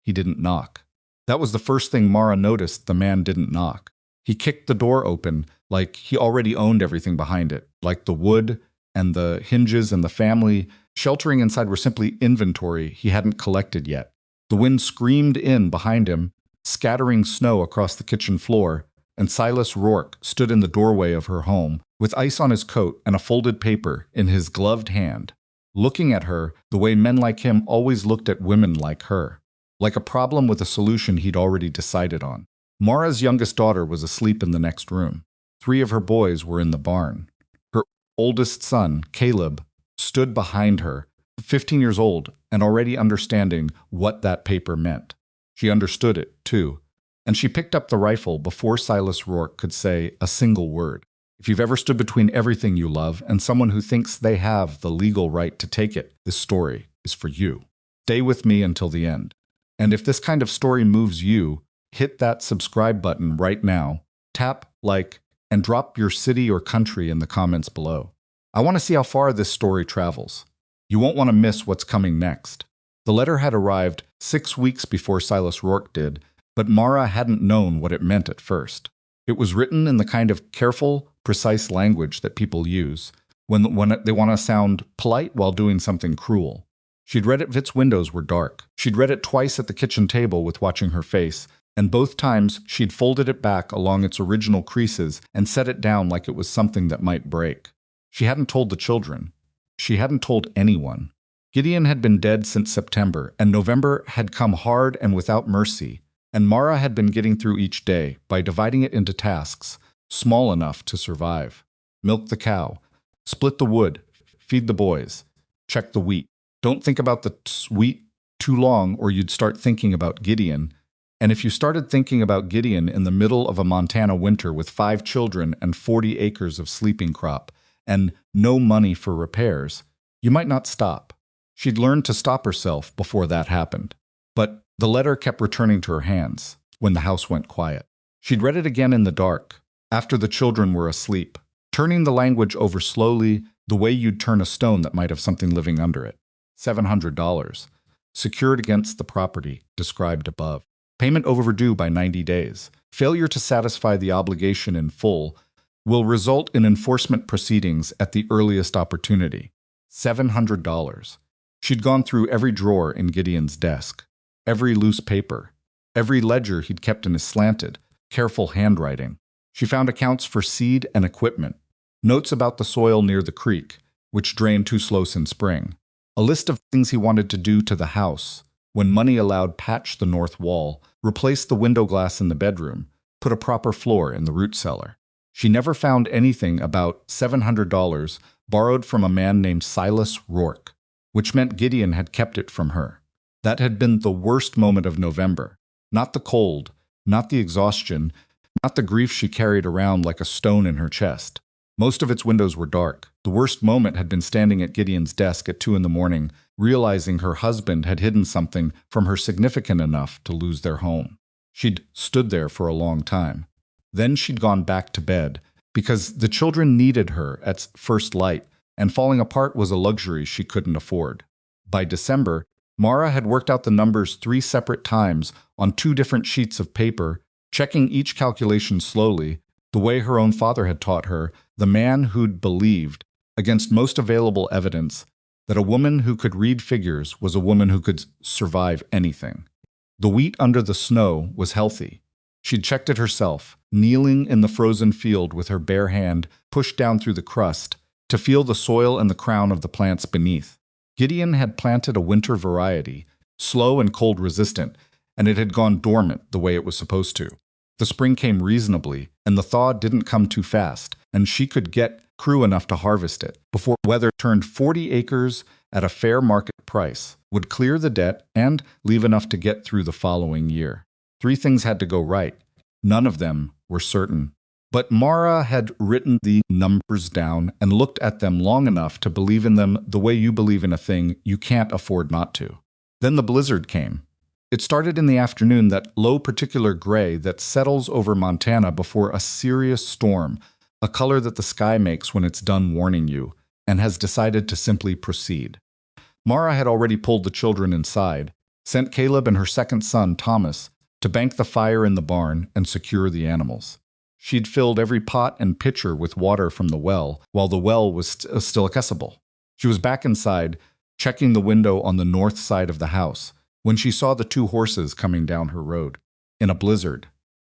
he didn't knock. That was the first thing Mara noticed. The man didn't knock. He kicked the door open like he already owned everything behind it, like the wood and the hinges and the family sheltering inside were simply inventory he hadn't collected yet. The wind screamed in behind him, scattering snow across the kitchen floor, and Silas Rourke stood in the doorway of her home with ice on his coat and a folded paper in his gloved hand, looking at her the way men like him always looked at women like her, like a problem with a solution he'd already decided on. Mara's youngest daughter was asleep in the next room. 3 of her boys were in the barn. Her oldest son, Caleb, stood behind her, 15 years old and already understanding what that paper meant. She understood it, too, and she picked up the rifle before Silas Rourke could say a single word. If you've ever stood between everything you love and someone who thinks they have the legal right to take it, this story is for you. Stay with me until the end. And if this kind of story moves you, hit that subscribe button right now, tap like, and drop your city or country in the comments below. I want to see how far this story travels. You won't want to miss what's coming next. The letter had arrived 6 weeks before Silas Rourke did, but Mara hadn't known what it meant at first. It was written in the kind of careful, precise language that people use when they want to sound polite while doing something cruel. She'd read it. Its windows were dark. She'd read it twice at the kitchen table with watching her face, and both times she'd folded it back along its original creases and set it down like it was something that might break. She hadn't told the children. She hadn't told anyone. Gideon had been dead since September, and November had come hard and without mercy, and Mara had been getting through each day by dividing it into tasks small enough to survive. Milk the cow, split the wood, feed the boys, check the wheat. Don't think about the wheat too long or you'd start thinking about Gideon. And if you started thinking about Gideon in the middle of a Montana winter with 5 children and 40 acres of sleeping crop and no money for repairs, you might not stop. She'd learned to stop herself before that happened. But the letter kept returning to her hands when the house went quiet. She'd read it again in the dark, after the children were asleep, turning the language over slowly the way you'd turn a stone that might have something living under it. $700, secured against the property described above. Payment overdue by 90 days. Failure to satisfy the obligation in full will result in enforcement proceedings at the earliest opportunity. $700. She'd gone through every drawer in Gideon's desk, every loose paper, every ledger he'd kept in his slanted, careful handwriting. She found accounts for seed and equipment, notes about the soil near the creek, which drained too slow in spring, a list of things he wanted to do to the house. When money allowed, patch the north wall, replace the window glass in the bedroom, put a proper floor in the root cellar. She never found anything about $700 borrowed from a man named Silas Rourke, which meant Gideon had kept it from her. That had been the worst moment of November. Not the cold, not the exhaustion, not the grief she carried around like a stone in her chest. Most of its windows were dark. The worst moment had been standing at Gideon's desk at 2 a.m, realizing her husband had hidden something from her significant enough to lose their home. She'd stood there for a long time. Then she'd gone back to bed, because the children needed her at first light, and falling apart was a luxury she couldn't afford. By December, Mara had worked out the numbers 3 separate times on 2 different sheets of paper, checking each calculation slowly, the way her own father had taught her, the man who'd believed, against most available evidence, that a woman who could read figures was a woman who could survive anything. The wheat under the snow was healthy. She'd checked it herself, kneeling in the frozen field with her bare hand pushed down through the crust to feel the soil and the crown of the plants beneath. Gideon had planted a winter variety, slow and cold resistant, and it had gone dormant the way it was supposed to. The spring came reasonably, and the thaw didn't come too fast, and she could get crew enough to harvest it before weather turned 40 acres at a fair market price, would clear the debt, and leave enough to get through the following year. 3 things had to go right. None of them were certain. But Mara had written the numbers down and looked at them long enough to believe in them the way you believe in a thing you can't afford not to. Then the blizzard came. It started in the afternoon, that low particular gray that settles over Montana before a serious storm, a color that the sky makes when it's done warning you, and has decided to simply proceed. Mara had already pulled the children inside, sent Caleb and her second son, Thomas, to bank the fire in the barn and secure the animals. She'd filled every pot and pitcher with water from the well, while the well was still accessible. She was back inside, checking the window on the north side of the house, when she saw the 2 horses coming down her road. In a blizzard.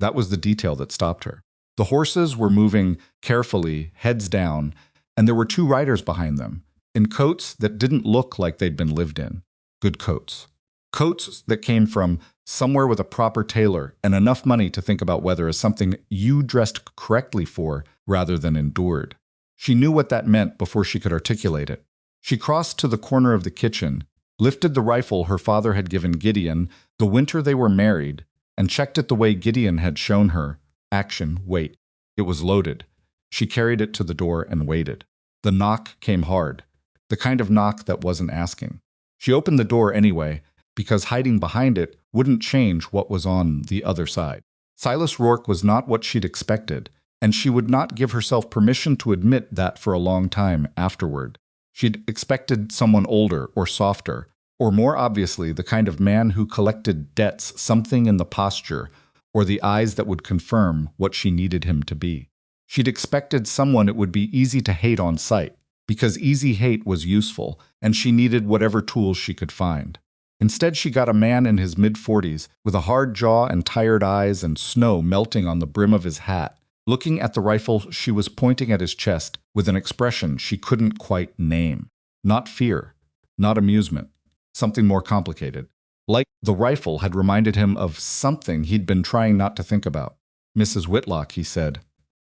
That was the detail that stopped her. The horses were moving carefully, heads down, and there were 2 riders behind them, in coats that didn't look like they'd been lived in. Good coats. Coats that came from somewhere with a proper tailor and enough money to think about weather as something you dressed correctly for rather than endured. She knew what that meant before she could articulate it. She crossed to the corner of the kitchen, lifted the rifle her father had given Gideon the winter they were married, and checked it the way Gideon had shown her. Action, wait. It was loaded. She carried it to the door and waited. The knock came hard, the kind of knock that wasn't asking. She opened the door anyway, because hiding behind it wouldn't change what was on the other side. Silas Rourke was not what she'd expected, and she would not give herself permission to admit that for a long time afterward. She'd expected someone older or softer, or more obviously the kind of man who collected debts, something in the posture, or the eyes that would confirm what she needed him to be. She'd expected someone it would be easy to hate on sight, because easy hate was useful, and she needed whatever tools she could find. Instead, she got a man in his mid-40s with a hard jaw and tired eyes and snow melting on the brim of his hat, looking at the rifle she was pointing at his chest with an expression she couldn't quite name. Not fear, not amusement, something more complicated. Like the rifle had reminded him of something he'd been trying not to think about. "Mrs. Whitlock," he said.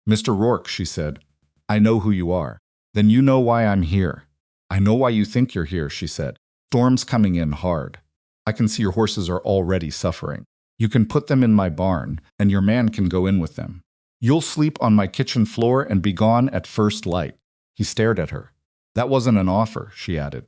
"Mr. Rourke," she said. "I know who you are." "Then you know why I'm here." "I know why you think you're here," she said. "Storm's coming in hard. I can see your horses are already suffering. You can put them in my barn, and your man can go in with them. You'll sleep on my kitchen floor and be gone at first light." He stared at her. "That wasn't an offer," she added.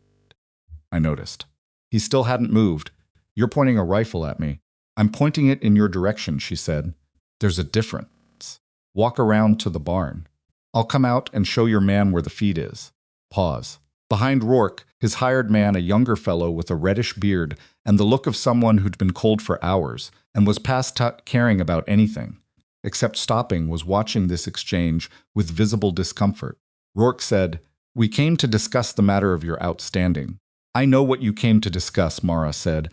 I noticed. He still hadn't moved. "You're pointing a rifle at me." "I'm pointing it in your direction," she said. "There's a difference. Walk around to the barn. I'll come out and show your man where the feed is." Pause. Behind Rourke, his hired man, a younger fellow with a reddish beard and the look of someone who'd been cold for hours and was past caring about anything, except stopping, was watching this exchange with visible discomfort. Rourke said, "We came to discuss the matter of your outstanding." "I know what you came to discuss," Mara said,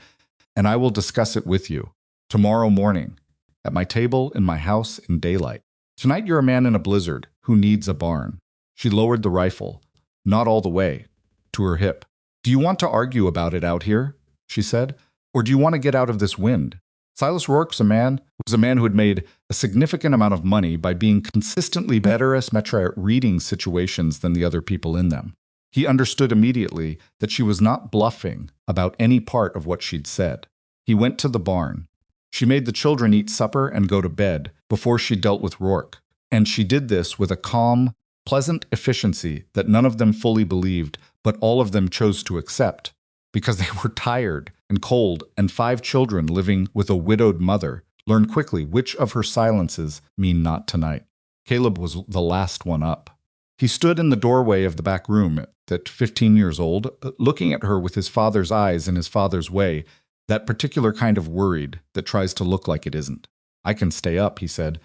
"and I will discuss it with you. Tomorrow morning. At my table in my house in daylight. Tonight you're a man in a blizzard who needs a barn." She lowered the rifle, not all the way, to her hip. "Do you want to argue about it out here?" she said. "Or do you want to get out of this wind?" Silas Rourke was a man who had made a significant amount of money by being consistently better at reading situations than the other people in them. He understood immediately that she was not bluffing about any part of what she'd said. He went to the barn. She made the children eat supper and go to bed before she dealt with Rourke, and she did this with a calm, pleasant efficiency that none of them fully believed, but all of them chose to accept, because they were tired and cold, and 5 children living with a widowed mother learned quickly which of her silences mean not tonight. Caleb was the last one up. He stood in the doorway of the back room at 15 years old, looking at her with his father's eyes in his father's way, that particular kind of worried that tries to look like it isn't. "I can stay up," he said.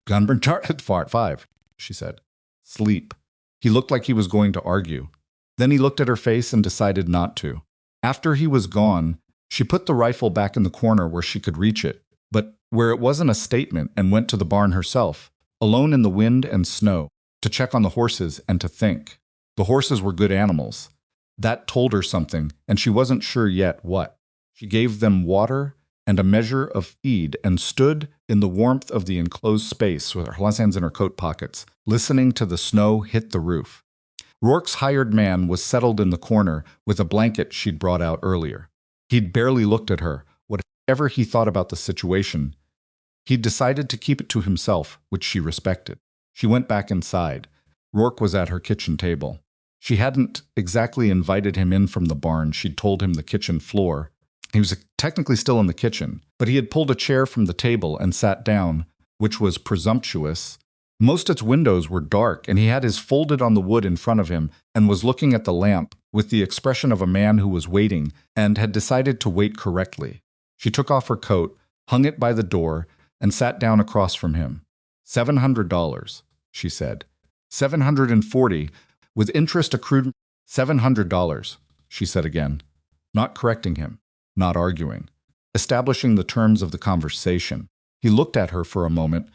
"Gunburn at 5, she said. "Sleep." He looked like he was going to argue. Then he looked at her face and decided not to. After he was gone, she put the rifle back in the corner where she could reach it, but where it wasn't a statement, and went to the barn herself, alone in the wind and snow, to check on the horses and to think. The horses were good animals. That told her something, and she wasn't sure yet what. She gave them water and a measure of feed and stood in the warmth of the enclosed space with her hands in her coat pockets, listening to the snow hit the roof. Rourke's hired man was settled in the corner with a blanket she'd brought out earlier. He'd barely looked at her. Whatever he thought about the situation, he'd decided to keep it to himself, which she respected. She went back inside. Rourke was at her kitchen table. She hadn't exactly invited him in from the barn. She'd told him the kitchen floor. He was technically still in the kitchen, but he had pulled a chair from the table and sat down, which was presumptuous. Most its windows were dark, and he had his folded on the wood in front of him and was looking at the lamp with the expression of a man who was waiting and had decided to wait correctly. She took off her coat, hung it by the door, and sat down across from him. $700, she said. $740, with interest accrued. $700, she said again, not correcting him, not arguing, establishing the terms of the conversation. He looked at her for a moment.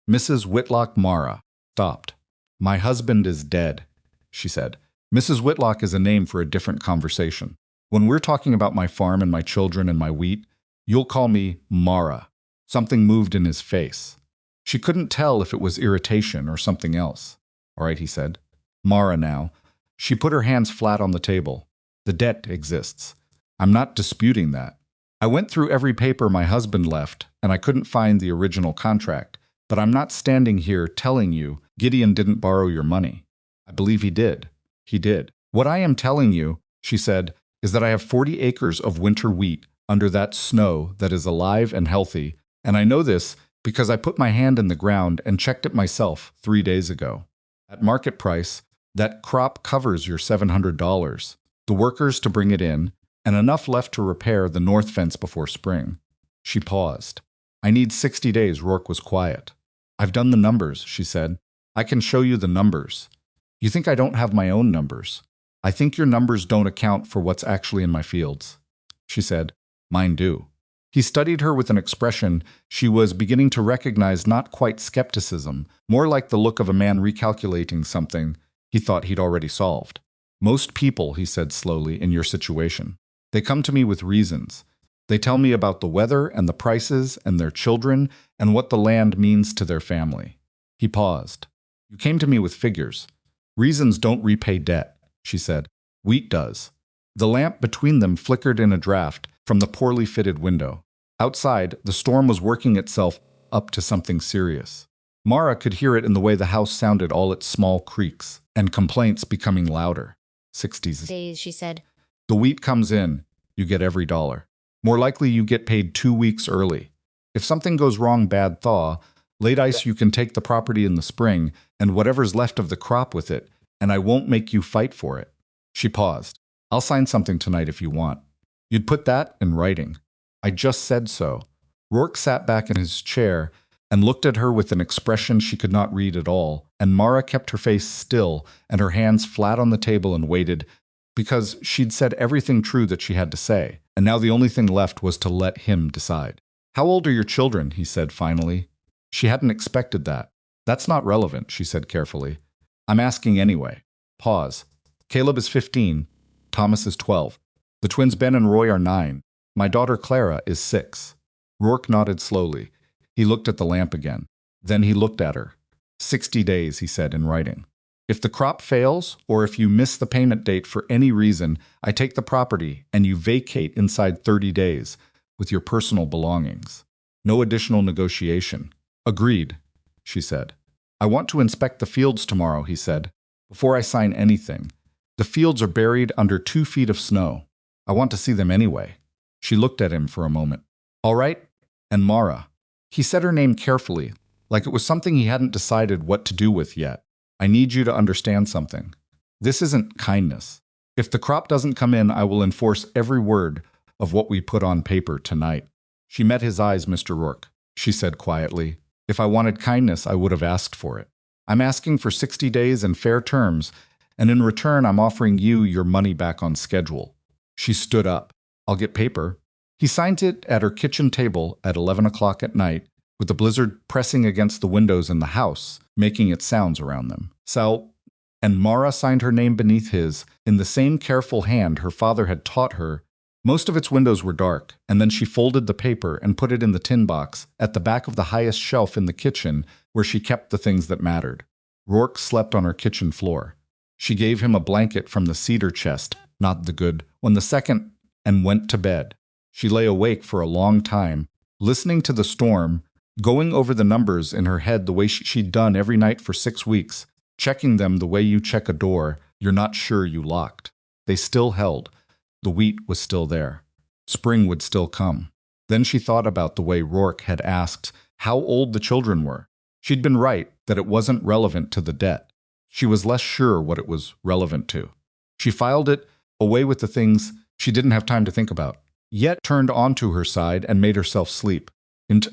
Mrs. Whitlock Mara stopped. My husband is dead, she said. Mrs. Whitlock is a name for a different conversation. When we're talking about my farm and my children and my wheat, you'll call me Mara. Something moved in his face. She couldn't tell if it was irritation or something else. All right, he said. Mara now. She put her hands flat on the table. The debt exists. I'm not disputing that. I went through every paper my husband left, and I couldn't find the original contract. But I'm not standing here telling you Gideon didn't borrow your money. I believe he did. He did. What I am telling you, she said, is that I have 40 acres of winter wheat under that snow that is alive and healthy, and I know this because I put my hand in the ground and checked it myself 3 days ago. At market price, that crop covers your $700, the workers to bring it in, and enough left to repair the north fence before spring. She paused. I need 60 days, Rourke was quiet. I've done the numbers, she said. I can show you the numbers. You think I don't have my own numbers? I think your numbers don't account for what's actually in my fields, she said. Mine do. He studied her with an expression she was beginning to recognize, not quite skepticism, more like the look of a man recalculating something he thought he'd already solved. Most people, he said slowly, in your situation, they come to me with reasons. They tell me about the weather and the prices and their children and what the land means to their family. He paused. You came to me with figures. Reasons don't repay debt, she said. Wheat does. The lamp between them flickered in a draft from the poorly fitted window. Outside, the storm was working itself up to something serious. Mara could hear it in the way the house sounded, all its small creaks and complaints becoming louder. 60 days, she said. The wheat comes in, you get every dollar. More likely you get paid 2 weeks early. If something goes wrong, bad thaw, late ice, you can take the property in the spring and whatever's left of the crop with it, and I won't make you fight for it. She paused. I'll sign something tonight if you want. You'd put that in writing. I just said so. Rourke sat back in his chair and looked at her with an expression she could not read at all, and Mara kept her face still and her hands flat on the table and waited, because she'd said everything true that she had to say, and now the only thing left was to let him decide. How old are your children? He said finally. She hadn't expected that. That's not relevant, she said carefully. I'm asking anyway. Pause. Caleb is 15. Thomas is 12. The twins Ben and Roy are 9. My daughter Clara is 6. Rourke nodded slowly. He looked at the lamp again. Then he looked at her. 60 days, he said in writing. If the crop fails, or if you miss the payment date for any reason, I take the property and you vacate inside 30 days with your personal belongings. No additional negotiation. Agreed, she said. I want to inspect the fields tomorrow, he said, before I sign anything. The fields are buried under 2 feet of snow. I want to see them anyway. She looked at him for a moment. All right, and Mara. He said her name carefully, like it was something he hadn't decided what to do with yet. I need you to understand something. This isn't kindness. If the crop doesn't come in, I will enforce every word of what we put on paper tonight. She met his eyes, Mr. Rourke. She said quietly, if I wanted kindness, I would have asked for it. I'm asking for 60 days and fair terms, and in return, I'm offering you your money back on schedule. She stood up. I'll get paper. He signed it at her kitchen table at 11 o'clock at night, with the blizzard pressing against the windows in the house, making its sounds around them. Sal, and Mara signed her name beneath his, in the same careful hand her father had taught her. Most of its windows were dark, and then she folded the paper and put it in the tin box at the back of the highest shelf in the kitchen where she kept the things that mattered. Rourke slept on her kitchen floor. She gave him a blanket from the cedar chest, not the good one, the second, and went to bed. She lay awake for a long time, listening to the storm, going over the numbers in her head the way she'd done every night for 6 weeks, checking them the way you check a door you're not sure you locked. They still held. The wheat was still there. Spring would still come. Then she thought about the way Rourke had asked how old the children were. She'd been right that it wasn't relevant to the debt. She was less sure what it was relevant to. She filed it away with the things she didn't have time to think about. Yet turned onto her side and made herself sleep.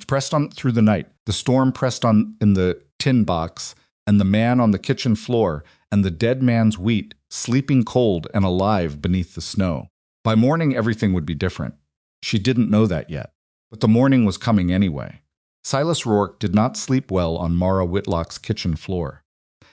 Pressed on through the night, the storm pressed on in the tin box, and the man on the kitchen floor, and the dead man's wheat, sleeping cold and alive beneath the snow. By morning, everything would be different. She didn't know that yet, but the morning was coming anyway. Silas Rourke did not sleep well on Mara Whitlock's kitchen floor.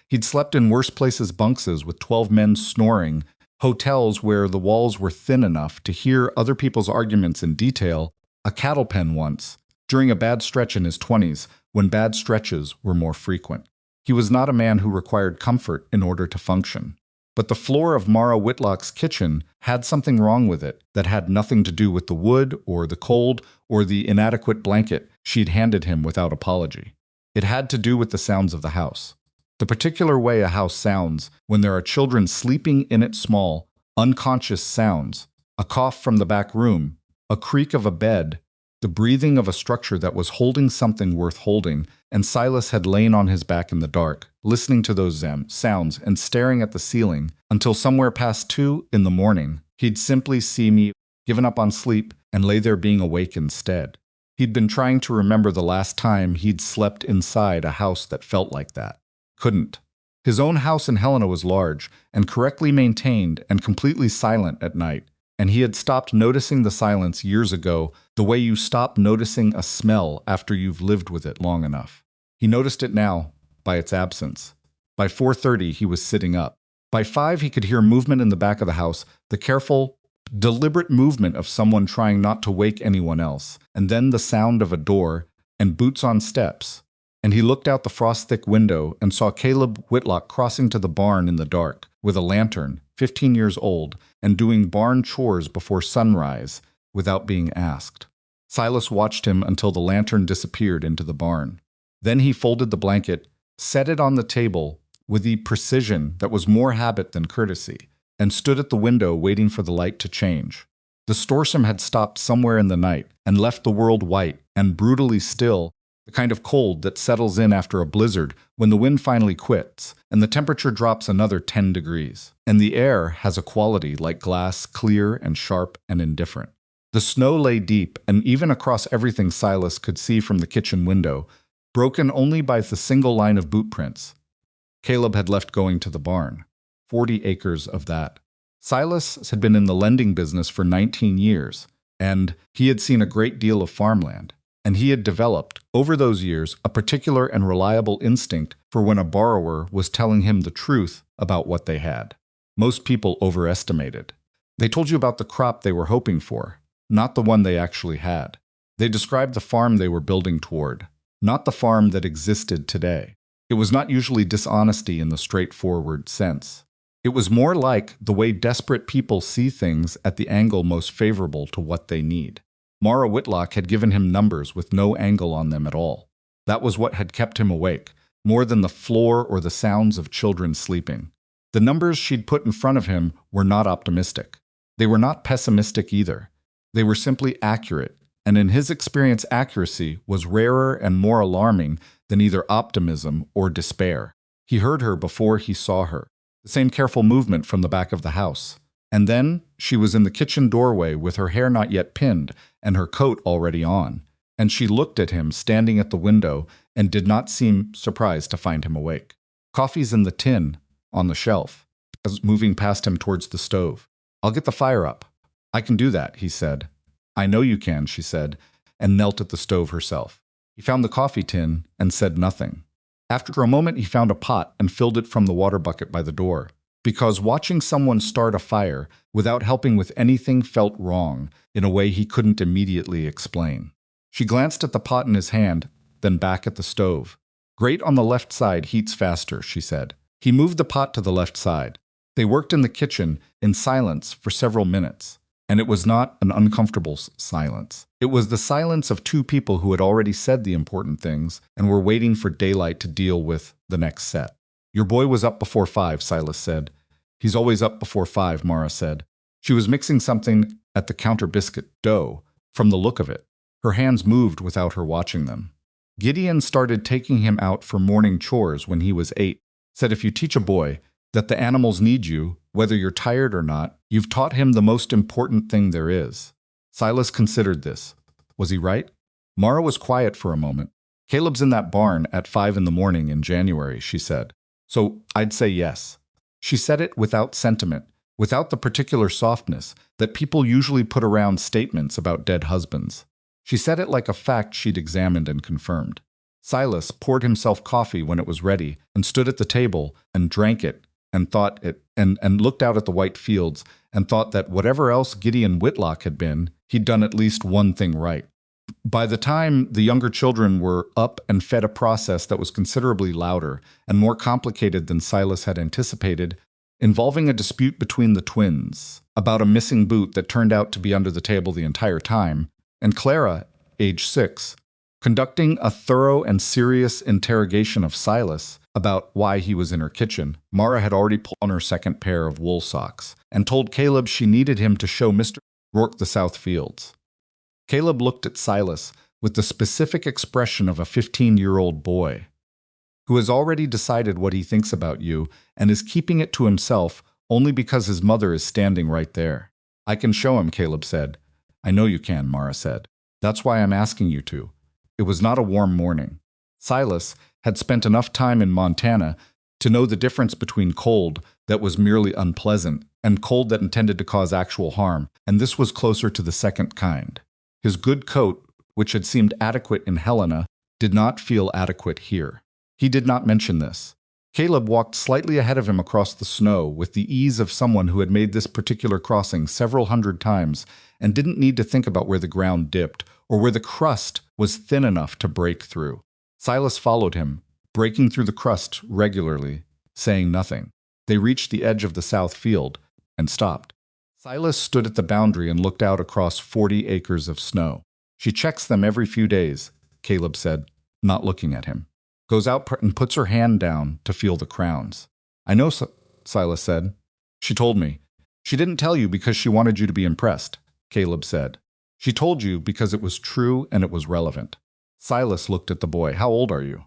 He'd slept in worse places bunks with 12 men snoring, hotels where the walls were thin enough to hear other people's arguments in detail, a cattle pen once, during a bad stretch in his 20s, when bad stretches were more frequent. He was not a man who required comfort in order to function. But the floor of Mara Whitlock's kitchen had something wrong with it that had nothing to do with the wood or the cold or the inadequate blanket she'd handed him without apology. It had to do with the sounds of the house. The particular way a house sounds when there are children sleeping in it, small, unconscious sounds, a cough from the back room, a creak of a bed, the breathing of a structure that was holding something worth holding, and Silas had lain on his back in the dark, listening to those sounds and staring at the ceiling until somewhere past 2 in the morning, he'd simply see me, given up on sleep, and lay there being awake instead. He'd been trying to remember the last time he'd slept inside a house that felt like that. Couldn't. His own house in Helena was large and correctly maintained and completely silent at night, and he had stopped noticing the silence years ago, the way you stop noticing a smell after you've lived with it long enough. He noticed it now, by its absence. By 4:30, he was sitting up. By 5, he could hear movement in the back of the house, the careful, deliberate movement of someone trying not to wake anyone else, and then the sound of a door and boots on steps. And he looked out the frost-thick window and saw Caleb Whitlock crossing to the barn in the dark, with a lantern, 15 years old, and doing barn chores before sunrise, without being asked. Silas watched him until the lantern disappeared into the barn. Then he folded the blanket, set it on the table with the precision that was more habit than courtesy, and stood at the window waiting for the light to change. The storm had stopped somewhere in the night and left the world white and brutally still, the kind of cold that settles in after a blizzard when the wind finally quits and the temperature drops another 10 degrees. And the air has a quality like glass, clear and sharp and indifferent. The snow lay deep, and even across everything Silas could see from the kitchen window, broken only by the single line of boot prints Caleb had left going to the barn. 40 acres of that. Silas had been in the lending business for 19 years, and he had seen a great deal of farmland. And he had developed, over those years, a particular and reliable instinct for when a borrower was telling him the truth about what they had. Most people overestimated. They told you about the crop they were hoping for, not the one they actually had. They described the farm they were building toward, not the farm that existed today. It was not usually dishonesty in the straightforward sense. It was more like the way desperate people see things at the angle most favorable to what they need. Mara Whitlock had given him numbers with no angle on them at all. That was what had kept him awake, more than the floor or the sounds of children sleeping. The numbers she'd put in front of him were not optimistic. They were not pessimistic either. They were simply accurate, and in his experience accuracy was rarer and more alarming than either optimism or despair. He heard her before he saw her, the same careful movement from the back of the house. And then she was in the kitchen doorway with her hair not yet pinned and her coat already on, and she looked at him standing at the window and did not seem surprised to find him awake. Coffee's in the tin, on the shelf, as moving past him towards the stove. I'll get the fire up. I can do that, he said. I know you can, she said, and knelt at the stove herself. He found the coffee tin and said nothing. After a moment he found a pot and filled it from the water bucket by the door. Because watching someone start a fire without helping with anything felt wrong in a way he couldn't immediately explain. She glanced at the pot in his hand, then back at the stove. Grate on the left side heats faster, she said. He moved the pot to the left side. They worked in the kitchen in silence for several minutes, and it was not an uncomfortable silence. It was the silence of two people who had already said the important things and were waiting for daylight to deal with the next set. Your boy was up before 5, Silas said. He's always up before 5, Mara said. She was mixing something at the counter biscuit dough, from the look of it. Her hands moved without her watching them. Gideon started taking him out for morning chores when he was 8. Said if you teach a boy, that the animals need you, whether you're tired or not. You've taught him the most important thing there is. Silas considered this. Was he right? Mara was quiet for a moment. Caleb's in that barn at 5 in the morning in January, she said. So I'd say yes. She said it without sentiment, without the particular softness that people usually put around statements about dead husbands. She said it like a fact she'd examined and confirmed. Silas poured himself coffee when it was ready and stood at the table and drank it and thought it and looked out at the white fields and thought that whatever else Gideon Whitlock had been, he'd done at least one thing right. By the time the younger children were up and fed a process that was considerably louder and more complicated than Silas had anticipated, involving a dispute between the twins about a missing boot that turned out to be under the table the entire time, and Clara, age 6, conducting a thorough and serious interrogation of Silas about why he was in her kitchen, Mara had already pulled on her second pair of wool socks and told Caleb she needed him to show Mr. Rourke the South Fields. Caleb looked at Silas with the specific expression of a 15-year-old boy who has already decided what he thinks about you and is keeping it to himself only because his mother is standing right there. I can show him, Caleb said. I know you can, Mara said. That's why I'm asking you to. It was not a warm morning. Silas had spent enough time in Montana to know the difference between cold that was merely unpleasant and cold that intended to cause actual harm, and this was closer to the second kind. His good coat, which had seemed adequate in Helena, did not feel adequate here. He did not mention this. Caleb walked slightly ahead of him across the snow with the ease of someone who had made this particular crossing several hundred times and didn't need to think about where the ground dipped or where the crust was thin enough to break through. Silas followed him, breaking through the crust regularly, saying nothing. They reached the edge of the south field and stopped. Silas stood at the boundary and looked out across 40 acres of snow. She checks them every few days, Caleb said, not looking at him. Goes out and puts her hand down to feel the crowns. I know, Silas said. She told me. She didn't tell you because she wanted you to be impressed, Caleb said. She told you because it was true and it was relevant. Silas looked at the boy. How old are you?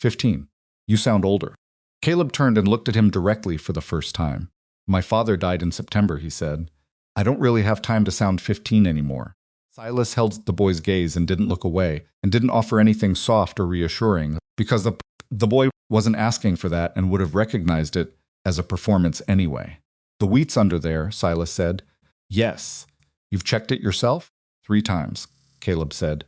15. You sound older. Caleb turned and looked at him directly for the first time. My father died in September, he said. I don't really have time to sound 15 anymore. Silas held the boy's gaze and didn't look away, and didn't offer anything soft or reassuring, because the boy wasn't asking for that and would have recognized it as a performance anyway. The wheat's under there, Silas said. Yes. You've checked it yourself? 3 times, Caleb said.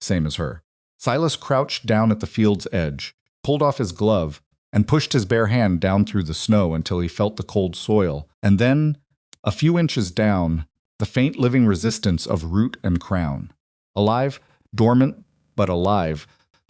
Same as her. Silas crouched down at the field's edge, pulled off his glove, and pushed his bare hand down through the snow until he felt the cold soil, and then, a few inches down, the faint living resistance of root and crown. Alive, dormant, but alive,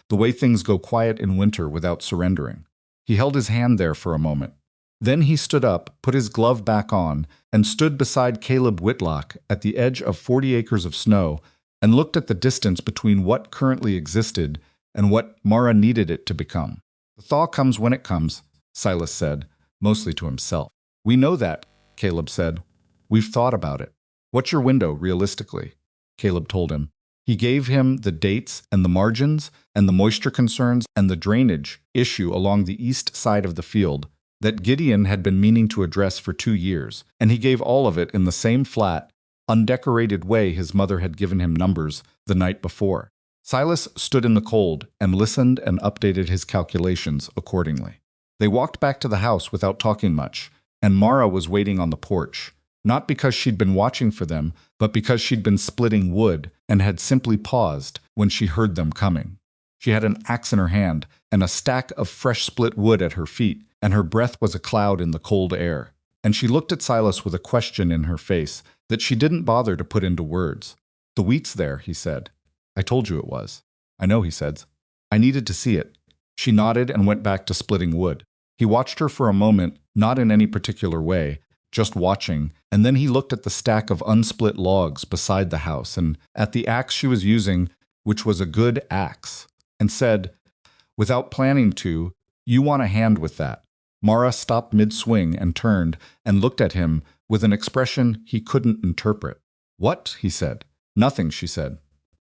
the way things go quiet in winter without surrendering. He held his hand there for a moment. Then he stood up, put his glove back on, and stood beside Caleb Whitlock at the edge of 40 acres of snow and looked at the distance between what currently existed and what Mara needed it to become. The thaw comes when it comes, Silas said, mostly to himself. We know that, Caleb said. We've thought about it. What's your window, realistically? Caleb told him. He gave him the dates and the margins and the moisture concerns and the drainage issue along the east side of the field that Gideon had been meaning to address for 2 years, and he gave all of it in the same flat, undecorated way his mother had given him numbers the night before. Silas stood in the cold and listened and updated his calculations accordingly. They walked back to the house without talking much, and Mara was waiting on the porch, not because she'd been watching for them, but because she'd been splitting wood and had simply paused when she heard them coming. She had an axe in her hand and a stack of fresh split wood at her feet, and her breath was a cloud in the cold air. And she looked at Silas with a question in her face that she didn't bother to put into words. The wheat's there, he said. I told you it was. I know, he said. I needed to see it. She nodded and went back to splitting wood. He watched her for a moment, not in any particular way, just watching, and then he looked at the stack of unsplit logs beside the house and at the axe she was using, which was a good axe, and said, without planning to, you want a hand with that. Mara stopped mid-swing and turned and looked at him with an expression he couldn't interpret. What? He said. Nothing, she said.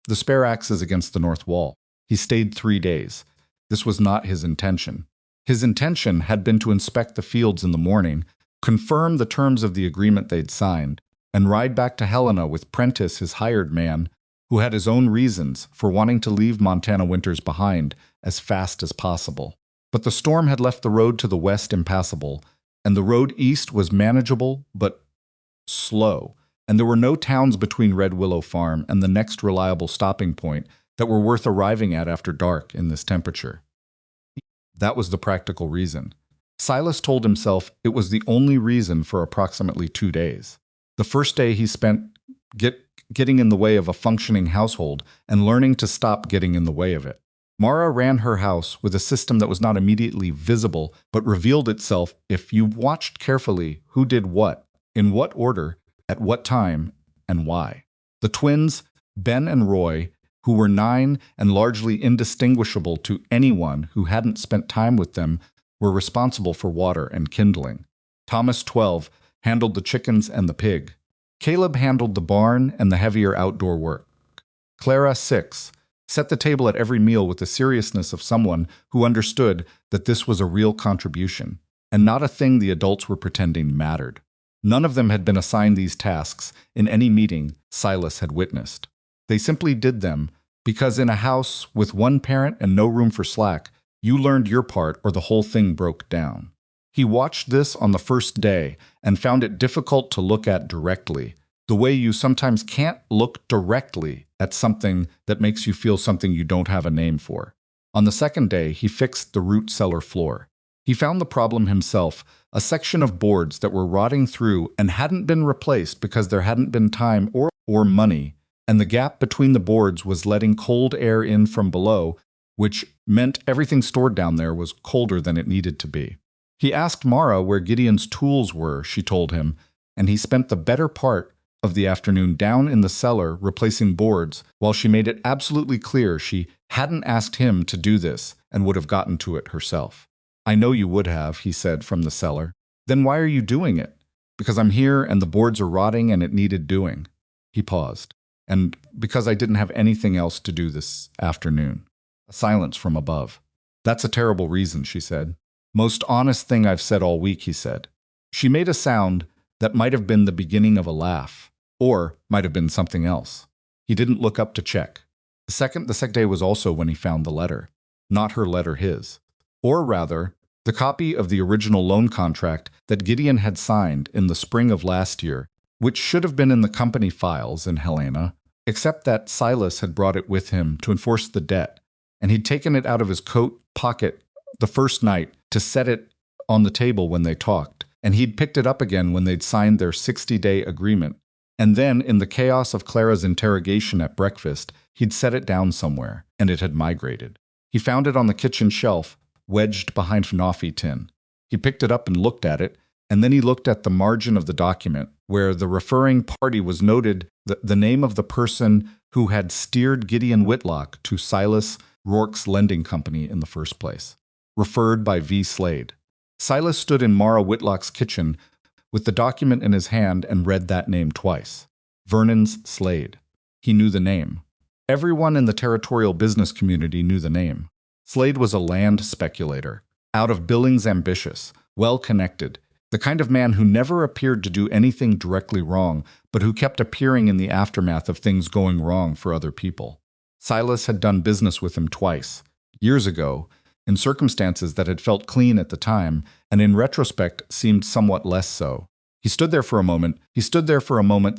The spare axe is against the north wall. He stayed 3 days. This was not his intention. His intention had been to inspect the fields in the morning, confirm the terms of the agreement they'd signed, and ride back to Helena with Prentice, his hired man, who had his own reasons for wanting to leave Montana winters behind as fast as possible. But the storm had left the road to the west impassable, and the road east was manageable but slow, and there were no towns between Red Willow Farm and the next reliable stopping point that were worth arriving at after dark in this temperature. That was the practical reason. Silas told himself it was the only reason for approximately 2 days. The first day he spent getting in the way of a functioning household and learning to stop getting in the way of it. Mara ran her house with a system that was not immediately visible, but revealed itself if you watched carefully who did what, in what order, at what time, and why. The twins, Ben and Roy, who were 9 and largely indistinguishable to anyone who hadn't spent time with them, were responsible for water and kindling. Thomas, 12, handled the chickens and the pig. Caleb handled the barn and the heavier outdoor work. Clara, 6, set the table at every meal with the seriousness of someone who understood that this was a real contribution, and not a thing the adults were pretending mattered. None of them had been assigned these tasks in any meeting Silas had witnessed. They simply did them because in a house with one parent and no room for slack, you learned your part or the whole thing broke down. He watched this on the first day and found it difficult to look at directly, the way you sometimes can't look directly at something that makes you feel something you don't have a name for. On the second day, he fixed the root cellar floor. He found the problem himself, a section of boards that were rotting through and hadn't been replaced because there hadn't been time or money, and the gap between the boards was letting cold air in from below, which meant everything stored down there was colder than it needed to be. He asked Mara where Gideon's tools were, she told him, and he spent the better part of the afternoon down in the cellar replacing boards while she made it absolutely clear she hadn't asked him to do this and would have gotten to it herself. I know you would have, he said from the cellar. Then why are you doing it? Because I'm here and the boards are rotting and it needed doing. He paused. And because I didn't have anything else to do this afternoon. A silence from above. That's a terrible reason, she said. Most honest thing I've said all week, he said. She made a sound that might have been the beginning of a laugh, or might have been something else. He didn't look up to check. The second day was also when he found the letter. Not her letter, his. Or rather, the copy of the original loan contract that Gideon had signed in the spring of last year, which should have been in the company files in Helena, except that Silas had brought it with him to enforce the debt, and he'd taken it out of his coat pocket the first night to set it on the table when they talked, and he'd picked it up again when they'd signed their 60-day agreement. And then, in the chaos of Clara's interrogation at breakfast, he'd set it down somewhere, and it had migrated. He found it on the kitchen shelf, wedged behind a Fnoffy tin. He picked it up and looked at it, and then he looked at the margin of the document, where the referring party was noted the name of the person who had steered Gideon Whitlock to Silas Rourke's lending company in the first place. Referred by V. Slade. Silas stood in Mara Whitlock's kitchen with the document in his hand and read that name twice. Vernon's Slade. He knew the name. Everyone in the territorial business community knew the name. Slade was a land speculator, out of Billings ambitious, well-connected, the kind of man who never appeared to do anything directly wrong, but who kept appearing in the aftermath of things going wrong for other people. Silas had done business with him twice, years ago, in circumstances that had felt clean at the time, and in retrospect seemed somewhat less so. He stood there for a moment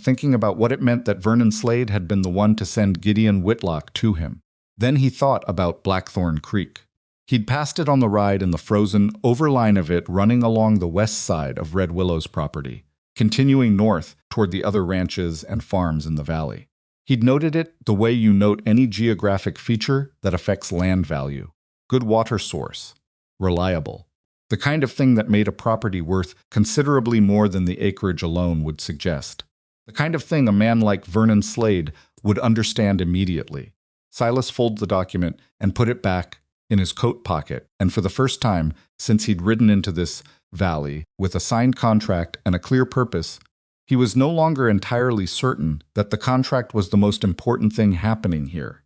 thinking about what it meant that Vernon Slade had been the one to send Gideon Whitlock to him. Then he thought about Blackthorn Creek. He'd passed it on the ride in the frozen overline of it running along the west side of Red Willow's property, continuing north toward the other ranches and farms in the valley. He'd noted it the way you note any geographic feature that affects land value. Good water source. Reliable. The kind of thing that made a property worth considerably more than the acreage alone would suggest. The kind of thing a man like Vernon Slade would understand immediately. Silas folded the document and put it back in his coat pocket, and for the first time since he'd ridden into this valley with a signed contract and a clear purpose, he was no longer entirely certain that the contract was the most important thing happening here.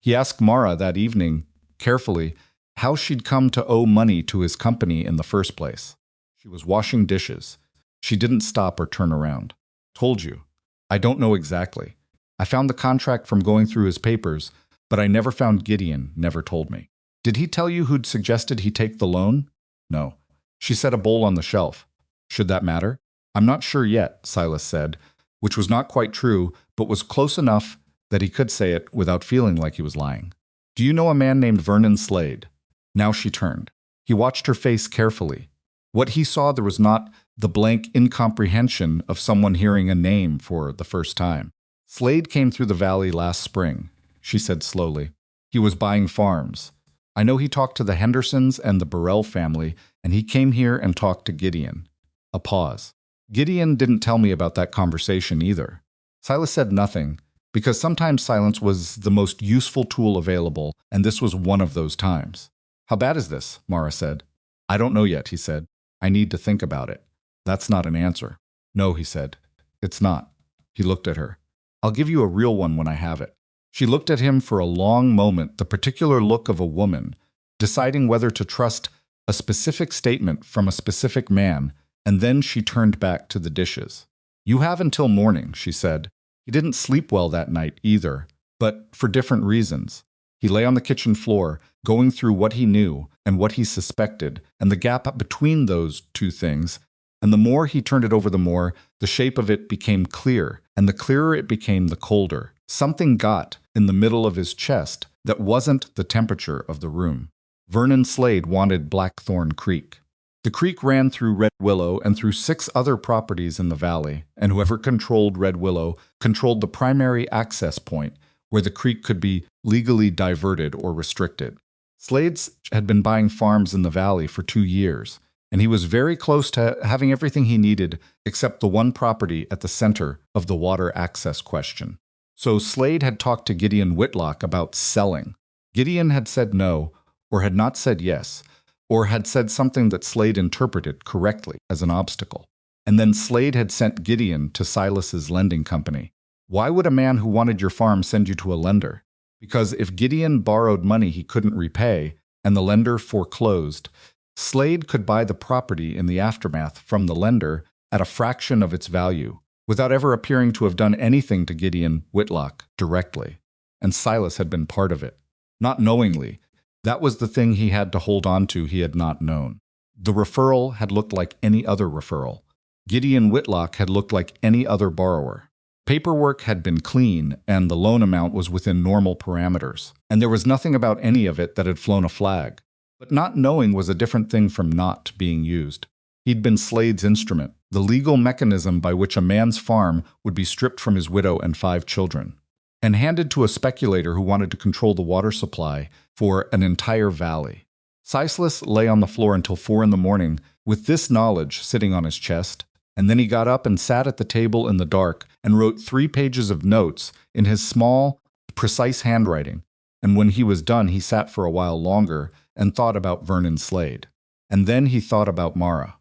He asked Mara that evening, carefully, how she'd come to owe money to his company in the first place. She was washing dishes. She didn't stop or turn around. Told you. I don't know exactly. I found the contract from going through his papers, but I never found Gideon, never told me. Did he tell you who'd suggested he take the loan? No. She set a bowl on the shelf. Should that matter? I'm not sure yet, Silas said, which was not quite true, but was close enough that he could say it without feeling like he was lying. Do you know a man named Vernon Slade? Now she turned. He watched her face carefully. What he saw there was not the blank incomprehension of someone hearing a name for the first time. Slade came through the valley last spring, she said slowly. He was buying farms. I know he talked to the Hendersons and the Burrell family, and he came here and talked to Gideon. A pause. Gideon didn't tell me about that conversation either. Silas said nothing, because sometimes silence was the most useful tool available, and this was one of those times. How bad is this? Mara said. I don't know yet, he said. I need to think about it. That's not an answer. No, he said. It's not. He looked at her. I'll give you a real one when I have it. She looked at him for a long moment, the particular look of a woman, deciding whether to trust a specific statement from a specific man, and then she turned back to the dishes. You have until morning, she said. He didn't sleep well that night either, but for different reasons. He lay on the kitchen floor, going through what he knew and what he suspected, and the gap between those two things, and the more he turned it over, the more the shape of it became clear, and the clearer it became, the colder. Something got in the middle of his chest that wasn't the temperature of the room. Vernon Slade wanted Blackthorn Creek. The creek ran through Red Willow and through 6 other properties in the valley, and whoever controlled Red Willow controlled the primary access point where the creek could be legally diverted or restricted. Slades had been buying farms in the valley for 2 years, and he was very close to having everything he needed except the one property at the center of the water access question. So Slade had talked to Gideon Whitlock about selling. Gideon had said no, or had not said yes, or had said something that Slade interpreted correctly as an obstacle. And then Slade had sent Gideon to Silas's lending company. Why would a man who wanted your farm send you to a lender? Because if Gideon borrowed money he couldn't repay, and the lender foreclosed, Slade could buy the property in the aftermath from the lender at a fraction of its value, without ever appearing to have done anything to Gideon Whitlock directly. And Silas had been part of it. Not knowingly. That was the thing he had to hold on to he had not known. The referral had looked like any other referral. Gideon Whitlock had looked like any other borrower. Paperwork had been clean, and the loan amount was within normal parameters, and there was nothing about any of it that had flown a flag. But not knowing was a different thing from not being used. He'd been Slade's instrument, the legal mechanism by which a man's farm would be stripped from his widow and 5 children, and handed to a speculator who wanted to control the water supply for an entire valley. Silas lay on the floor until 4 in the morning with this knowledge sitting on his chest, and then he got up and sat at the table in the dark and wrote 3 pages of notes in his small, precise handwriting, and when he was done he sat for a while longer and thought about Vernon Slade. And then he thought about Mara.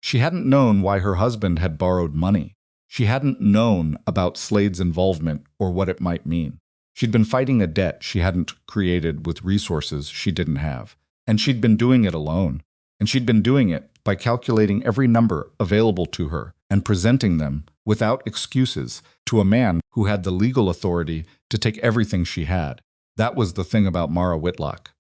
She hadn't known why her husband had borrowed money. She hadn't known about Slade's involvement or what it might mean. She'd been fighting a debt she hadn't created with resources she didn't have, and she'd been doing it alone. And she'd been doing it by calculating every number available to her and presenting them, without excuses, to a man who had the legal authority to take everything she had. That was the thing about Mara Whitlock.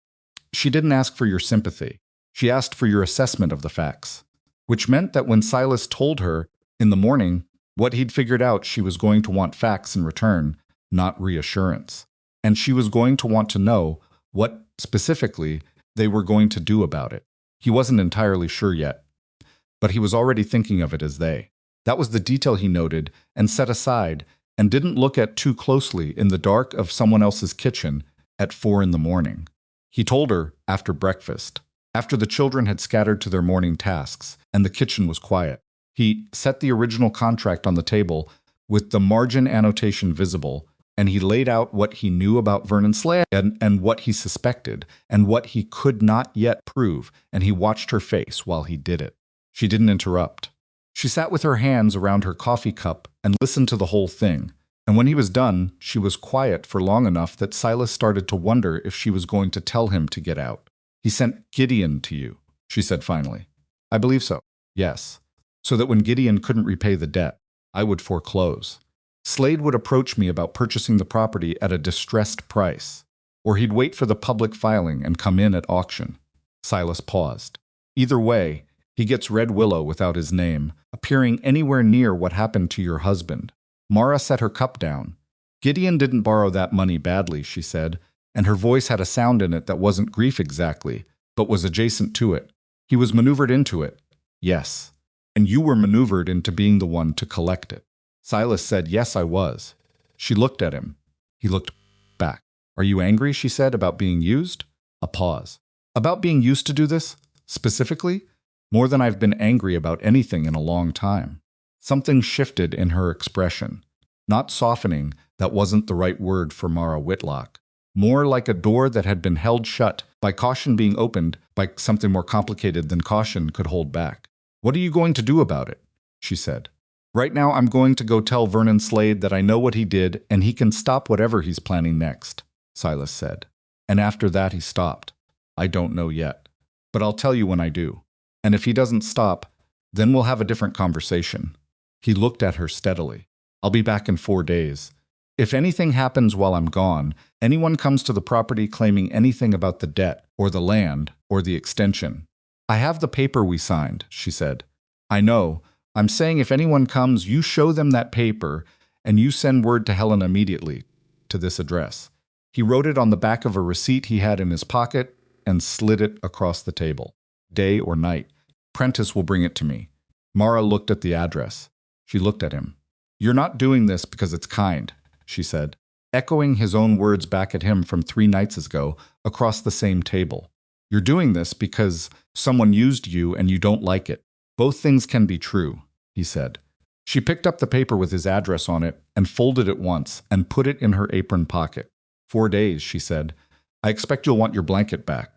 She didn't ask for your sympathy. She asked for your assessment of the facts, which meant that when Silas told her in the morning what he'd figured out, she was going to want facts in return, not reassurance. And she was going to want to know what, specifically, they were going to do about it. He wasn't entirely sure yet, but he was already thinking of it as they. That was the detail he noted and set aside and didn't look at too closely in the dark of someone else's kitchen at 4 in the morning. He told her after breakfast, after the children had scattered to their morning tasks and the kitchen was quiet. He set the original contract on the table with the margin annotation visible, and he laid out what he knew about Vernon Slade and what he suspected and what he could not yet prove, and he watched her face while he did it. She didn't interrupt. She sat with her hands around her coffee cup and listened to the whole thing, and when he was done, she was quiet for long enough that Silas started to wonder if she was going to tell him to get out. He sent Gideon to you, she said finally. I believe so. Yes. So that when Gideon couldn't repay the debt, I would foreclose. Slade would approach me about purchasing the property at a distressed price, or he'd wait for the public filing and come in at auction. Silas paused. Either way, he gets Red Willow without his name, appearing anywhere near what happened to your husband. Mara set her cup down. Gideon didn't borrow that money badly, she said, and her voice had a sound in it that wasn't grief exactly, but was adjacent to it. He was maneuvered into it. Yes. And you were maneuvered into being the one to collect it. Silas said, yes, I was. She looked at him. He looked back. Are you angry, she said, about being used? A pause. About being used to do this? Specifically? More than I've been angry about anything in a long time. Something shifted in her expression. Not softening, that wasn't the right word for Mara Whitlock. More like a door that had been held shut by caution being opened by something more complicated than caution could hold back. What are you going to do about it? She said. Right now I'm going to go tell Vernon Slade that I know what he did and he can stop whatever he's planning next, Silas said. And after that he stopped. I don't know yet. But I'll tell you when I do. And if he doesn't stop, then we'll have a different conversation. He looked at her steadily. I'll be back in 4 days. If anything happens while I'm gone, anyone comes to the property claiming anything about the debt, or the land, or the extension. I have the paper we signed, she said. I know. I'm saying if anyone comes, you show them that paper, and you send word to Helen immediately, to this address. He wrote it on the back of a receipt he had in his pocket and slid it across the table. Day or night. Prentice will bring it to me. Mara looked at the address. She looked at him. You're not doing this because it's kind, she said, echoing his own words back at him from 3 nights ago across the same table. You're doing this because someone used you and you don't like it. Both things can be true, he said. She picked up the paper with his address on it and folded it once and put it in her apron pocket. 4 days, she said. I expect you'll want your blanket back.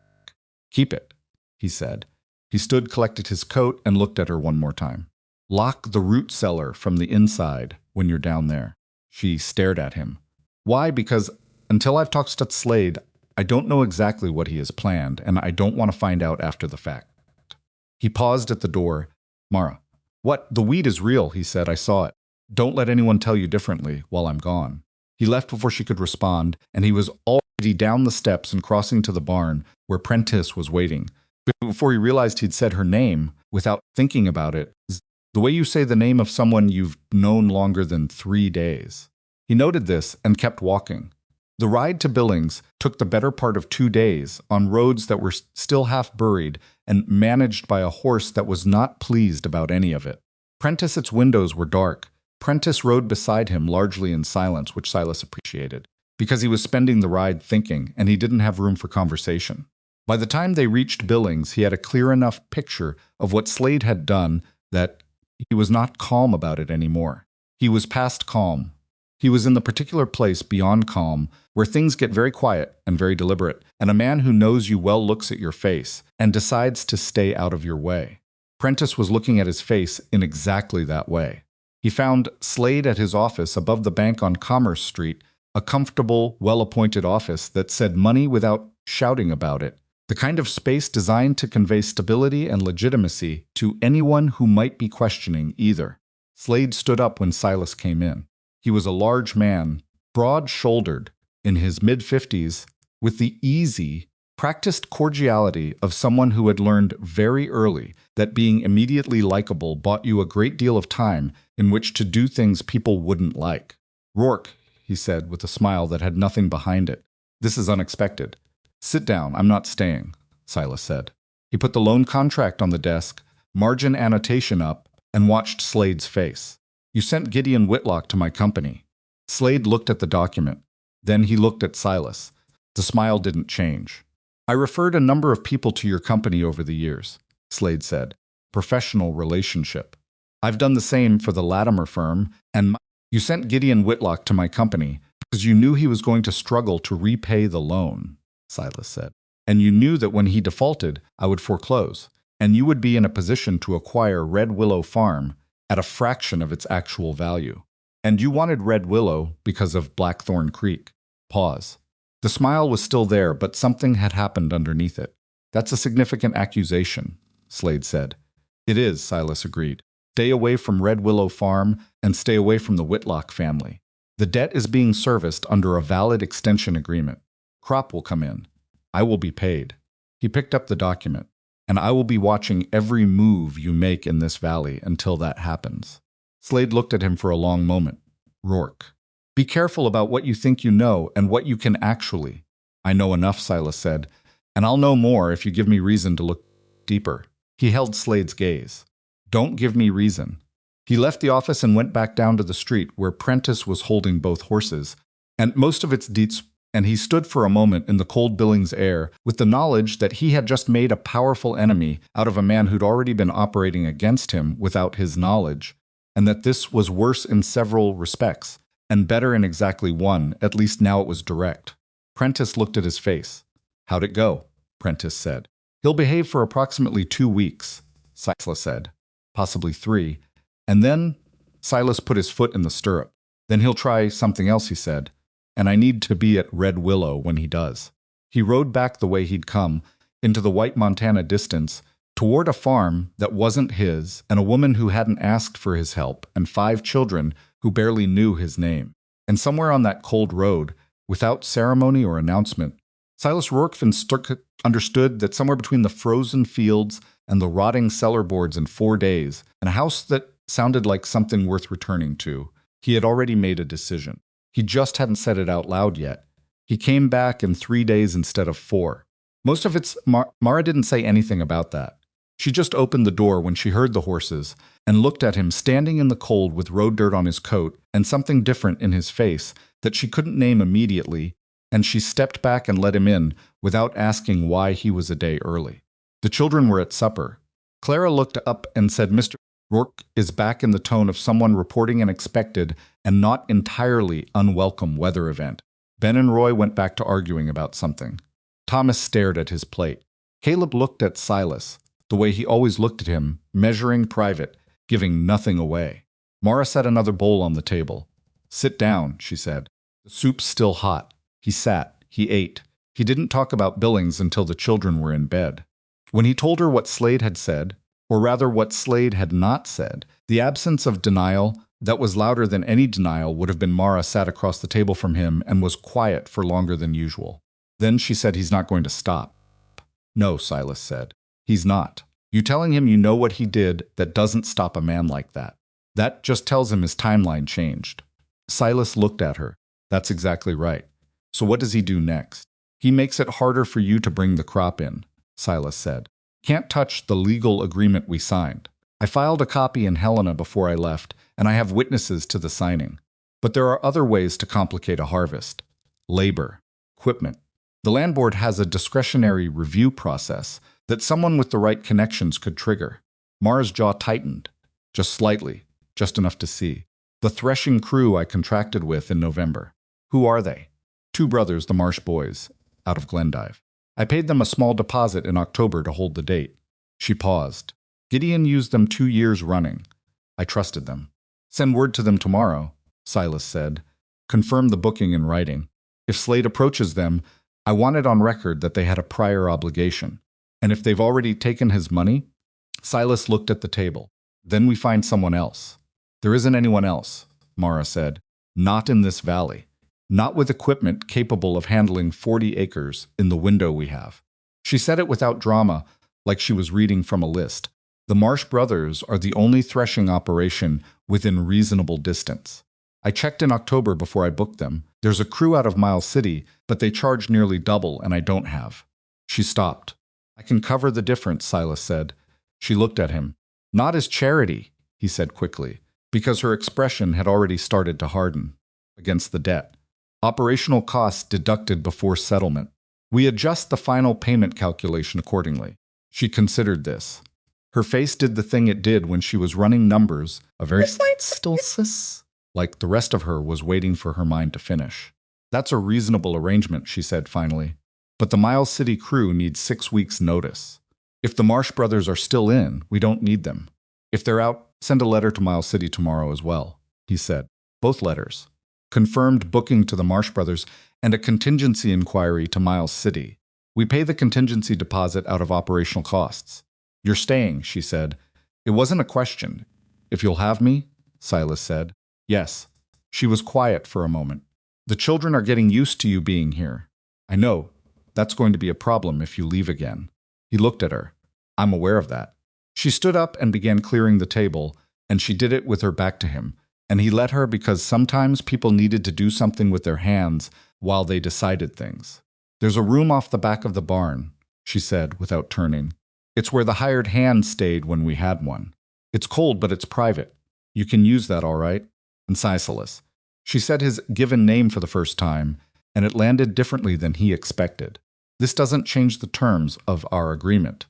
Keep it, he said. He stood, collected his coat, and looked at her one more time. Lock the root cellar from the inside when you're down there. She stared at him. Why? Because until I've talked to Slade, I don't know exactly what he has planned, and I don't want to find out after the fact. He paused at the door. Mara. What? The weed is real, he said. I saw it. Don't let anyone tell you differently while I'm gone. He left before she could respond, and he was already down the steps and crossing to the barn where Prentice was waiting. Before he realized he'd said her name, without thinking about it, the way you say the name of someone you've known longer than 3 days. He noted this and kept walking. The ride to Billings took the better part of 2 days on roads that were still half buried and managed by a horse that was not pleased about any of it. Prentice's windows were dark. Prentice rode beside him largely in silence, which Silas appreciated, because he was spending the ride thinking and he didn't have room for conversation. By the time they reached Billings, he had a clear enough picture of what Slade had done that he was not calm about it anymore. He was past calm. He was in the particular place beyond calm, where things get very quiet and very deliberate, and a man who knows you well looks at your face and decides to stay out of your way. Prentice was looking at his face in exactly that way. He found Slade at his office above the bank on Commerce Street, a comfortable, well-appointed office that said money without shouting about it, the kind of space designed to convey stability and legitimacy to anyone who might be questioning either. Slade stood up when Silas came in. He was a large man, broad-shouldered, in his mid-50s, with the easy, practiced cordiality of someone who had learned very early that being immediately likable bought you a great deal of time in which to do things people wouldn't like. Rourke, he said with a smile that had nothing behind it. This is unexpected. Sit down, I'm not staying, Silas said. He put the loan contract on the desk, margin annotation up, and watched Slade's face. You sent Gideon Whitlock to my company. Slade looked at the document. Then he looked at Silas. The smile didn't change. I referred a number of people to your company over the years, Slade said. Professional relationship. I've done the same for the Latimer firm, and you sent Gideon Whitlock to my company because you knew he was going to struggle to repay the loan, Silas said. And you knew that when he defaulted, I would foreclose, and you would be in a position to acquire Red Willow Farm at a fraction of its actual value. And you wanted Red Willow because of Blackthorn Creek. Pause. The smile was still there, but something had happened underneath it. That's a significant accusation, Slade said. It is, Silas agreed. Stay away from Red Willow Farm and stay away from the Whitlock family. The debt is being serviced under a valid extension agreement. Crop will come in. I will be paid. He picked up the document. And I will be watching every move you make in this valley until that happens. Slade looked at him for a long moment. Rourke. Be careful about what you think you know and what you can actually. I know enough, Silas said, and I'll know more if you give me reason to look deeper. He held Slade's gaze. Don't give me reason. He left the office and went back down to the street where Prentice was holding both horses, and most of its deets, and he stood for a moment in the cold Billings air with the knowledge that he had just made a powerful enemy out of a man who'd already been operating against him without his knowledge, and that this was worse in several respects, and better in exactly one, at least now it was direct. Prentice looked at his face. How'd it go? Prentice said. He'll behave for approximately 2 weeks, Silas said. Possibly 3. And then, Silas put his foot in the stirrup. Then he'll try something else, he said. And I need to be at Red Willow when he does. He rode back the way he'd come, into the white Montana distance, toward a farm that wasn't his and a woman who hadn't asked for his help and 5 children who barely knew his name. And somewhere on that cold road, without ceremony or announcement, Silas Rourke understood that somewhere between the frozen fields and the rotting cellar boards in 4 days, and a house that sounded like something worth returning to, he had already made a decision. He just hadn't said it out loud yet. He came back in 3 days instead of 4. Most of it's Mara didn't say anything about that. She just opened the door when she heard the horses and looked at him standing in the cold with road dirt on his coat and something different in his face that she couldn't name immediately, and she stepped back and let him in without asking why he was a day early. The children were at supper. Clara looked up and said, Mr. Rourke is back in the tone of someone reporting an expected and not entirely unwelcome weather event. Ben and Roy went back to arguing about something. Thomas stared at his plate. Caleb looked at Silas, the way he always looked at him, measuring private, giving nothing away. Mara set another bowl on the table. Sit down, she said. The soup's still hot. He sat. He ate. He didn't talk about Billings until the children were in bed. When he told her what Slade had said, or rather what Slade had not said, the absence of denial that was louder than any denial would have been Mara sat across the table from him and was quiet for longer than usual. Then she said he's not going to stop. No, Silas said. He's not. You telling him you know what he did that doesn't stop a man like that. That just tells him his timeline changed. Silas looked at her. That's exactly right. So what does he do next? He makes it harder for you to bring the crop in, Silas said. Can't touch the legal agreement we signed. I filed a copy in Helena before I left, and I have witnesses to the signing. But there are other ways to complicate a harvest. Labor, equipment. The land board has a discretionary review process that someone with the right connections could trigger. Mara's jaw tightened, just slightly, just enough to see. The threshing crew I contracted with in November. Who are they? 2 brothers, the Marsh boys, out of Glendive. I paid them a small deposit in October to hold the date. She paused. Gideon used them 2 years running. I trusted them. Send word to them tomorrow, Silas said. Confirm the booking in writing. If Slade approaches them, I want it on record that they had a prior obligation. And if they've already taken his money? Silas looked at the table. Then we find someone else. There isn't anyone else, Mara said. Not in this valley. Not with equipment capable of handling 40 acres in the window we have. She said it without drama, like she was reading from a list. The Marsh brothers are the only threshing operation within reasonable distance. I checked in October before I booked them. There's a crew out of Miles City, but they charge nearly double, and I don't have. She stopped. I can cover the difference, Silas said. She looked at him. Not as charity, he said quickly, because her expression had already started to harden. Against the debt. Operational costs deducted before settlement. We adjust the final payment calculation accordingly. She considered this. Her face did the thing it did when she was running numbers, a very slight stillness, like the rest of her was waiting for her mind to finish. That's a reasonable arrangement, she said finally. But the Miles City crew needs 6 weeks' notice. If the Marsh brothers are still in, we don't need them. If they're out, send a letter to Miles City tomorrow as well, he said. Both letters. Confirmed booking to the Marsh brothers and a contingency inquiry to Miles City. We pay the contingency deposit out of operational costs. You're staying, she said. It wasn't a question. If you'll have me? Silas said. Yes. She was quiet for a moment. The children are getting used to you being here. I know. That's going to be a problem if you leave again. He looked at her. I'm aware of that. She stood up and began clearing the table, and she did it with her back to him, and he let her because sometimes people needed to do something with their hands while they decided things. There's a room off the back of the barn, she said without turning. It's where the hired hand stayed when we had one. It's cold, but it's private. You can use that, all right? And Silas. She said his given name for the first time, and it landed differently than he expected. This doesn't change the terms of our agreement.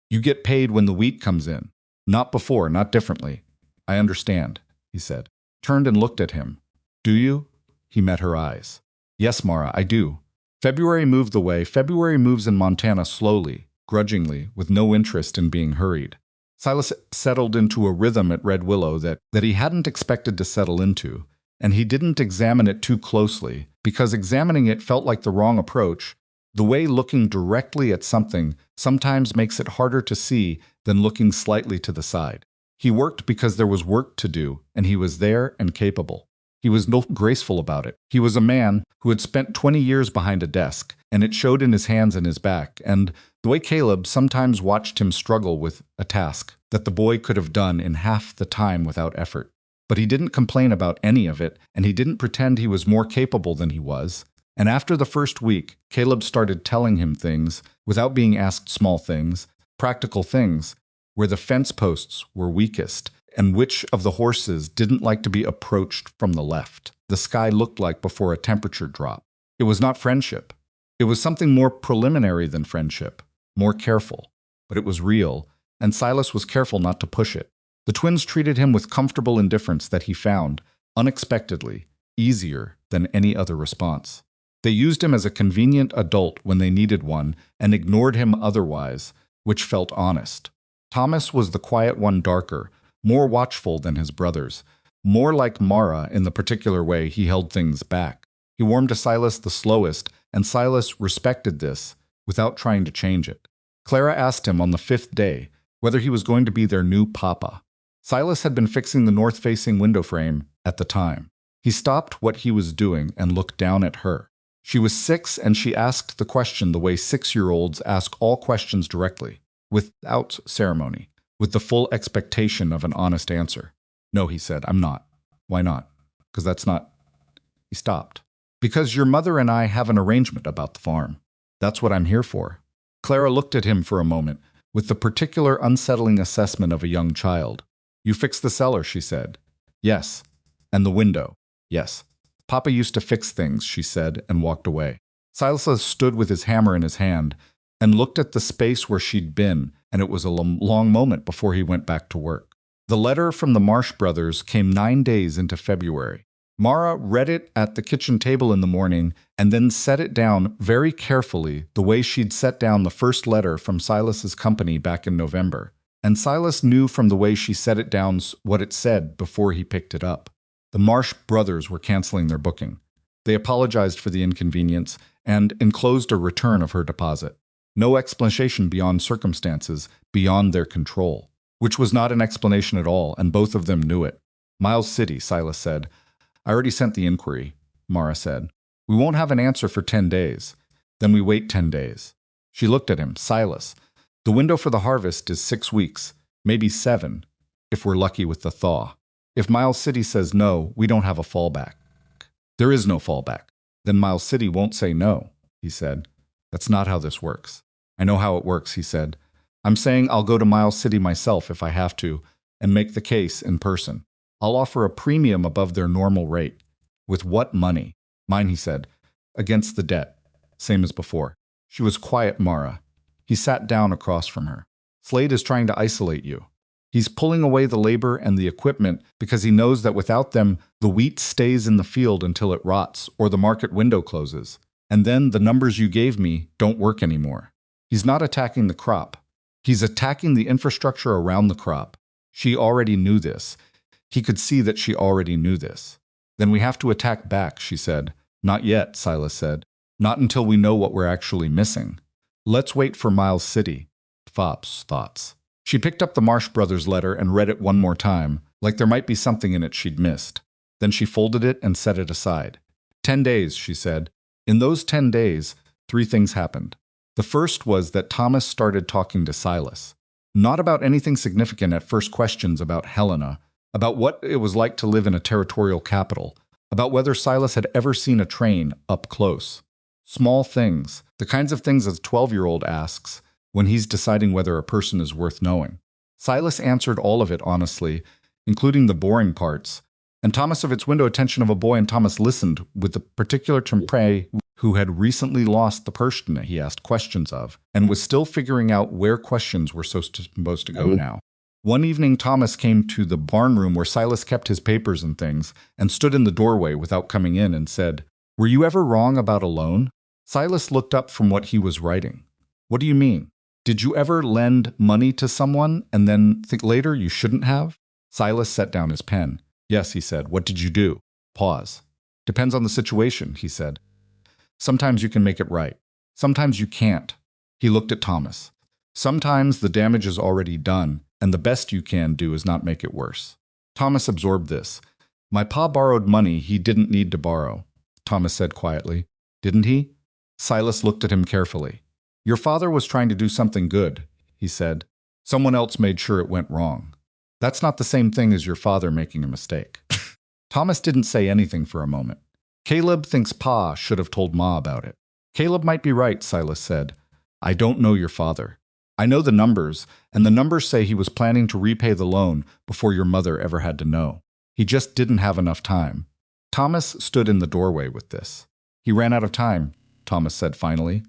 You get paid when the wheat comes in. Not before, not differently. I understand, he said. Turned and looked at him. Do you? He met her eyes. Yes, Mara, I do. February moved the way. February moves in Montana slowly, grudgingly, with no interest in being hurried. Silas settled into a rhythm at Red Willow that he hadn't expected to settle into, and he didn't examine it too closely, because examining it felt like the wrong approach. The way looking directly at something sometimes makes it harder to see than looking slightly to the side. He worked because there was work to do, and he was there and capable. He was no graceful about it. He was a man who had spent 20 years behind a desk, and it showed in his hands and his back, and the way Caleb sometimes watched him struggle with a task that the boy could have done in half the time without effort. But he didn't complain about any of it, and he didn't pretend he was more capable than he was. And after the first week, Caleb started telling him things, without being asked, small things, practical things, where the fence posts were weakest, and which of the horses didn't like to be approached from the left. The sky looked like before a temperature drop. It was not friendship. It was something more preliminary than friendship, more careful. But it was real, and Silas was careful not to push it. The twins treated him with comfortable indifference that he found, unexpectedly, easier than any other response. They used him as a convenient adult when they needed one and ignored him otherwise, which felt honest. Thomas was the quiet one, darker, more watchful than his brothers, more like Mara in the particular way he held things back. He warmed to Silas the slowest, and Silas respected this without trying to change it. Clara asked him on the 5th day whether he was going to be their new papa. Silas had been fixing the north-facing window frame at the time. He stopped what he was doing and looked down at her. She was 6, and she asked the question the way 6-year-olds ask all questions directly, without ceremony, with the full expectation of an honest answer. No, he said, I'm not. Why not? Because that's not... He stopped. Because your mother and I have an arrangement about the farm. That's what I'm here for. Clara looked at him for a moment, with the particular unsettling assessment of a young child. You fixed the cellar, she said. Yes. And the window. Yes. Papa used to fix things, she said, and walked away. Silas stood with his hammer in his hand and looked at the space where she'd been, and it was a long moment before he went back to work. The letter from the Marsh brothers came 9 days into February. Mara read it at the kitchen table in the morning and then set it down very carefully the way she'd set down the first letter from Silas's company back in November. And Silas knew from the way she set it down what it said before he picked it up. The Marsh brothers were canceling their booking. They apologized for the inconvenience and enclosed a return of her deposit. No explanation beyond circumstances, beyond their control. Which was not an explanation at all, and both of them knew it. Miles City, Silas said. I already sent the inquiry, Mara said. We won't have an answer for 10 days. Then we wait 10 days. She looked at him. Silas, the window for the harvest is 6 weeks, maybe 7, if we're lucky with the thaw. If Miles City says no, we don't have a fallback. There is no fallback. Then Miles City won't say no, he said. That's not how this works. I know how it works, he said. I'm saying I'll go to Miles City myself if I have to, and make the case in person. I'll offer a premium above their normal rate. With what money? Mine, he said. Against the debt. Same as before. She was quiet, Mara. He sat down across from her. Slade is trying to isolate you. He's pulling away the labor and the equipment because he knows that without them, the wheat stays in the field until it rots or the market window closes. And then the numbers you gave me don't work anymore. He's not attacking the crop. He's attacking the infrastructure around the crop. She already knew this. He could see that she already knew this. Then we have to attack back, she said. Not yet, Silas said. Not until we know what we're actually missing. Let's wait for Miles City. Fop's thoughts. She picked up the Marsh Brothers letter and read it one more time, like there might be something in it she'd missed. Then she folded it and set it aside. 10 days, she said. In those 10 days, 3 things happened. The first was that Thomas started talking to Silas. Not about anything significant at first, questions about Helena, about what it was like to live in a territorial capital, about whether Silas had ever seen a train up close. Small things, the kinds of things a 12-year-old asks when he's deciding whether a person is worth knowing. Silas answered all of it honestly, including the boring parts, and Thomas of its window attention of a boy, and Thomas listened with the particular Tempray who had recently lost the person he asked questions of, and was still figuring out where questions were supposed to go now. One evening, Thomas came to the barn room where Silas kept his papers and things, and stood in the doorway without coming in and said, "Were you ever wrong about a loan?" Silas looked up from what he was writing. "What do you mean? Did you ever lend money to someone and then think later you shouldn't have?" Silas set down his pen. "Yes," he said. "What did you do?" Pause. "Depends on the situation," he said. "Sometimes you can make it right. Sometimes you can't." He looked at Thomas. "Sometimes the damage is already done, and the best you can do is not make it worse." Thomas absorbed this. "My pa borrowed money he didn't need to borrow," Thomas said quietly. "Didn't he?" Silas looked at him carefully. "Your father was trying to do something good," he said. "Someone else made sure it went wrong. That's not the same thing as your father making a mistake." Thomas didn't say anything for a moment. "Caleb thinks Pa should have told Ma about it." "Caleb might be right," Silas said. "I don't know your father. I know the numbers, and the numbers say he was planning to repay the loan before your mother ever had to know. He just didn't have enough time." Thomas stood in the doorway with this. "He ran out of time," Thomas said finally.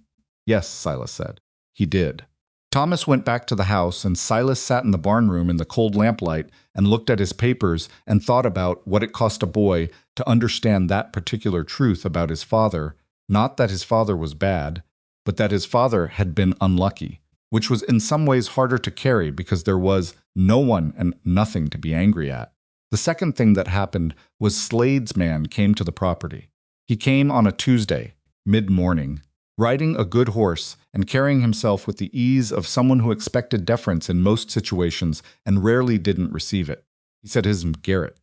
"Yes," Silas said. "He did." Thomas went back to the house, and Silas sat in the barn room in the cold lamplight and looked at his papers and thought about what it cost a boy to understand that particular truth about his father, not that his father was bad, but that his father had been unlucky, which was in some ways harder to carry because there was no one and nothing to be angry at. The second thing that happened was Slade's man came to the property. He came on a Tuesday, mid-morning, riding a good horse and carrying himself with the ease of someone who expected deference in most situations and rarely didn't receive it. He said his name was Garrett,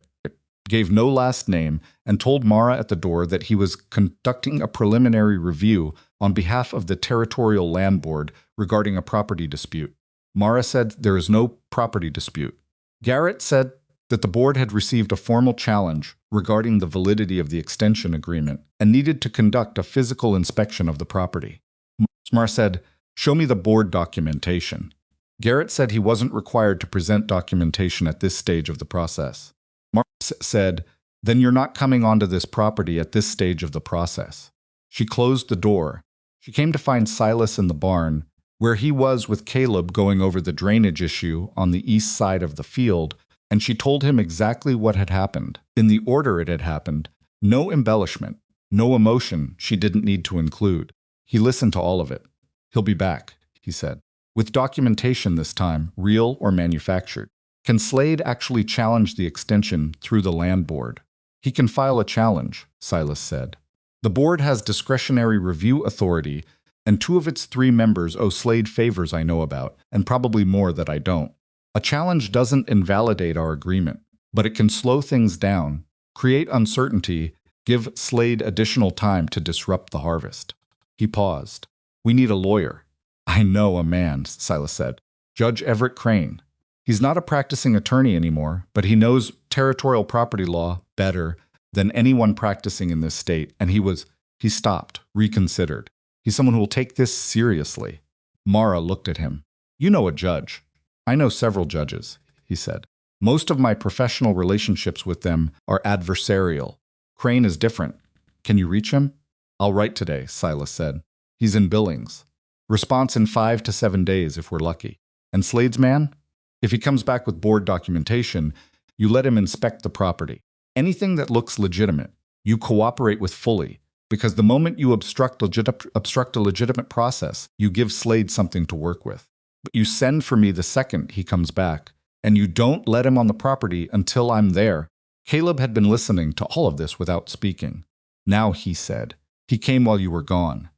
gave no last name, and told Mara at the door that he was conducting a preliminary review on behalf of the Territorial Land Board regarding a property dispute. Mara said there is no property dispute. Garrett said that the board had received a formal challenge regarding the validity of the extension agreement and needed to conduct a physical inspection of the property. Mara said, "Show me the board documentation." Garrett said he wasn't required to present documentation at this stage of the process. Mara said, "Then you're not coming onto this property at this stage of the process." She closed the door. She came to find Silas in the barn, where he was with Caleb going over the drainage issue on the east side of the field, and she told him exactly what had happened, in the order it had happened, no embellishment, no emotion she didn't need to include. He listened to all of it. "He'll be back," he said, "with documentation this time, real or manufactured. Can Slade actually challenge the extension through the land board?" "He can file a challenge," Silas said. "The board has discretionary review authority, and 2 of its 3 members owe Slade favors I know about, and probably more that I don't. A challenge doesn't invalidate our agreement, but it can slow things down, create uncertainty, give Slade additional time to disrupt the harvest." He paused. "We need a lawyer." "I know a man," Silas said. "Judge Everett Crane. He's not a practicing attorney anymore, but he knows territorial property law better than anyone practicing in this state, and he stopped, reconsidered. He's someone who will take this seriously." Mara looked at him. "You know a judge." "I know several judges," he said. "Most of my professional relationships with them are adversarial. Crane is different. Can you reach him?" "I'll write today," Silas said. "He's in Billings. Response in 5 to 7 days if we're lucky. And Slade's man? If he comes back with board documentation, you let him inspect the property. Anything that looks legitimate, you cooperate with fully, because the moment you obstruct a legitimate process, you give Slade something to work with. But you send for me the second he comes back, and you don't let him on the property until I'm there." Caleb had been listening to all of this without speaking. Now he said, "He came while you were gone.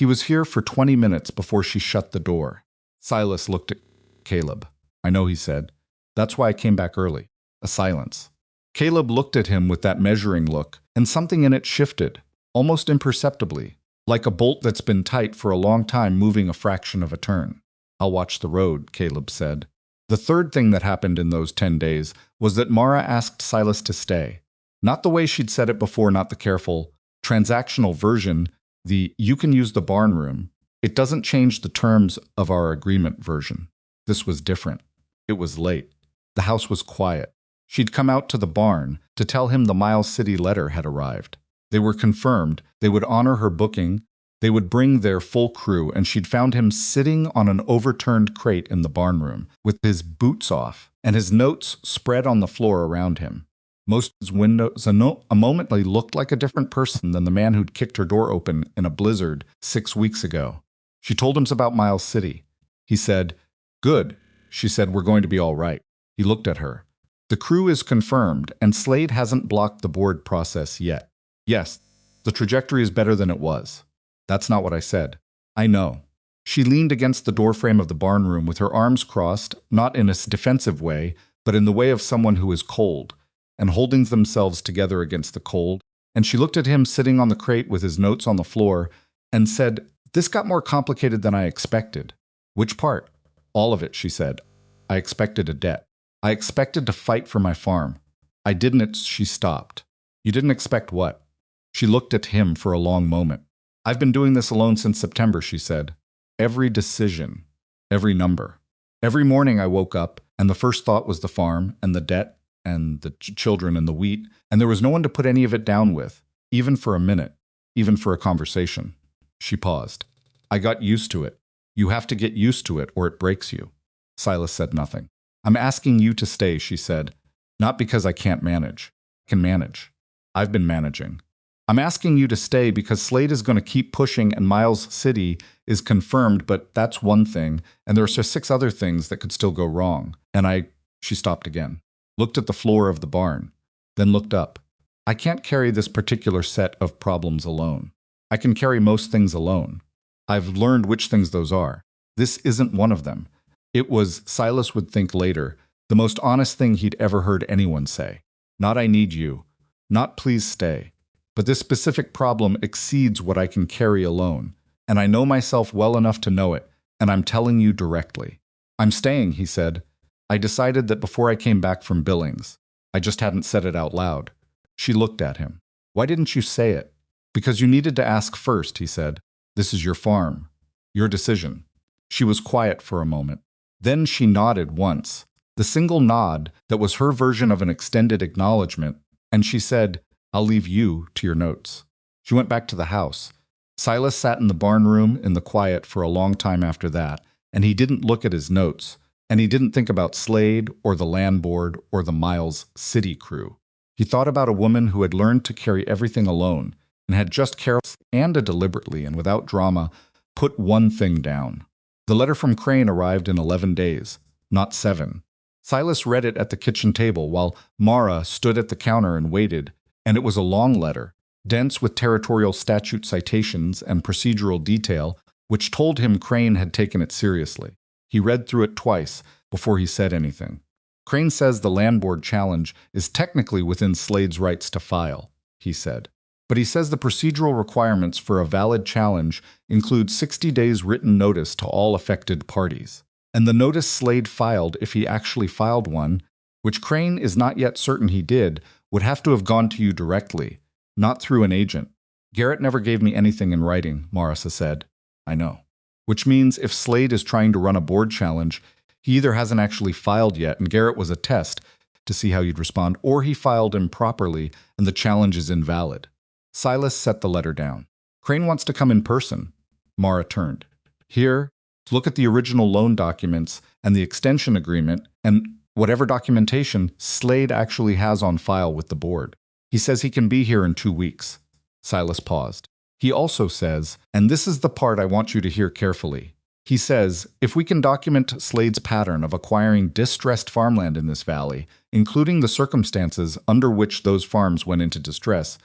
He was here for 20 minutes before she shut the door. Silas looked at Caleb. I know, he said. That's why I came back early. A silence. Caleb looked at him with that measuring look, and something in it shifted, almost imperceptibly, like a bolt that's been tight for a long time moving a fraction of a turn. I'll watch the road, Caleb said. The third thing that happened in those 10 days was that Mara asked Silas to stay. Not the way she'd said it before, not the careful, transactional version, the "you can use the barn room. It doesn't change the terms of our agreement" version. This was different. It was late. The house was quiet. She'd come out to the barn to tell him the Miles City letter had arrived. They were confirmed. They would honor her booking. They would bring their full crew, and she'd found him sitting on an overturned crate in the barn room, with his boots off and his notes spread on the floor around him. Most of his windows a momently looked like a different person than the man who'd kicked her door open in a blizzard 6 weeks ago. She told him about Miles City. He said, "Good." She said, "We're going to be all right." He looked at her. "The crew is confirmed, and Slade hasn't blocked the board process yet. Yes, the trajectory is better than it was." "That's not what I said." "I know." She leaned against the doorframe of the barn room with her arms crossed, not in a defensive way, but in the way of someone who is cold, and holding themselves together against the cold, and she looked at him sitting on the crate with his notes on the floor, and said, "This got more complicated than I expected." "Which part?" "All of it," she said. "I expected a debt. I expected to fight for my farm. I didn't." She stopped. "You didn't expect what?" She looked at him for a long moment. "I've been doing this alone since September," she said. "Every decision, every number. Every morning I woke up, and the first thought was the farm, and the debt, and the children, and the wheat, and there was no one to put any of it down with, even for a minute, even for a conversation." She paused. "I got used to it. You have to get used to it, or it breaks you." Silas said nothing. "I'm asking you to stay," she said. "Not because I can't manage. I can manage. I've been managing. I'm asking you to stay because Slade is going to keep pushing and Miles City is confirmed, but that's one thing, and there are 6 other things that could still go wrong. And She stopped again, looked at the floor of the barn, then looked up. "I can't carry this particular set of problems alone. I can carry most things alone. I've learned which things those are. This isn't one of them." It was, Silas would think later, the most honest thing he'd ever heard anyone say. Not "I need you," not "please stay." But this specific problem exceeds what I can carry alone, and I know myself well enough to know it, and I'm telling you directly. "I'm staying," he said. "I decided that before I came back from Billings. I just hadn't said it out loud." She looked at him. "Why didn't you say it?" "Because you needed to ask first," he said. "This is your farm. Your decision." She was quiet for a moment. Then she nodded once, the single nod that was her version of an extended acknowledgement, and she said, "I'll leave you to your notes." She went back to the house. Silas sat in the barn room in the quiet for a long time after that, and he didn't look at his notes, and he didn't think about Slade or the land board or the Miles City crew. He thought about a woman who had learned to carry everything alone and had just carefully and deliberately and without drama put one thing down. The letter from Crane arrived in 11 days, not 7. Silas read it at the kitchen table while Mara stood at the counter and waited, and it was a long letter, dense with territorial statute citations and procedural detail, which told him Crane had taken it seriously. He read through it twice before he said anything. "Crane says the land board challenge is technically within Slade's rights to file," he said. "But he says the procedural requirements for a valid challenge include 60 days written notice to all affected parties. And the notice Slade filed, if he actually filed one, which Crane is not yet certain he did, would have to have gone to you directly, not through an agent. Garrett never gave me anything in writing," Marissa said. "I know." "Which means if Slade is trying to run a board challenge, he either hasn't actually filed yet and Garrett was a test to see how you'd respond, or he filed improperly and the challenge is invalid." Silas set the letter down. "Crane wants to come in person." Mara turned. "Here, to look at the original loan documents and the extension agreement and whatever documentation Slade actually has on file with the board. He says he can be here in 2 weeks." Silas paused. "He also says, and this is the part I want you to hear carefully, he says, if we can document Slade's pattern of acquiring distressed farmland in this valley, including the circumstances under which those farms went into distress,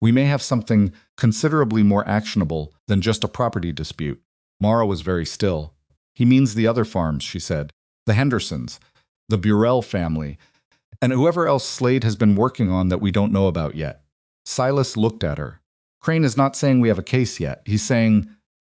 We may have something considerably more actionable than just a property dispute. Mara was very still. He means the other farms, she said. The Hendersons, the Burrell family, and whoever else Slade has been working on that we don't know about yet. Silas looked at her. Crane is not saying we have a case yet. He's saying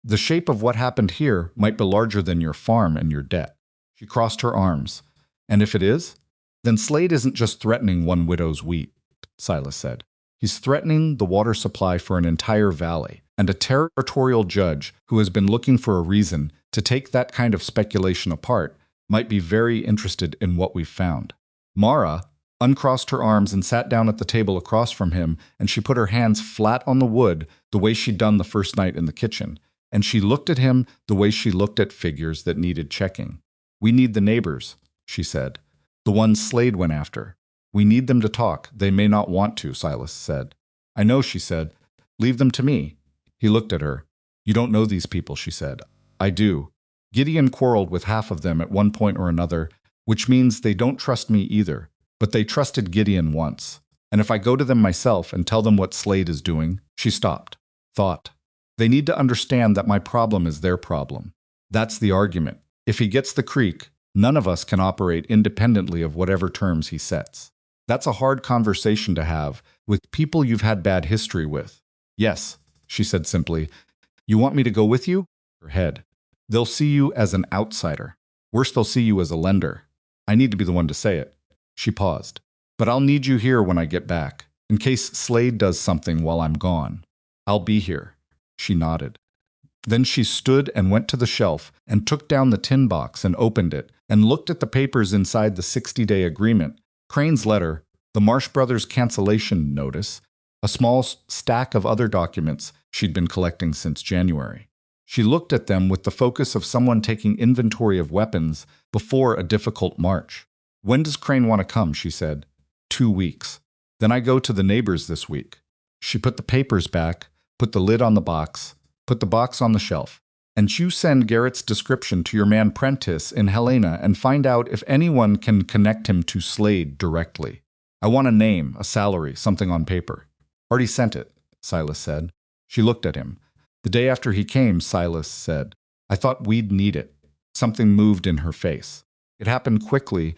the shape of what happened here might be larger than your farm and your debt. She crossed her arms. And if it is, then Slade isn't just threatening one widow's wheat, Silas said. He's threatening the water supply for an entire valley, and a territorial judge who has been looking for a reason to take that kind of speculation apart might be very interested in what we've found. Mara uncrossed her arms and sat down at the table across from him, and she put her hands flat on the wood the way she'd done the first night in the kitchen, and she looked at him the way she looked at figures that needed checking. We need the neighbors, she said, the ones Slade went after. We need them to talk. They may not want to, Silas said. I know, she said. Leave them to me. He looked at her. You don't know these people, she said. I do. Gideon quarreled with half of them at one point or another, which means they don't trust me either. But they trusted Gideon once. And if I go to them myself and tell them what Slade is doing, she stopped. Thought. They need to understand that my problem is their problem. That's the argument. If he gets the creek, none of us can operate independently of whatever terms he sets. That's a hard conversation to have with people you've had bad history with. Yes, she said simply. You want me to go with you? Her head. They'll see you as an outsider. Worse, they'll see you as a lender. I need to be the one to say it. She paused. But I'll need you here when I get back, in case Slade does something while I'm gone. I'll be here. She nodded. Then she stood and went to the shelf and took down the tin box and opened it and looked at the papers inside the 60-day agreement, Crane's letter, the Marsh Brothers cancellation notice, a small stack of other documents she'd been collecting since January. She looked at them with the focus of someone taking inventory of weapons before a difficult march. When does Crane want to come? She said. 2 weeks. Then I go to the neighbors this week. She put the papers back, put the lid on the box, put the box on the shelf. And you send Garrett's description to your man Prentice in Helena and find out if anyone can connect him to Slade directly. I want a name, a salary, something on paper. Already sent it, Silas said. She looked at him. The day after he came, Silas said, I thought we'd need it. Something moved in her face. It happened quickly,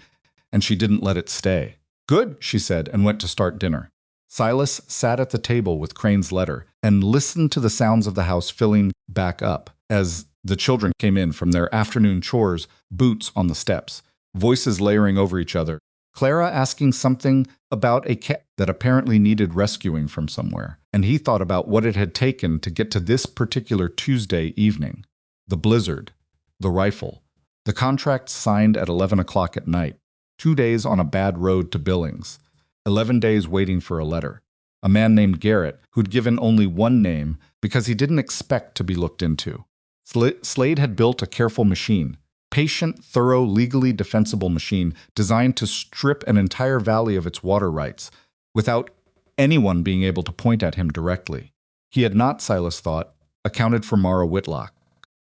and she didn't let it stay. Good, she said, and went to start dinner. Silas sat at the table with Crane's letter and listened to the sounds of the house filling back up as the children came in from their afternoon chores, boots on the steps, voices layering over each other, Clara asking something about a cat that apparently needed rescuing from somewhere, and he thought about what it had taken to get to this particular Tuesday evening. The blizzard, the rifle, the contract signed at 11 o'clock at night, 2 days on a bad road to Billings, 11 days waiting for a letter. A man named Garrett, who'd given only one name because he didn't expect to be looked into. Slade had built a careful machine, patient, thorough, legally defensible machine designed to strip an entire valley of its water rights without anyone being able to point at him directly. He had not, Silas thought, accounted for Mara Whitlock,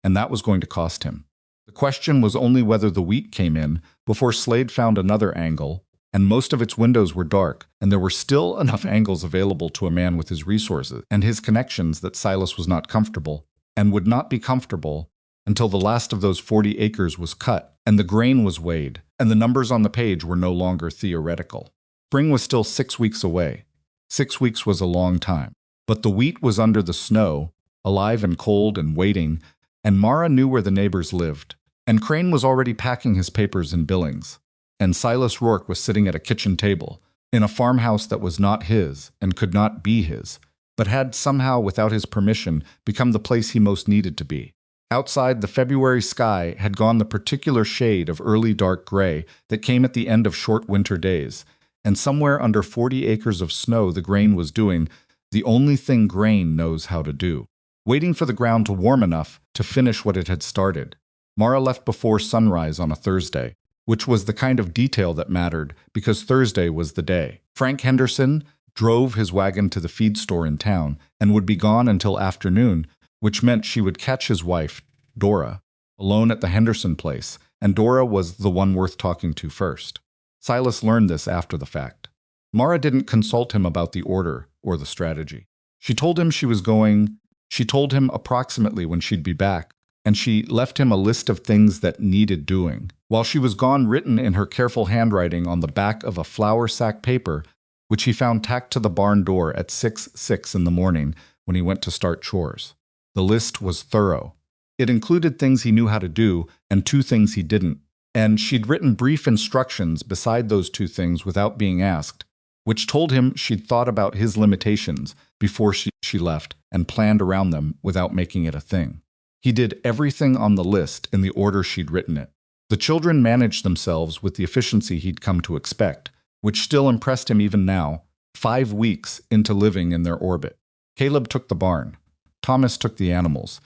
and that was going to cost him. The question was only whether the wheat came in before Slade found another angle, and most of its windows were dark, and there were still enough angles available to a man with his resources and his connections that Silas was not comfortable, and would not be comfortable until the last of those 40 acres was cut, and the grain was weighed, and the numbers on the page were no longer theoretical. Spring was still 6 weeks away. 6 weeks was a long time. But the wheat was under the snow, alive and cold and waiting, and Mara knew where the neighbors lived, and Crane was already packing his papers in Billings, and Silas Rourke was sitting at a kitchen table, in a farmhouse that was not his and could not be his, but had somehow, without his permission, become the place he most needed to be. Outside, the February sky had gone the particular shade of early dark gray that came at the end of short winter days, and somewhere under 40 acres of snow the grain was doing the only thing grain knows how to do, waiting for the ground to warm enough to finish what it had started. Mara left before sunrise on a Thursday, which was the kind of detail that mattered because Thursday was the day. Frank Henderson drove his wagon to the feed store in town and would be gone until afternoon, which meant she would catch his wife, Dora, alone at the Henderson place, and Dora was the one worth talking to first. Silas learned this after the fact. Mara didn't consult him about the order, or the strategy. She told him she told him approximately when she'd be back, and she left him a list of things that needed doing. While she was gone, written in her careful handwriting on the back of a flour sack paper, which he found tacked to the barn door at 6:06 in the morning when he went to start chores. The list was thorough. It included things he knew how to do and 2 things he didn't, and she'd written brief instructions beside those 2 things without being asked, which told him she'd thought about his limitations before she left and planned around them without making it a thing. He did everything on the list in the order she'd written it. The children managed themselves with the efficiency he'd come to expect, which still impressed him even now, 5 weeks into living in their orbit. Caleb took the barn. Thomas took the animals.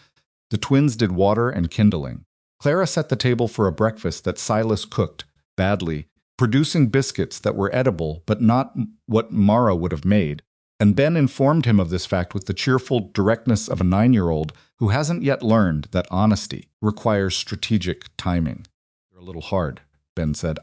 The twins did water and kindling. Clara set the table for a breakfast that Silas cooked, badly, producing biscuits that were edible but not what Mara would have made, and Ben informed him of this fact with the cheerful directness of a 9-year-old who hasn't yet learned that honesty requires strategic timing. "You're a little hard," Ben said.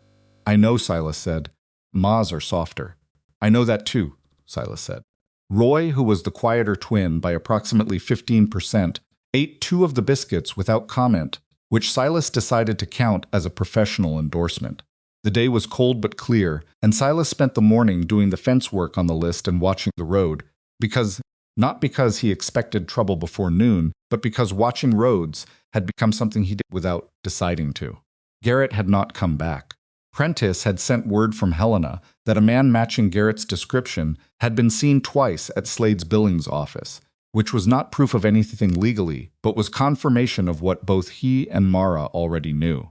"I know," Silas said. "Ma's are softer." "I know that too," Silas said. Roy, who was the quieter twin by approximately 15%, ate 2 of the biscuits without comment, which Silas decided to count as a professional endorsement. The day was cold but clear, and Silas spent the morning doing the fence work on the list and watching the road, not because he expected trouble before noon, but because watching roads had become something he did without deciding to. Garrett had not come back. Prentice had sent word from Helena that a man matching Garrett's description had been seen twice at Slade's Billings office, which was not proof of anything legally, but was confirmation of what both he and Mara already knew.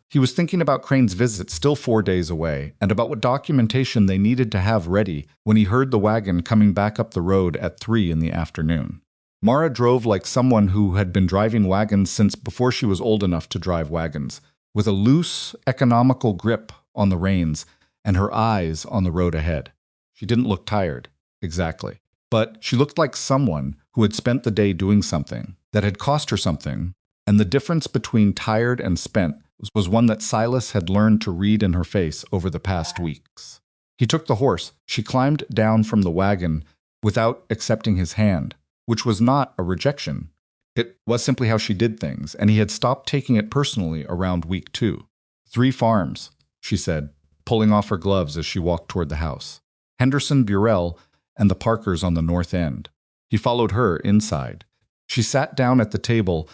He was thinking about Crane's visit, still 4 days away, and about what documentation they needed to have ready when he heard the wagon coming back up the road at 3 in the afternoon. Mara drove like someone who had been driving wagons since before she was old enough to drive wagons, with a loose, economical grip on the reins and her eyes on the road ahead. She didn't look tired, exactly, but she looked like someone who had spent the day doing something that had cost her something, and the difference between tired and spent was one that Silas had learned to read in her face over the past weeks. He took the horse. She climbed down from the wagon without accepting his hand, which was not a rejection. It was simply how she did things, and he had stopped taking it personally around week 2. 3 farms, she said, pulling off her gloves as she walked toward the house. Henderson, Burrell, and the Parkers on the north end. He followed her inside. She sat down at the table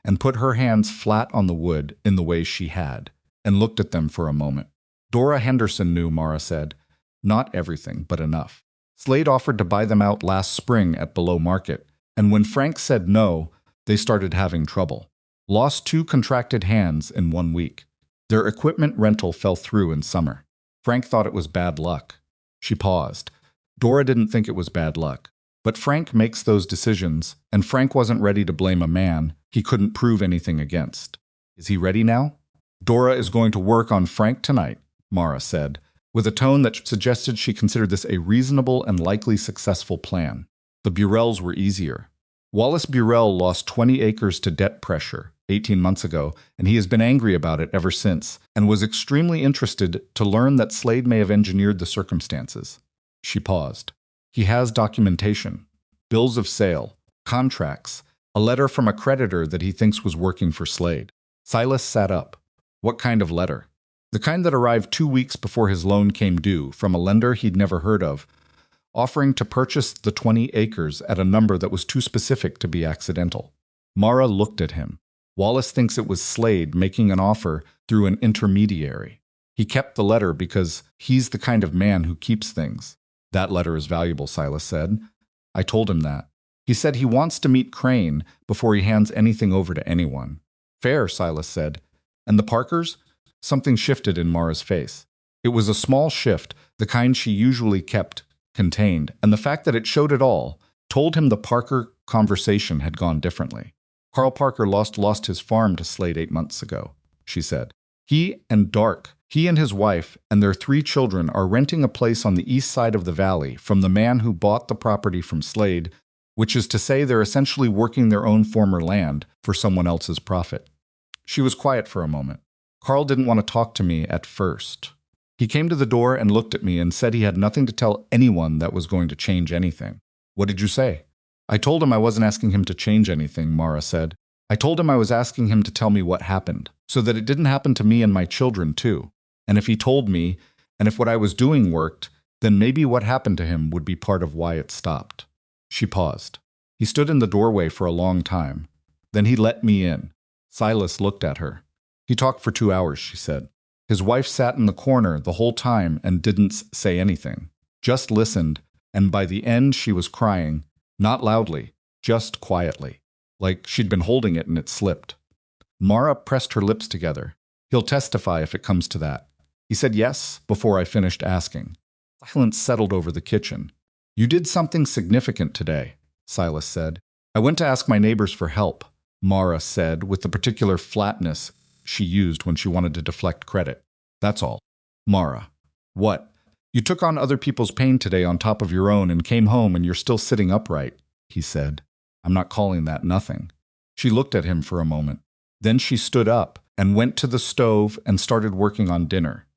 and put her hands flat on the wood in the way she had, and looked at them for a moment. Dora Henderson knew, Mara said. Not everything, but enough. Slade offered to buy them out last spring at below market, and when Frank said no, they started having trouble. Lost 2 contracted hands in 1 week. Their equipment rental fell through in summer. Frank thought it was bad luck. She paused. Dora didn't think it was bad luck. But Frank makes those decisions, and Frank wasn't ready to blame a man he couldn't prove anything against. Is he ready now? Dora is going to work on Frank tonight, Mara said, with a tone that suggested she considered this a reasonable and likely successful plan. The Burrells were easier. Wallace Burrell lost 20 acres to debt pressure 18 months ago, and he has been angry about it ever since, and was extremely interested to learn that Slade may have engineered the circumstances. She paused. He has documentation, bills of sale, contracts, a letter from a creditor that he thinks was working for Slade. Silas sat up. What kind of letter? The kind that arrived 2 weeks before his loan came due from a lender he'd never heard of, offering to purchase the 20 acres at a number that was too specific to be accidental. Mara looked at him. Wallace thinks it was Slade making an offer through an intermediary. He kept the letter because he's the kind of man who keeps things. That letter is valuable, Silas said. I told him that. He said he wants to meet Crane before he hands anything over to anyone. Fair, Silas said. And the Parkers? Something shifted in Mara's face. It was a small shift, the kind she usually kept contained, and the fact that it showed it all told him the Parker conversation had gone differently. Carl Parker lost his farm to Slade 8 months ago, she said. He and his wife and their 3 children are renting a place on the east side of the valley from the man who bought the property from Slade, which is to say they're essentially working their own former land for someone else's profit. She was quiet for a moment. Carl didn't want to talk to me at first. He came to the door and looked at me and said he had nothing to tell anyone that was going to change anything. What did you say? I told him I wasn't asking him to change anything, Mara said. I told him I was asking him to tell me what happened, so that it didn't happen to me and my children too. And if he told me, and if what I was doing worked, then maybe what happened to him would be part of why it stopped. She paused. He stood in the doorway for a long time. Then he let me in. Silas looked at her. He talked for 2 hours, she said. His wife sat in the corner the whole time and didn't say anything, just listened, and by the end she was crying, not loudly, just quietly, like she'd been holding it and it slipped. Mara pressed her lips together. He'll testify if it comes to that. He said yes before I finished asking. Silence settled over the kitchen. You did something significant today, Silas said. I went to ask my neighbors for help, Mara said with the particular flatness she used when she wanted to deflect credit. That's all. Mara. What? You took on other people's pain today on top of your own and came home and you're still sitting upright, he said. I'm not calling that nothing. She looked at him for a moment. Then she stood up and went to the stove and started working on dinner.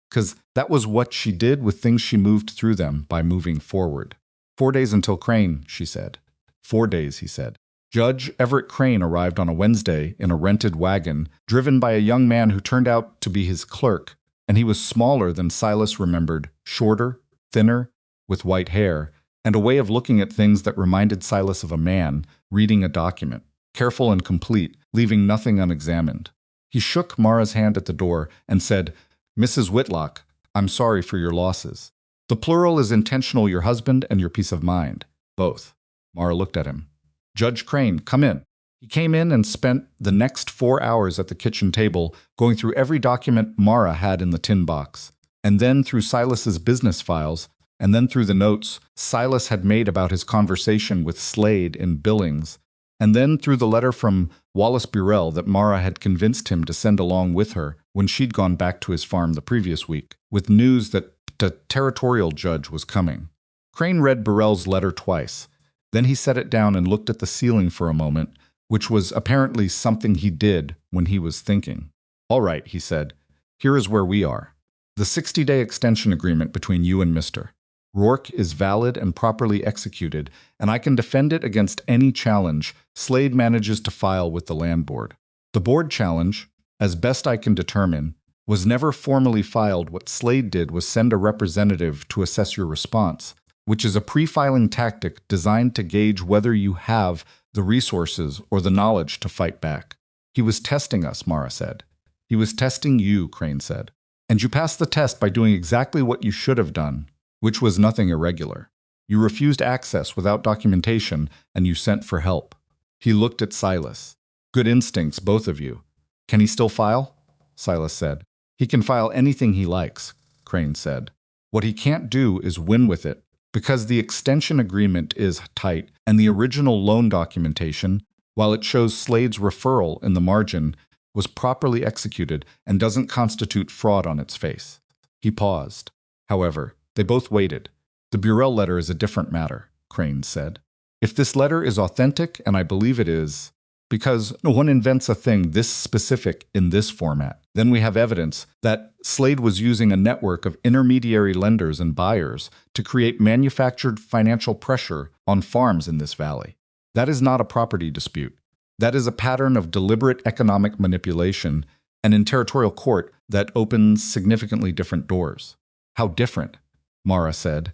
Because that was what she did with things she moved through them by moving forward. 4 days until Crane, she said. 4 days, he said. Judge Everett Crane arrived on a Wednesday in a rented wagon, driven by a young man who turned out to be his clerk, and he was smaller than Silas remembered, shorter, thinner, with white hair, and a way of looking at things that reminded Silas of a man reading a document, careful and complete, leaving nothing unexamined. He shook Mara's hand at the door and said, Mrs. Whitlock, I'm sorry for your losses. The plural is intentional, your husband and your peace of mind. Both. Mara looked at him. Judge Crane, come in. He came in and spent the next 4 hours at the kitchen table going through every document Mara had in the tin box, and then through Silas's business files, and then through the notes Silas had made about his conversation with Slade in Billings, and then through the letter from Wallace Burrell that Mara had convinced him to send along with her when she'd gone back to his farm the previous week, with news that the territorial judge was coming. Crane read Burrell's letter twice. Then he set it down and looked at the ceiling for a moment, which was apparently something he did when he was thinking. All right, he said, here is where we are. The 60-day extension agreement between you and Mr. Rourke is valid and properly executed, and I can defend it against any challenge Slade manages to file with the land board. The board challenge, as best I can determine, was never formally filed. What Slade did was send a representative to assess your response, which is a pre-filing tactic designed to gauge whether you have the resources or the knowledge to fight back. He was testing us, Mara said. He was testing you, Crane said. And you passed the test by doing exactly what you should have done, which was nothing irregular. You refused access without documentation, and you sent for help. He looked at Silas. Good instincts, both of you. Can he still file? Silas said. He can file anything he likes, Crane said. What he can't do is win with it, because the extension agreement is tight and the original loan documentation, while it shows Slade's referral in the margin, was properly executed and doesn't constitute fraud on its face. He paused. However, they both waited. The Burrell letter is a different matter, Crane said. If this letter is authentic, and I believe it is, because no one invents a thing this specific in this format, then we have evidence that Slade was using a network of intermediary lenders and buyers to create manufactured financial pressure on farms in this valley. That is not a property dispute. That is a pattern of deliberate economic manipulation, and in territorial court that opens significantly different doors. How different? Mara said.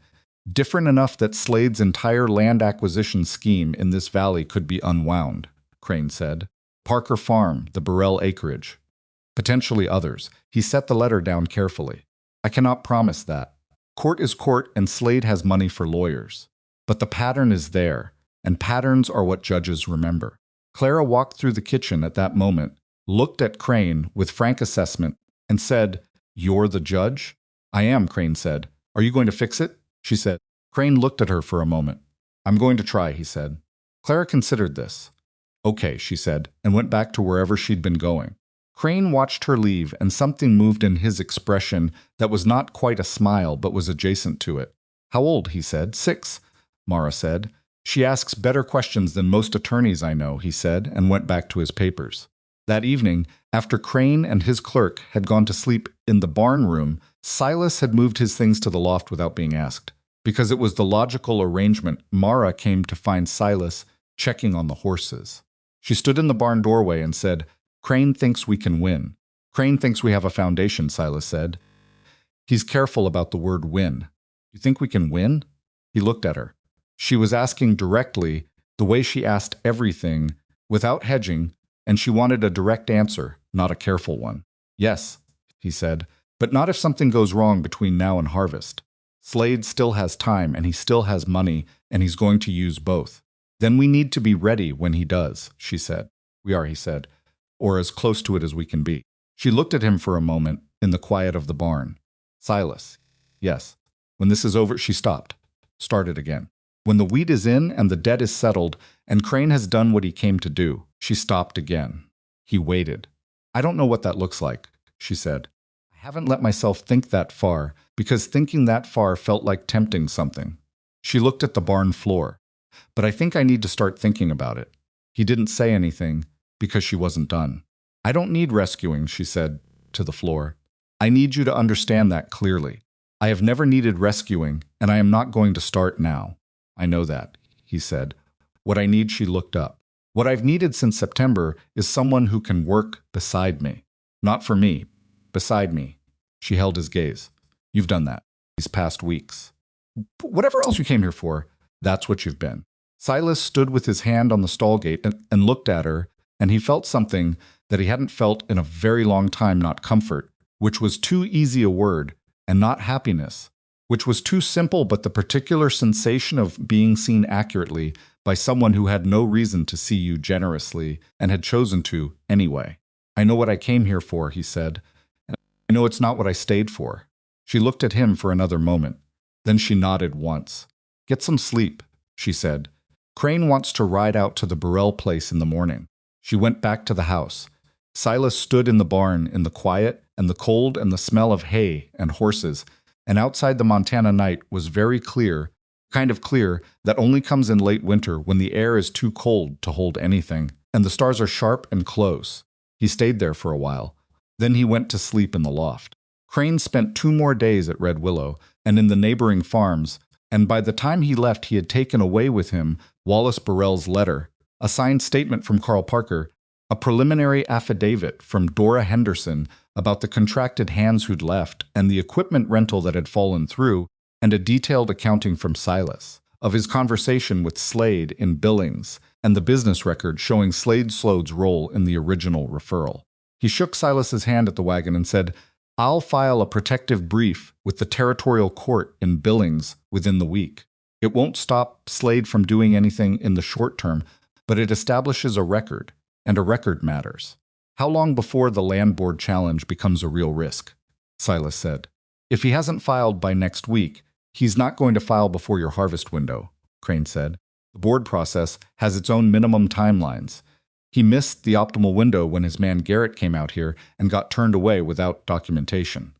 Different enough that Slade's entire land acquisition scheme in this valley could be unwound, Crane said. Parker Farm, the Burrell acreage. Potentially others. He set the letter down carefully. I cannot promise that. Court is court, and Slade has money for lawyers. But the pattern is there, and patterns are what judges remember. Clara walked through the kitchen at that moment, looked at Crane with frank assessment, and said, You're the judge? I am, Crane said. Are you going to fix it? She said. Crane looked at her for a moment. I'm going to try, he said. Clara considered this. Okay, she said, and went back to wherever she'd been going. Crane watched her leave, and something moved in his expression that was not quite a smile, but was adjacent to it. How old? He said. 6, Mara said. She asks better questions than most attorneys I know, he said, and went back to his papers. That evening, after Crane and his clerk had gone to sleep in the barn room, Silas had moved his things to the loft without being asked. Because it was the logical arrangement, Mara came to find Silas checking on the horses. She stood in the barn doorway and said, "Crane thinks we can win." "Crane thinks we have a foundation," Silas said. "He's careful about the word win." "You think we can win?" He looked at her. She was asking directly, the way she asked everything, without hedging, and she wanted a direct answer, not a careful one. "Yes," he said, "but not if something goes wrong between now and harvest. Slade still has time, and he still has money, and he's going to use both. Then we need to be ready when he does," she said. "We are," he said, "or as close to it as we can be." She looked at him for a moment in the quiet of the barn. "Silas." "Yes." "When this is over," she stopped. Started again. "When the wheat is in and the debt is settled and Crane has done what he came to do." She stopped again. He waited. "I don't know what that looks like," she said. "I haven't let myself think that far because thinking that far felt like tempting something." She looked at the barn floor. "But I think I need to start thinking about it." He didn't say anything because she wasn't done. "I don't need rescuing," she said to the floor. "I need you to understand that clearly. I have never needed rescuing, and I am not going to start now." "I know that," he said. "What I need," she looked up. "What I've needed since September is someone who can work beside me. Not for me, beside me." She held his gaze. "You've done that these past weeks. Whatever else you came here for, that's what you've been." Silas stood with his hand on the stall gate and looked at her, and he felt something that he hadn't felt in a very long time, not comfort, which was too easy a word, and not happiness, which was too simple, but the particular sensation of being seen accurately by someone who had no reason to see you generously and had chosen to anyway. "I know what I came here for," he said, "and I know it's not what I stayed for." She looked at him for another moment. Then she nodded once. "Get some sleep," she said. "Crane wants to ride out to the Burrell place in the morning." She went back to the house. Silas stood in the barn in the quiet and the cold and the smell of hay and horses, and outside the Montana night was very clear, kind of clear that only comes in late winter when the air is too cold to hold anything, and the stars are sharp and close. He stayed there for a while. Then he went to sleep in the loft. Crane spent 2 more days at Red Willow and in the neighboring farms, and by the time he left he had taken away with him Wallace Burrell's letter, a signed statement from Carl Parker, a preliminary affidavit from Dora Henderson about the contracted hands who'd left and the equipment rental that had fallen through, and a detailed accounting from Silas of his conversation with Slade in Billings and the business record showing Slade Slode's role in the original referral. He shook Silas's hand at the wagon and said, "I'll file a protective brief with the territorial court in Billings within the week. It won't stop Slade from doing anything in the short term, but it establishes a record, and a record matters." "How long before the land board challenge becomes a real risk?" Silas said. "If he hasn't filed by next week, he's not going to file before your harvest window," Crane said. "The board process has its own minimum timelines. He missed the optimal window when his man Garrett came out here and got turned away without documentation."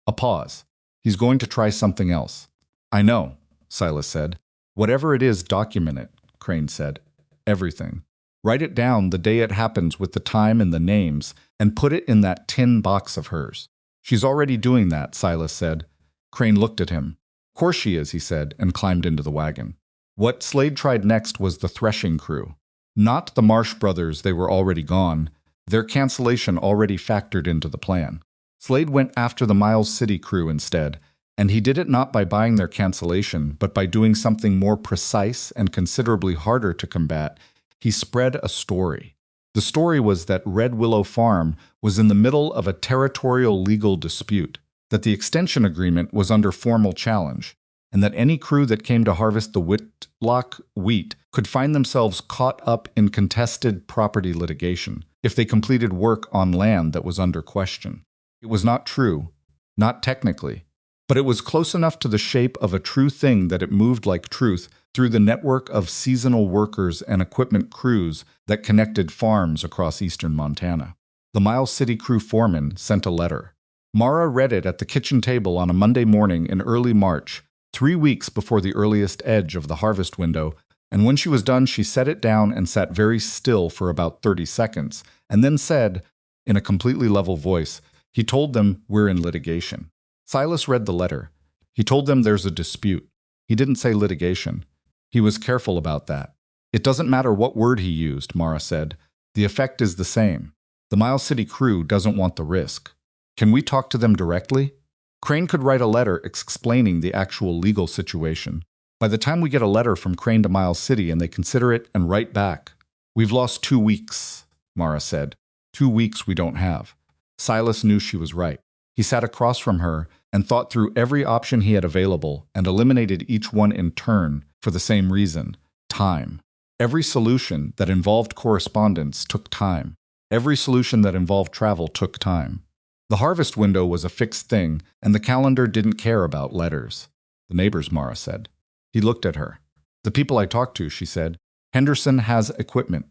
A pause. "He's going to try something else." "I know," Silas said. "Whatever it is, document it," Crane said. "Everything. Write it down the day it happens with the time and the names, and put it in that tin box of hers." "She's already doing that," Silas said. Crane looked at him. "Of course she is," he said, and climbed into the wagon. What Slade tried next was the threshing crew. Not the Marsh brothers, they were already gone. Their cancellation already factored into the plan. Slade went after the Miles City crew instead, and he did it not by buying their cancellation, but by doing something more precise and considerably harder to combat. He spread a story. The story was that Red Willow Farm was in the middle of a territorial legal dispute, that the extension agreement was under formal challenge, and that any crew that came to harvest the Whitlock wheat could find themselves caught up in contested property litigation if they completed work on land that was under question. It was not true, not technically, but it was close enough to the shape of a true thing that it moved like truth through the network of seasonal workers and equipment crews that connected farms across eastern Montana. The Miles City crew foreman sent a letter. Mara read it at the kitchen table on a Monday morning in early March, 3 weeks before the earliest edge of the harvest window, And when she was done, she set it down and sat very still for about 30 seconds, and then said, in a completely level voice, "He told them we're in litigation." Silas read the letter. He told them there's a dispute. He didn't say litigation. He was careful about that. It doesn't matter what word he used, Mara said. The effect is the same. The Miles City crew doesn't want the risk. Can we talk to them directly? Crane could write a letter explaining the actual legal situation. By the time we get a letter from Crane to Miles City and they consider it and write back, we've lost 2 weeks, Mara said. 2 weeks we don't have. Silas knew she was right. He sat across from her and thought through every option he had available and eliminated each one in turn for the same reason: time. Every solution that involved correspondence took time. Every solution that involved travel took time. The harvest window was a fixed thing, and the calendar didn't care about letters. The neighbors, Mara said. He looked at her. The people I talked to, she said. Henderson has equipment.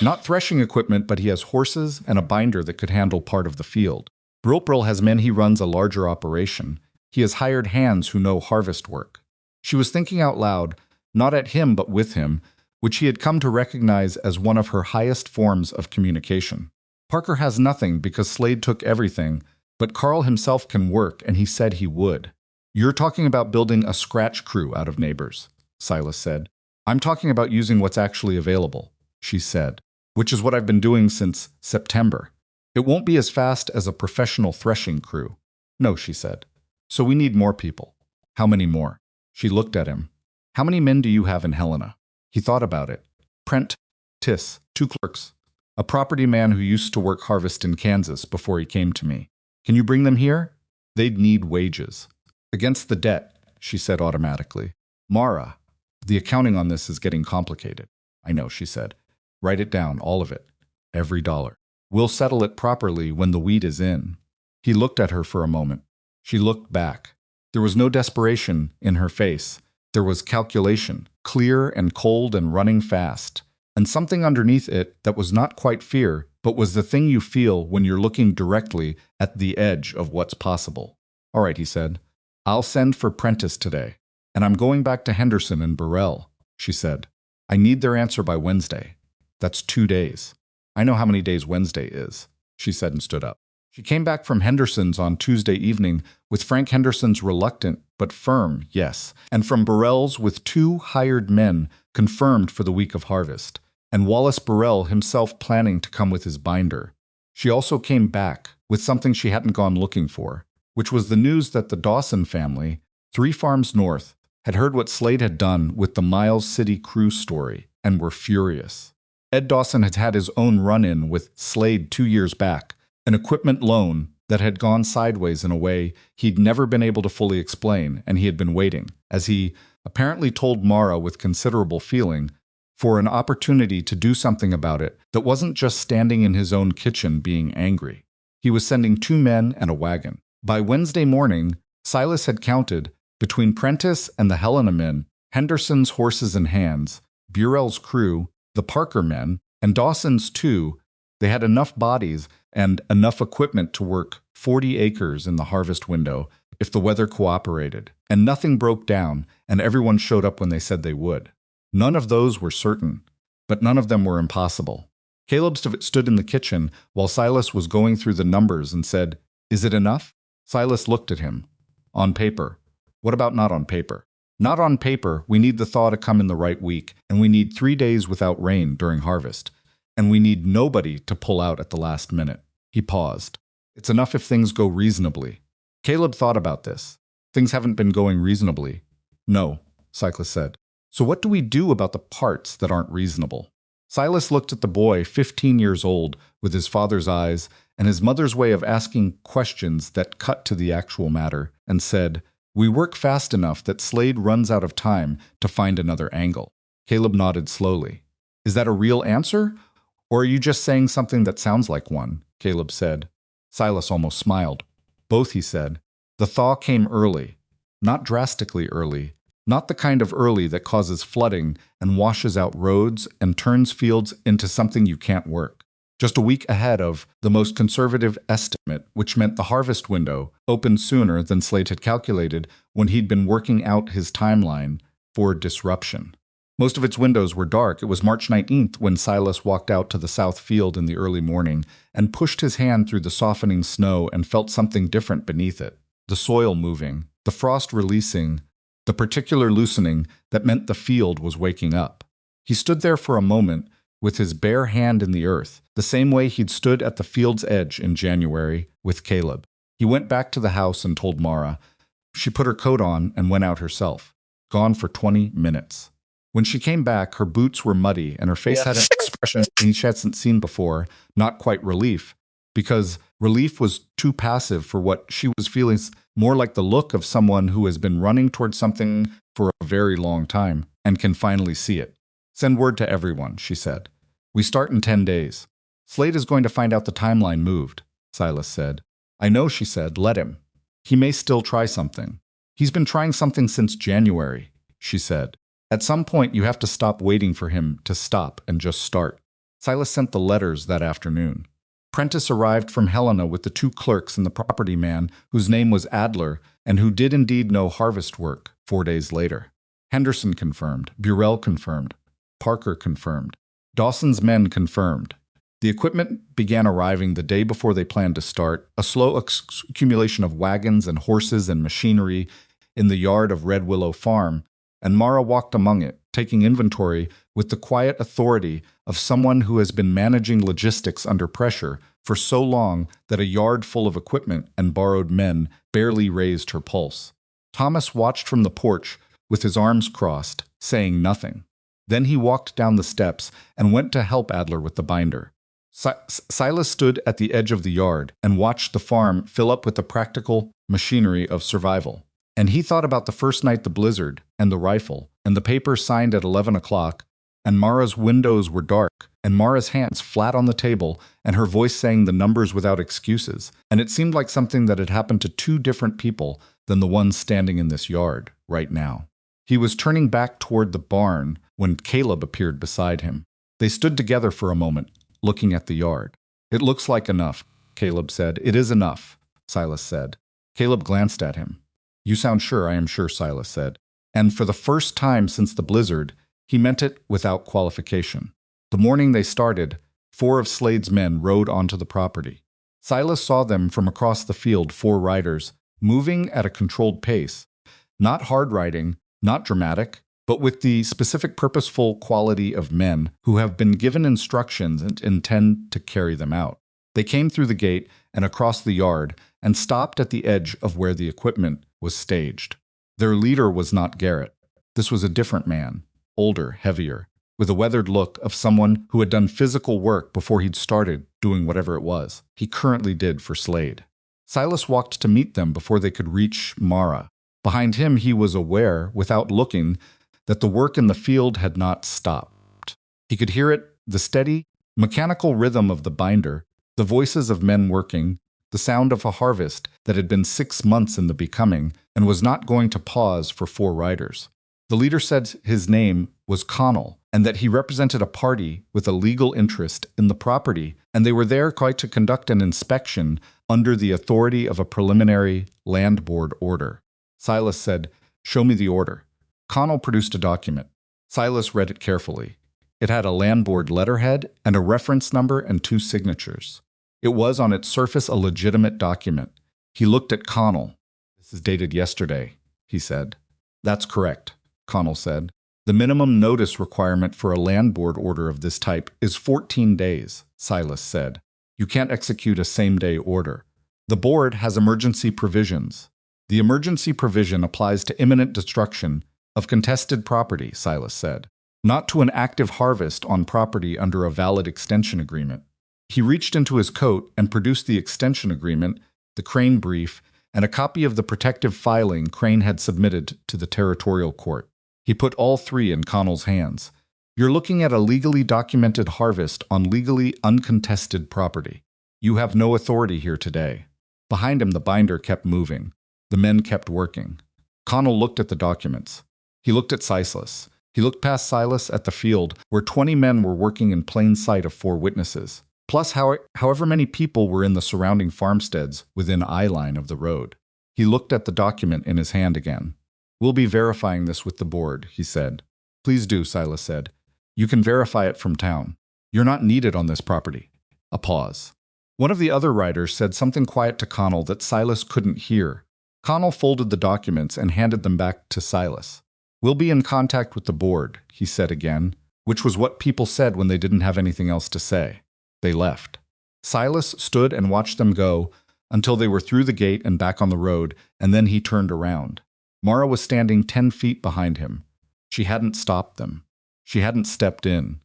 Not threshing equipment, but he has horses and a binder that could handle part of the field. Brilpril has men he runs a larger operation. He has hired hands who know harvest work. She was thinking out loud, not at him but with him, which he had come to recognize as one of her highest forms of communication. Parker has nothing because Slade took everything, but Carl himself can work, and he said he would. You're talking about building a scratch crew out of neighbors, Silas said. I'm talking about using what's actually available, she said, which is what I've been doing since September. It won't be as fast as a professional threshing crew. No, she said. So we need more people. How many more? She looked at him. How many men do you have in Helena? He thought about it. Prent, Tiss, 2 clerks. A property man who used to work harvest in Kansas before he came to me. Can you bring them here? They'd need wages. Against the debt, she said automatically. Mara, the accounting on this is getting complicated. I know, she said. Write it down, all of it. Every dollar. We'll settle it properly when the wheat is in. He looked at her for a moment. She looked back. There was no desperation in her face. There was calculation, clear and cold and running fast, and something underneath it that was not quite fear, but was the thing you feel when you're looking directly at the edge of what's possible. All right, he said. I'll send for Prentice today, and I'm going back to Henderson and Burrell, she said. I need their answer by Wednesday. That's 2 days. I know how many days Wednesday is, she said and stood up. She came back from Henderson's on Tuesday evening with Frank Henderson's reluctant but firm yes, and from Burrell's with 2 hired men confirmed for the week of harvest, and Wallace Burrell himself planning to come with his binder. She also came back with something she hadn't gone looking for, which was the news that the Dawson family, 3 farms north, had heard what Slade had done with the Miles City crew story and were furious. Ed Dawson had had his own run-in with Slade 2 years back, an equipment loan that had gone sideways in a way he'd never been able to fully explain, and he had been waiting, as he apparently told Mara with considerable feeling, for an opportunity to do something about it that wasn't just standing in his own kitchen being angry. He was sending 2 men and a wagon. By Wednesday morning, Silas had counted, between Prentice and the Helena men, Henderson's horses and hands, Burrell's crew, the Parker men, and Dawson's too. They had enough bodies and enough equipment to work 40 acres in the harvest window if the weather cooperated, and nothing broke down, and everyone showed up when they said they would. None of those were certain, but none of them were impossible. Caleb stood in the kitchen while Silas was going through the numbers and said, "Is it enough?" Silas looked at him. "On paper." "What about not on paper?" "Not on paper. We need the thaw to come in the right week, and we need 3 days without rain during harvest. And we need nobody to pull out at the last minute." He paused. "It's enough if things go reasonably." Caleb thought about this. "Things haven't been going reasonably." "No," Silas said. "So what do we do about the parts that aren't reasonable?" Silas looked at the boy, 15 years old, with his father's eyes, and his mother's way of asking questions that cut to the actual matter, and said, "We work fast enough that Slade runs out of time to find another angle." Caleb nodded slowly. "Is that a real answer? Or are you just saying something that sounds like one?" Caleb said. Silas almost smiled. "Both," he said. "The thaw came early. Not drastically early. Not the kind of early that causes flooding and washes out roads and turns fields into something you can't work. Just a week ahead of the most conservative estimate, which meant the harvest window opened sooner than Slade had calculated when he'd been working out his timeline for disruption. Most of its windows were dark. It was March 19th when Silas walked out to the south field in the early morning and pushed his hand through the softening snow and felt something different beneath it. The soil moving, the frost releasing, the particular loosening that meant the field was waking up. He stood there for a moment with his bare hand in the earth, the same way he'd stood at the field's edge in January with Caleb. He went back to the house and told Mara. She put her coat on and went out herself, gone for 20 minutes. When she came back, her boots were muddy and her face had an expression he hadn't seen before, not quite relief, because relief was too passive for what she was feeling, more like the look of someone who has been running towards something for a very long time and can finally see it. Send word to everyone, she said. We start in 10 days. Slade is going to find out the timeline moved, Silas said. I know, she said. Let him. He may still try something. He's been trying something since January, she said. At some point, you have to stop waiting for him to stop and just start. Silas sent the letters that afternoon. Prentice arrived from Helena with the 2 clerks and the property man, whose name was Adler, and who did indeed know harvest work 4 days later. Henderson confirmed. Burrell confirmed. Parker confirmed. Dawson's men confirmed. The equipment began arriving the day before they planned to start, a slow accumulation of wagons and horses and machinery in the yard of Red Willow Farm, and Mara walked among it, taking inventory with the quiet authority of someone who has been managing logistics under pressure for so long that a yard full of equipment and borrowed men barely raised her pulse. Thomas watched from the porch with his arms crossed, saying nothing. Then he walked down the steps and went to help Adler with the binder. Silas stood at the edge of the yard and watched the farm fill up with the practical machinery of survival. And he thought about the first night the blizzard, and the rifle, and the paper signed at 11 o'clock, and Mara's windows were dark, and Mara's hands flat on the table, and her voice saying the numbers without excuses, and it seemed like something that had happened to 2 different people than the one standing in this yard right now. He was turning back toward the barn when Caleb appeared beside him. They stood together for a moment, looking at the yard. It looks like enough, Caleb said. It is enough, Silas said. Caleb glanced at him. You sound sure, I am sure, Silas said. And for the first time since the blizzard, he meant it without qualification. The morning they started, 4 of Slade's men rode onto the property. Silas saw them from across the field, 4 riders, moving at a controlled pace. Not hard riding, not dramatic, but with the specific purposeful quality of men who have been given instructions and intend to carry them out. They came through the gate and across the yard and stopped at the edge of where the equipment was staged. Their leader was not Garrett. This was a different man, older, heavier, with a weathered look of someone who had done physical work before he'd started doing whatever it was he currently did for Slade. Silas walked to meet them before they could reach Mara. Behind him, he was aware, without looking, that the work in the field had not stopped. He could hear it, the steady, mechanical rhythm of the binder, the voices of men working, the sound of a harvest that had been 6 months in the becoming and was not going to pause for 4 riders. The leader said his name was Connell and that he represented a party with a legal interest in the property, and they were there quite to conduct an inspection under the authority of a preliminary land board order. Silas said, "Show me the order." Connell produced a document. Silas read it carefully. It had a land board letterhead and a reference number and 2 signatures. It was on its surface a legitimate document. He looked at Connell. "This is dated yesterday," he said. "That's correct," Connell said. "The minimum notice requirement for a land board order of this type is 14 days, Silas said. "You can't execute a same-day order. The board has emergency provisions. The emergency provision applies to imminent destruction of contested property," Silas said, "not to an active harvest on property under a valid extension agreement." He reached into his coat and produced the extension agreement, the Crane brief, and a copy of the protective filing Crane had submitted to the territorial court. He put all 3 in Connell's hands. "You're looking at a legally documented harvest on legally uncontested property. You have no authority here today." Behind him, the binder kept moving. The men kept working. Connell looked at the documents. He looked at Silas. He looked past Silas at the field, where 20 men were working in plain sight of 4 witnesses. Plus however many people were in the surrounding farmsteads within eye line of the road. He looked at the document in his hand again. "We'll be verifying this with the board," he said. Please do, Silas said. You can verify it from town. You're not needed on this property. A pause. One of the other riders said something quiet to Connell that Silas couldn't hear. Connell folded the documents and handed them back to Silas. We'll be in contact with the board, he said again, which was what people said when they didn't have anything else to say. They left. Silas stood and watched them go until they were through the gate and back on the road, and then he turned around. Mara was standing 10 feet behind him. She hadn't stopped them. She hadn't stepped in.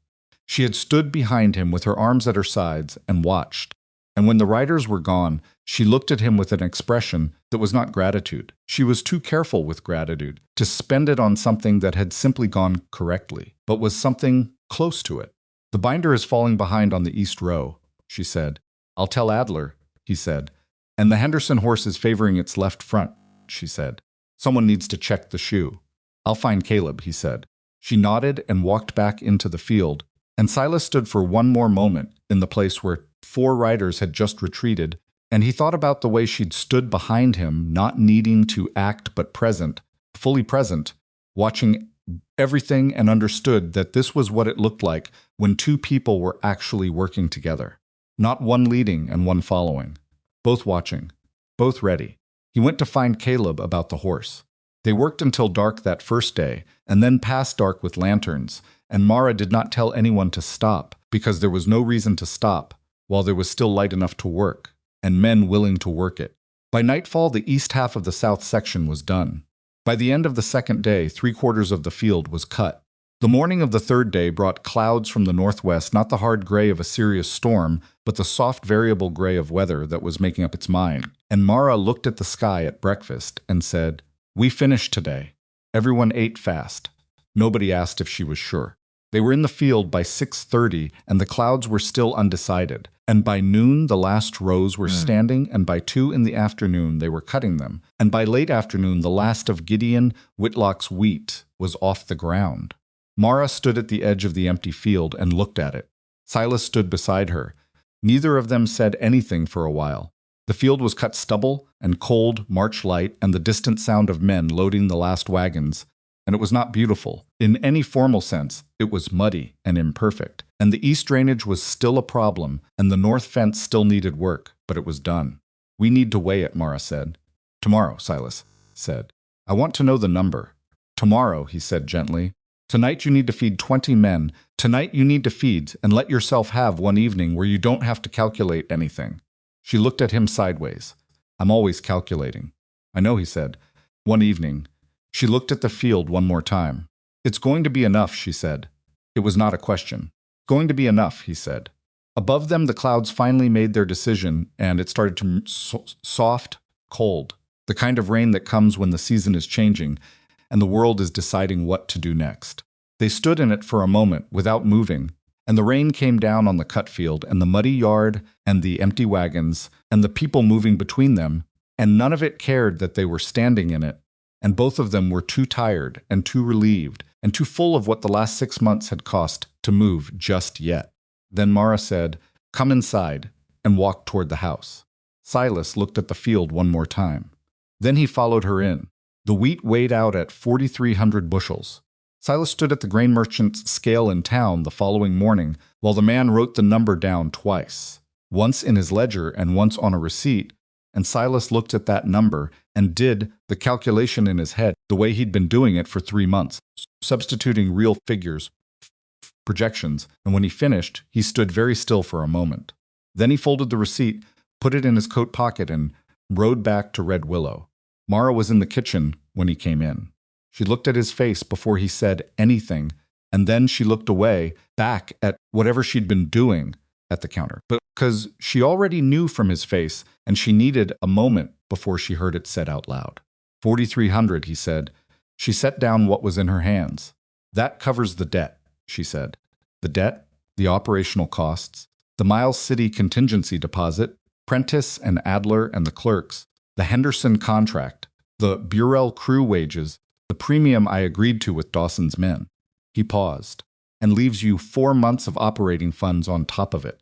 She had stood behind him with her arms at her sides and watched. And when the riders were gone, she looked at him with an expression that was not gratitude. She was too careful with gratitude to spend it on something that had simply gone correctly, but was something close to it. The binder is falling behind on the east row, she said. I'll tell Adler, he said. And the Henderson horse is favoring its left front, she said. Someone needs to check the shoe. I'll find Caleb, he said. She nodded and walked back into the field, and Silas stood for one more moment in the place where 4 riders had just retreated, and he thought about the way she'd stood behind him, not needing to act but present, fully present, watching everything, and understood that this was what it looked like when 2 people were actually working together. Not one leading and one following. Both watching. Both ready. He went to find Caleb about the horse. They worked until dark that first day, and then past dark with lanterns, and Mara did not tell anyone to stop, because there was no reason to stop, while there was still light enough to work, and men willing to work it. By nightfall, the east half of the south section was done. By the end of the second day, 3/4 of the field was cut. The morning of the third day brought clouds from the northwest, not the hard gray of a serious storm, but the soft variable gray of weather that was making up its mind. And Mara looked at the sky at breakfast and said, "We finished today." Everyone ate fast. Nobody asked if she was sure. They were in the field by 6:30, and the clouds were still undecided. And by noon, the last rows were standing, and by 2 in the afternoon, they were cutting them. And by late afternoon, the last of Gideon Whitlock's wheat was off the ground. Mara stood at the edge of the empty field and looked at it. Silas stood beside her. Neither of them said anything for a while. The field was cut stubble and cold March light and the distant sound of men loading the last wagons, and it was not beautiful. In any formal sense, it was muddy and imperfect, and the east drainage was still a problem, and the north fence still needed work, but it was done. "We need to weigh it," Mara said. "Tomorrow," Silas said. "I want to know the number." "Tomorrow," he said gently. "Tonight you need to feed 20 men. Tonight you need to feed, and let yourself have one evening where you don't have to calculate anything." She looked at him sideways. "I'm always calculating." "I know," he said. "One evening." She looked at the field one more time. "It's going to be enough," she said. It was not a question. "Going to be enough," he said. Above them, the clouds finally made their decision, and it started to soft, cold, the kind of rain that comes when the season is changing, and the world is deciding what to do next. They stood in it for a moment, without moving, and the rain came down on the cut field, and the muddy yard, and the empty wagons, and the people moving between them, and none of it cared that they were standing in it, and both of them were too tired, and too relieved, and too full of what the last 6 months had cost to move just yet. Then Mara said, "Come inside," and walked toward the house. Silas looked at the field one more time. Then he followed her in. The wheat weighed out at 4,300 bushels. Silas stood at the grain merchant's scale in town the following morning while the man wrote the number down twice, once in his ledger and once on a receipt, and Silas looked at that number and did the calculation in his head the way he'd been doing it for 3 months, substituting real figures, projections, and when he finished, he stood very still for a moment. Then he folded the receipt, put it in his coat pocket, and rode back to Red Willow. Mara was in the kitchen when he came in. She looked at his face before he said anything, and then she looked away, back at whatever she'd been doing at the counter. But because she already knew from his face, and she needed a moment before she heard it said out loud. 4,300, he said. She set down what was in her hands. "That covers the debt," she said. "The debt, the operational costs, the Miles City contingency deposit, Prentice and Adler and the clerks, the Henderson contract, the Burrell crew wages, the premium I agreed to with Dawson's men." He paused. "And leaves you 4 months of operating funds on top of it."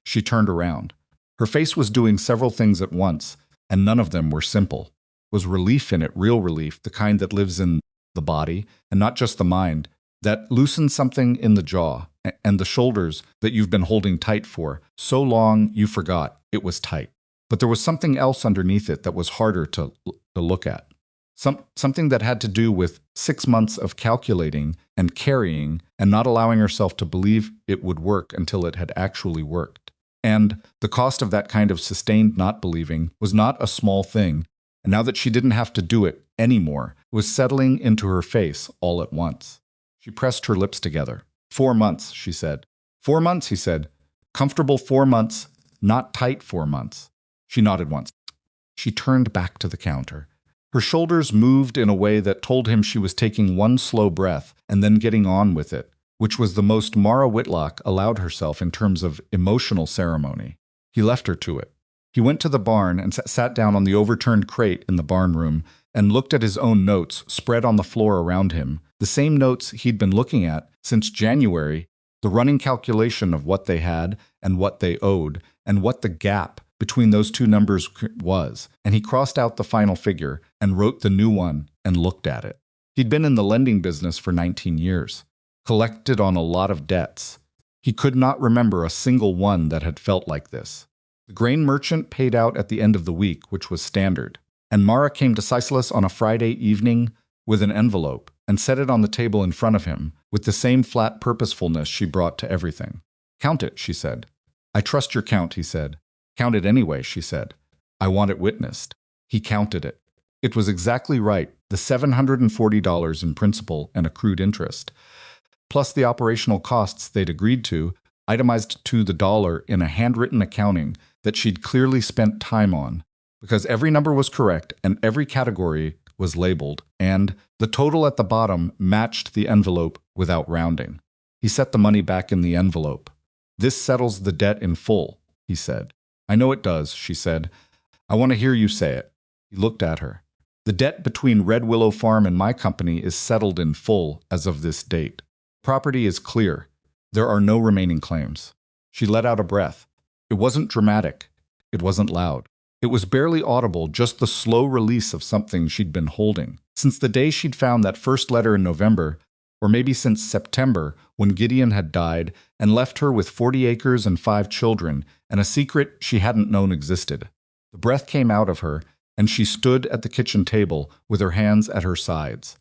She turned around. Her face was doing several things at once, and none of them were simple. Was relief in it real relief, the kind that lives in the body, and not just the mind, that loosened something in the jaw and the shoulders that you've been holding tight for so long you forgot it was tight. But there was something else underneath it that was harder to look at. Something that had to do with 6 months of calculating and carrying and not allowing herself to believe it would work until it had actually worked. And the cost of that kind of sustained not believing was not a small thing, and now that she didn't have to do it anymore, it was settling into her face all at once. She pressed her lips together. 4 months, she said. 4 months, he said. Comfortable 4 months, not tight 4 months. She nodded once. She turned back to the counter. Her shoulders moved in a way that told him she was taking one slow breath and then getting on with it, which was the most Mara Whitlock allowed herself in terms of emotional ceremony. He left her to it. He went to the barn and sat down on the overturned crate in the barn room and looked at his own notes spread on the floor around him, the same notes he'd been looking at since January, the running calculation of what they had and what they owed and what the gap between those two numbers was, and he crossed out the final figure and wrote the new one and looked at it. He'd been in the lending business for 19 years, collected on a lot of debts. He could not remember a single one that had felt like this. The grain merchant paid out at the end of the week, which was standard, and Mara came to Silas on a Friday evening with an envelope and set it on the table in front of him with the same flat purposefulness she brought to everything. "Count it," she said. "I trust your count," he said. "Count it anyway," she said. "I want it witnessed." He counted it. It was exactly right, the $740 in principal and accrued interest, plus the operational costs they'd agreed to, itemized to the dollar in a handwritten accounting that she'd clearly spent time on, because every number was correct and every category was labeled, and the total at the bottom matched the envelope without rounding. He set the money back in the envelope. "This settles the debt in full," he said. "I know it does," she said. "I want to hear you say it." He looked at her. "The debt between Red Willow Farm and my company is settled in full as of this date. Property is clear. There are no remaining claims." She let out a breath. It wasn't dramatic. It wasn't loud. It was barely audible, just the slow release of something she'd been holding. Since the day she'd found that first letter in November, or maybe since September, when Gideon had died and left her with 40 acres and 5 children, and a secret she hadn't known existed. The breath came out of her, and she stood at the kitchen table with her hands at her sides.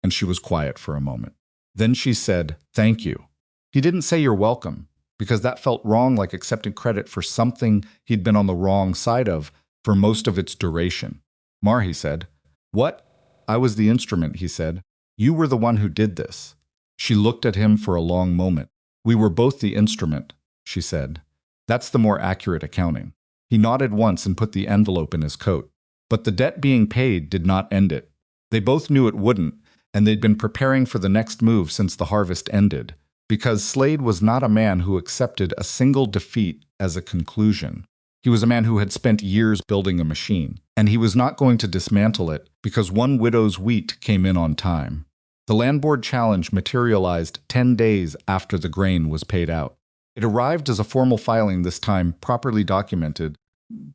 And she was quiet for a moment. Then she said, "Thank you." He didn't say "you're welcome," because that felt wrong, like accepting credit for something he'd been on the wrong side of for most of its duration. "Mar," he said. "What?" "I was the instrument," he said. "You were the one who did this." She looked at him for a long moment. "We were both the instrument," she said. "That's the more accurate accounting." He nodded once and put the envelope in his coat. But the debt being paid did not end it. They both knew it wouldn't, and they'd been preparing for the next move since the harvest ended, because Slade was not a man who accepted a single defeat as a conclusion. He was a man who had spent years building a machine, and he was not going to dismantle it because one widow's wheat came in on time. The land board challenge materialized 10 days after the grain was paid out. It arrived as a formal filing this time, properly documented,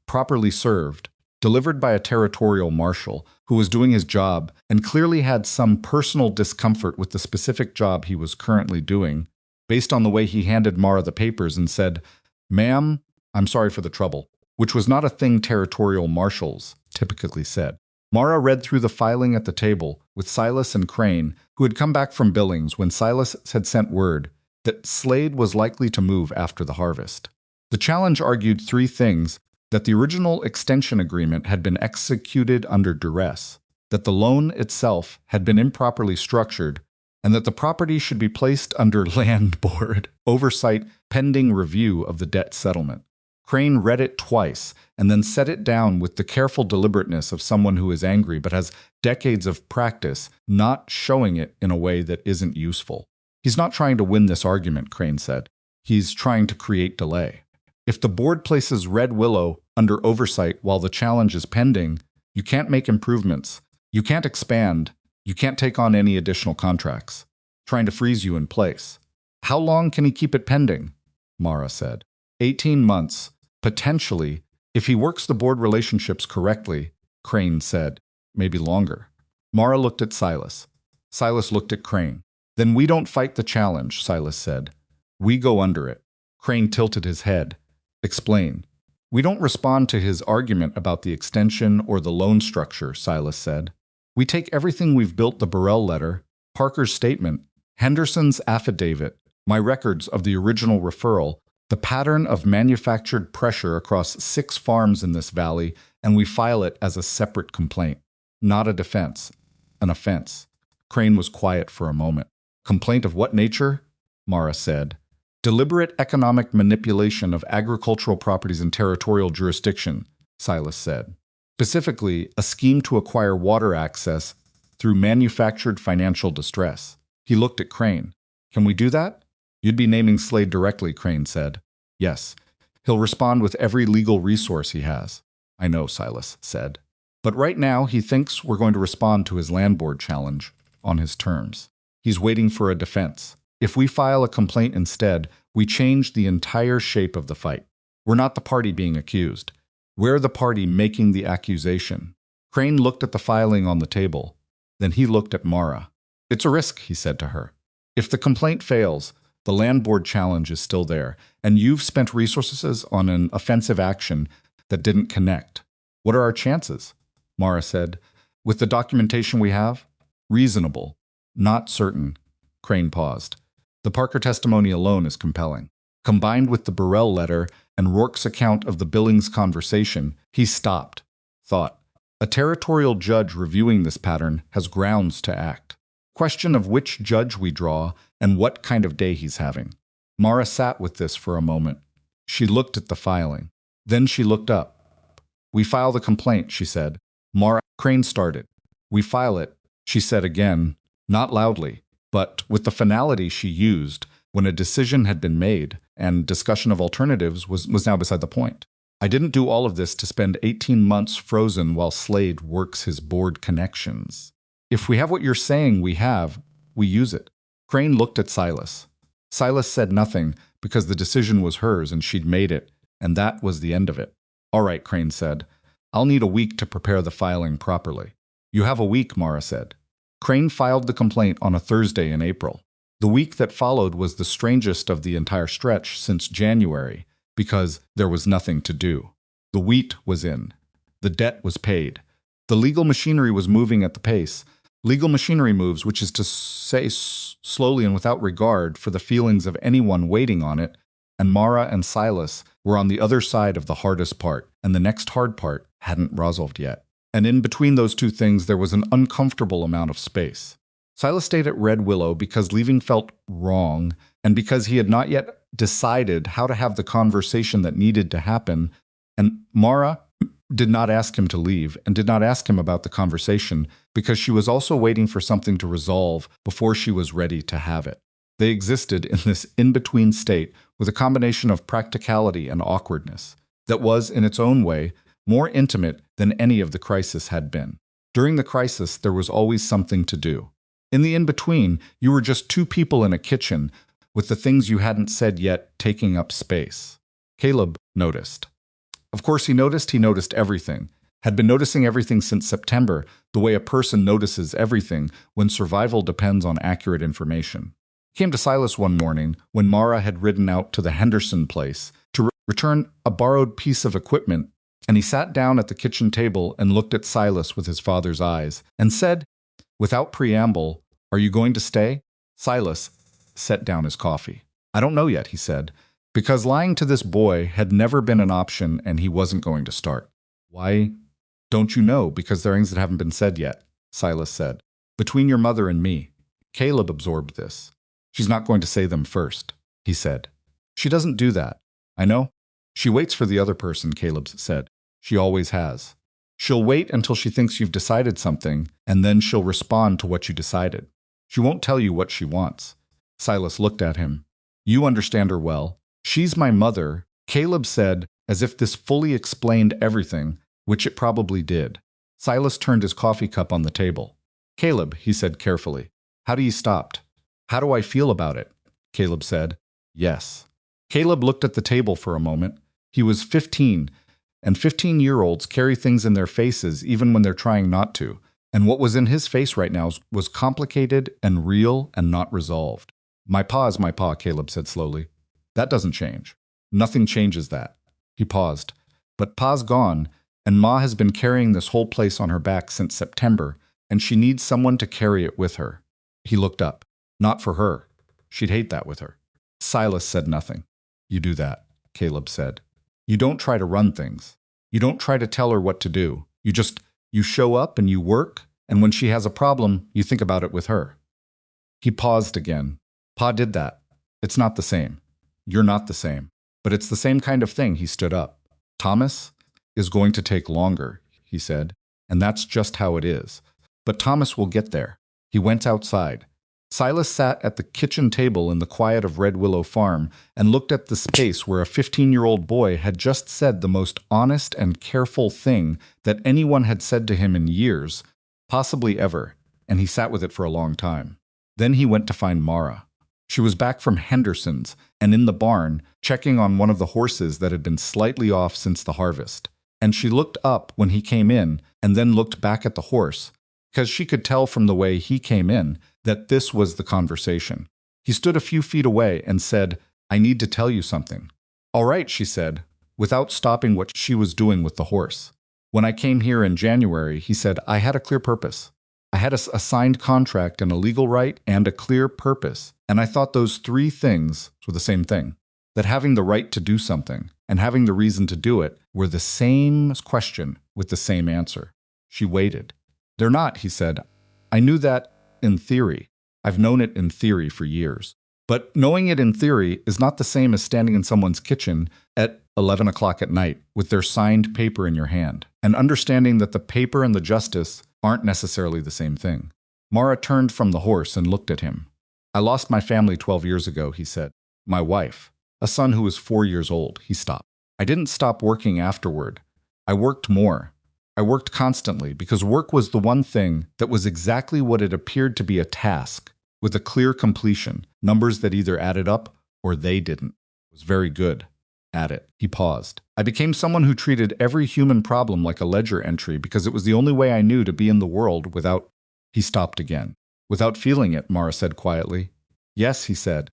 properly served, delivered by a territorial marshal who was doing his job and clearly had some personal discomfort with the specific job he was currently doing, based on the way he handed Mara the papers and said, "Ma'am, I'm sorry for the trouble," which was not a thing territorial marshals typically said. Mara read through the filing at the table with Silas and Crane, who had come back from Billings when Silas had sent word that Slade was likely to move after the harvest. The challenge argued 3 things: that the original extension agreement had been executed under duress, that the loan itself had been improperly structured, and that the property should be placed under land board oversight pending review of the debt settlement. Crane read it twice and then set it down with the careful deliberateness of someone who is angry but has decades of practice not showing it in a way that isn't useful. "He's not trying to win this argument," Crane said. "He's trying to create delay. If the board places Red Willow under oversight while the challenge is pending, you can't make improvements. You can't expand. You can't take on any additional contracts. Trying to freeze you in place." "How long can he keep it pending?" Mara said. 18 months, potentially, if he works the board relationships correctly, Crane said. Maybe longer. Mara looked at Silas. Silas looked at Crane. Then we don't fight the challenge, Silas said. We go under it. Crane tilted his head. Explain. We don't respond to his argument about the extension or the loan structure, Silas said. We take everything we've built, the Burrell letter, Parker's statement, Henderson's affidavit, my records of the original referral, the pattern of manufactured pressure across 6 farms in this valley, and we file it as a separate complaint. Not a defense, an offense. Crane was quiet for a moment. Complaint of what nature? Mara said. Deliberate economic manipulation of agricultural properties in territorial jurisdiction, Silas said. Specifically, a scheme to acquire water access through manufactured financial distress. He looked at Crane. Can we do that? You'd be naming Slade directly, Crane said. Yes. He'll respond with every legal resource he has. I know, Silas said. But right now, he thinks we're going to respond to his land board challenge on his terms. He's waiting for a defense. If we file a complaint instead, we change the entire shape of the fight. We're not the party being accused. We're the party making the accusation. Crane looked at the filing on the table. Then he looked at Mara. It's a risk, he said to her. If the complaint fails, the land board challenge is still there, and you've spent resources on an offensive action that didn't connect. What are our chances? Mara said. With the documentation we have? Reasonable. Not certain. Crane paused. The Parker testimony alone is compelling. Combined with the Burrell letter and Rourke's account of the Billings conversation, he stopped, thought. A territorial judge reviewing this pattern has grounds to act. Question of which judge we draw and what kind of day he's having. Mara sat with this for a moment. She looked at the filing. Then she looked up. We file the complaint, she said. Mara, Crane started. We file it, she said again, not loudly, but with the finality she used when a decision had been made and discussion of alternatives was now beside the point. I didn't do all of this to spend 18 months frozen while Slade works his board connections. If we have what you're saying we have, we use it. Crane looked at Silas. Silas said nothing because the decision was hers and she'd made it, and that was the end of it. All right, Crane said. I'll need a week to prepare the filing properly. You have a week, Mara said. Crane filed the complaint on a Thursday in April. The week that followed was the strangest of the entire stretch since January, because there was nothing to do. The wheat was in. The debt was paid. The legal machinery was moving at the pace. Legal machinery moves, which is to say slowly and without regard for the feelings of anyone waiting on it, and Mara and Silas were on the other side of the hardest part, and the next hard part hadn't resolved yet. And in between those two things, there was an uncomfortable amount of space. Silas stayed at Red Willow because leaving felt wrong, and because he had not yet decided how to have the conversation that needed to happen, and Mara did not ask him to leave and did not ask him about the conversation because she was also waiting for something to resolve before she was ready to have it. They existed in this in-between state with a combination of practicality and awkwardness that was, in its own way, more intimate than any of the crisis had been. During the crisis, there was always something to do. In the in-between, you were just two people in a kitchen with the things you hadn't said yet taking up space. Caleb noticed. Of course, he noticed everything. Had been noticing everything since September, the way a person notices everything when survival depends on accurate information. He came to Silas one morning when Mara had ridden out to the Henderson place to return a borrowed piece of equipment, and he sat down at the kitchen table and looked at Silas with his father's eyes and said, without preamble, "Are you going to stay?" Silas set down his coffee. "I don't know yet," he said, because lying to this boy had never been an option and he wasn't going to start. "Why don't you know?" "Because there are things that haven't been said yet," Silas said. "Between your mother and me." Caleb absorbed this. "She's not going to say them first," he said. "She doesn't do that." "I know. She waits for the other person," Caleb said. "She always has. She'll wait until she thinks you've decided something, and then she'll respond to what you decided. She won't tell you what she wants." Silas looked at him. "You understand her well. She's my mother," Caleb said, as if this fully explained everything, which it probably did. Silas turned his coffee cup on the table. "Caleb," he said carefully, "how do you stop? How do I feel about it?" Caleb said, "Yes." Caleb looked at the table for a moment. He was 15, and 15-year-olds carry things in their faces even when they're trying not to. And what was in his face right now was complicated and real and not resolved. My pa is my pa, Caleb said slowly. That doesn't change. Nothing changes that. He paused. But pa's gone, and ma has been carrying this whole place on her back since September, and she needs someone to carry it with her. He looked up. Not for her. She'd hate that with her. Silas said nothing. You do that, Caleb said. You don't try to run things. You don't try to tell her what to do. You show up and you work, and when she has a problem, you think about it with her. He paused again. Pa did that. It's not the same. You're not the same. But it's the same kind of thing. He stood up. Thomas is going to take longer, he said, and that's just how it is. But Thomas will get there. He went outside. Silas sat at the kitchen table in the quiet of Red Willow Farm and looked at the space where a 15-year-old boy had just said the most honest and careful thing that anyone had said to him in years, possibly ever, and he sat with it for a long time. Then he went to find Mara. She was back from Henderson's and in the barn, checking on one of the horses that had been slightly off since the harvest. And she looked up when he came in and then looked back at the horse, because she could tell from the way he came in that this was the conversation. He stood a few feet away and said, I need to tell you something. All right, she said, without stopping what she was doing with the horse. When I came here in January, he said, I had a clear purpose. I had a signed contract and a legal right and a clear purpose. And I thought those three things were the same thing. That having the right to do something and having the reason to do it were the same question with the same answer. She waited. They're not, he said. I knew that in theory. I've known it in theory for years. But knowing it in theory is not the same as standing in someone's kitchen at 11 o'clock at night with their signed paper in your hand and understanding that the paper and the justice aren't necessarily the same thing. Mara turned from the horse and looked at him. I lost my family 12 years ago, he said. My wife. A son who was 4 years old. He stopped. I didn't stop working afterward. I worked more. I worked constantly because work was the one thing that was exactly what it appeared to be a task, with a clear completion, numbers that either added up or they didn't. I was very good at it. He paused. I became someone who treated every human problem like a ledger entry because it was the only way I knew to be in the world without... He stopped again. Without feeling it, Mara said quietly. Yes, he said.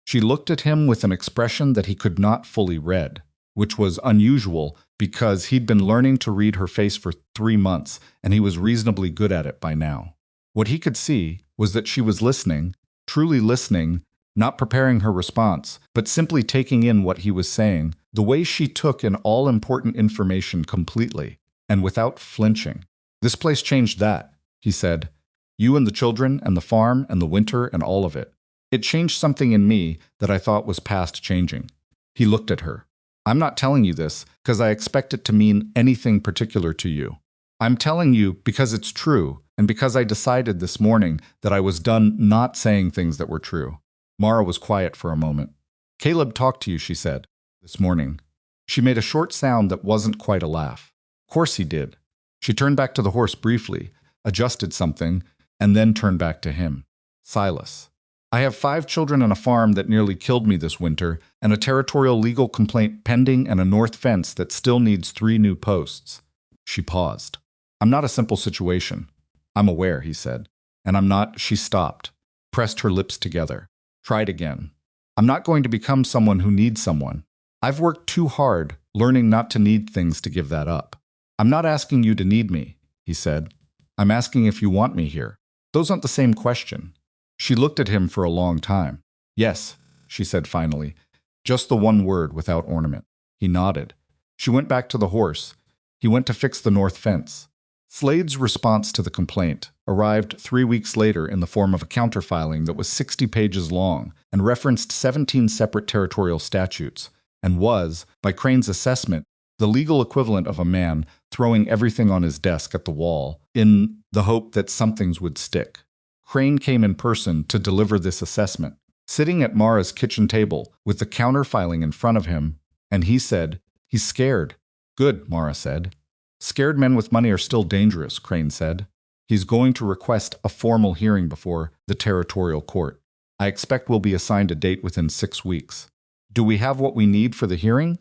She looked at him with an expression that he could not fully read, which was unusual because he'd been learning to read her face for 3 months, and he was reasonably good at it by now. What he could see was that she was listening, truly listening, not preparing her response, but simply taking in what he was saying, the way she took in all important information completely, and without flinching. This place changed that, he said. You and the children and the farm and the winter and all of it. It changed something in me that I thought was past changing. He looked at her. I'm not telling you this because I expect it to mean anything particular to you. I'm telling you because it's true and because I decided this morning that I was done not saying things that were true. Mara was quiet for a moment. Caleb talked to you, she said, this morning. She made a short sound that wasn't quite a laugh. Of course he did. She turned back to the horse briefly, adjusted something, and then turned back to him. Silas. I have 5 children and a farm that nearly killed me this winter, and a territorial legal complaint pending and a north fence that still needs 3 new posts. She paused. I'm not a simple situation. I'm aware, he said. And I'm not... She stopped, pressed her lips together, tried again. I'm not going to become someone who needs someone. I've worked too hard, learning not to need things to give that up. I'm not asking you to need me, he said. I'm asking if you want me here. Those aren't the same question. She looked at him for a long time. Yes, she said finally, just the one word without ornament. He nodded. She went back to the horse. He went to fix the north fence. Slade's response to the complaint arrived 3 weeks later in the form of a counterfiling that was 60 pages long and referenced 17 separate territorial statutes and was, by Crane's assessment, the legal equivalent of a man throwing everything on his desk at the wall in the hope that some things would stick. Crane came in person to deliver this assessment, sitting at Mara's kitchen table with the counterfiling in front of him, and he said, He's scared. Good, Mara said. Scared men with money are still dangerous, Crane said. He's going to request a formal hearing before the territorial court. I expect we'll be assigned a date within 6 weeks. Do we have what we need for the hearing?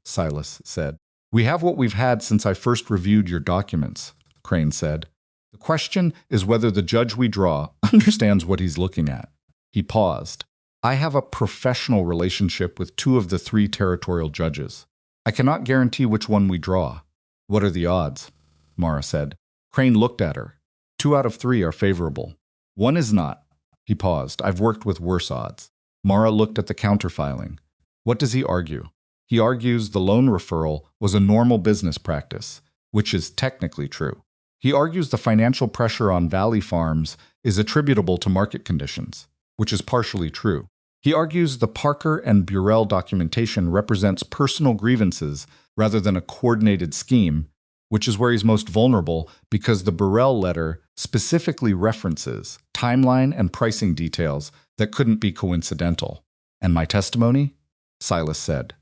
Silas said. We have what we've had since I first reviewed your documents, Crane said. The question is whether the judge we draw understands what he's looking at. He paused. I have a professional relationship with 2 of the 3 territorial judges. I cannot guarantee which one we draw. What are the odds? Mara said. Crane looked at her. 2 out of 3 are favorable. 1 is not. He paused. I've worked with worse odds. Mara looked at the counterfiling. What does he argue? He argues the loan referral was a normal business practice, which is technically true. He argues the financial pressure on Valley Farms is attributable to market conditions, which is partially true. He argues the Parker and Burrell documentation represents personal grievances rather than a coordinated scheme, which is where he's most vulnerable because the Burrell letter specifically references timeline and pricing details that couldn't be coincidental. And my testimony? Silas said.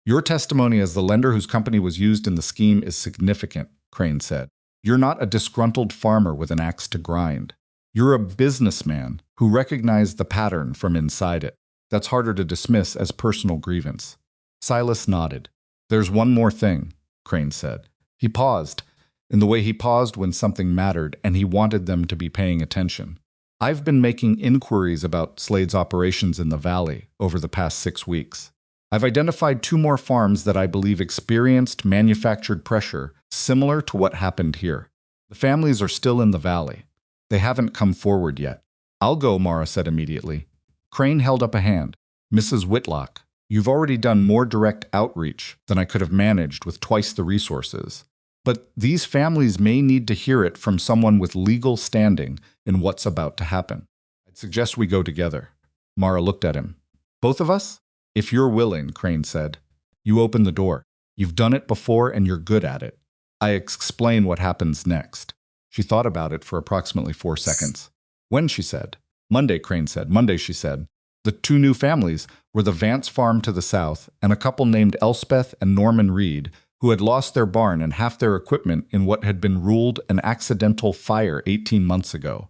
Your testimony as the lender whose company was used in the scheme is significant, Crane said. You're not a disgruntled farmer with an axe to grind. You're a businessman who recognized the pattern from inside it. That's harder to dismiss as personal grievance. Silas nodded. There's one more thing, Crane said. He paused, in the way he paused when something mattered and he wanted them to be paying attention. I've been making inquiries about Slade's operations in the valley over the past 6 weeks. I've identified 2 more farms that I believe experienced manufactured pressure similar to what happened here. The families are still in the valley. They haven't come forward yet. I'll go, Mara said immediately. Crane held up a hand. Mrs. Whitlock, you've already done more direct outreach than I could have managed with twice the resources. But these families may need to hear it from someone with legal standing in what's about to happen. I'd suggest we go together. Mara looked at him. Both of us? If you're willing, Crane said. You open the door. You've done it before and you're good at it. I explain what happens next. She thought about it for approximately 4 seconds. When, she said. Monday, Crane said. Monday, she said. The 2 new families were the Vance farm to the south and a couple named Elspeth and Norman Reed, who had lost their barn and half their equipment in what had been ruled an accidental fire 18 months ago,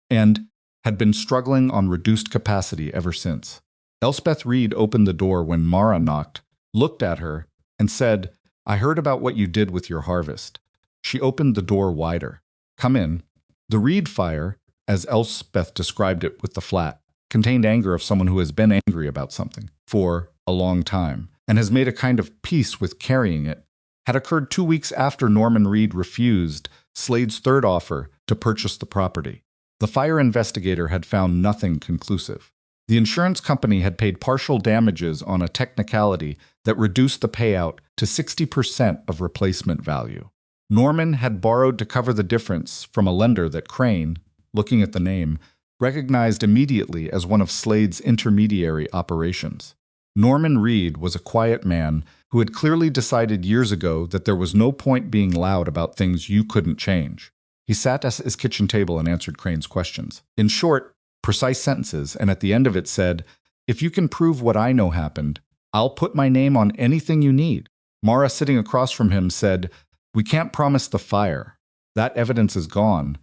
and had been struggling on reduced capacity ever since. Elspeth Reed opened the door when Mara knocked, looked at her, and said, I heard about what you did with your harvest. She opened the door wider. Come in. The Reed fire, as Elspeth described it with the flat, contained anger of someone who has been angry about something for a long time and has made a kind of peace with carrying it, had occurred 2 weeks after Norman Reed refused Slade's 3rd offer to purchase the property. The fire investigator had found nothing conclusive. The insurance company had paid partial damages on a technicality that reduced the payout to 60% of replacement value. Norman had borrowed to cover the difference from a lender that Crane, looking at the name, recognized immediately as one of Slade's intermediary operations. Norman Reed was a quiet man who had clearly decided years ago that there was no point being loud about things you couldn't change. He sat at his kitchen table and answered Crane's questions. In short, precise sentences, and at the end of it said, if you can prove what I know happened, I'll put my name on anything you need. Mara, sitting across from him, said, we can't promise the fire. That evidence is gone,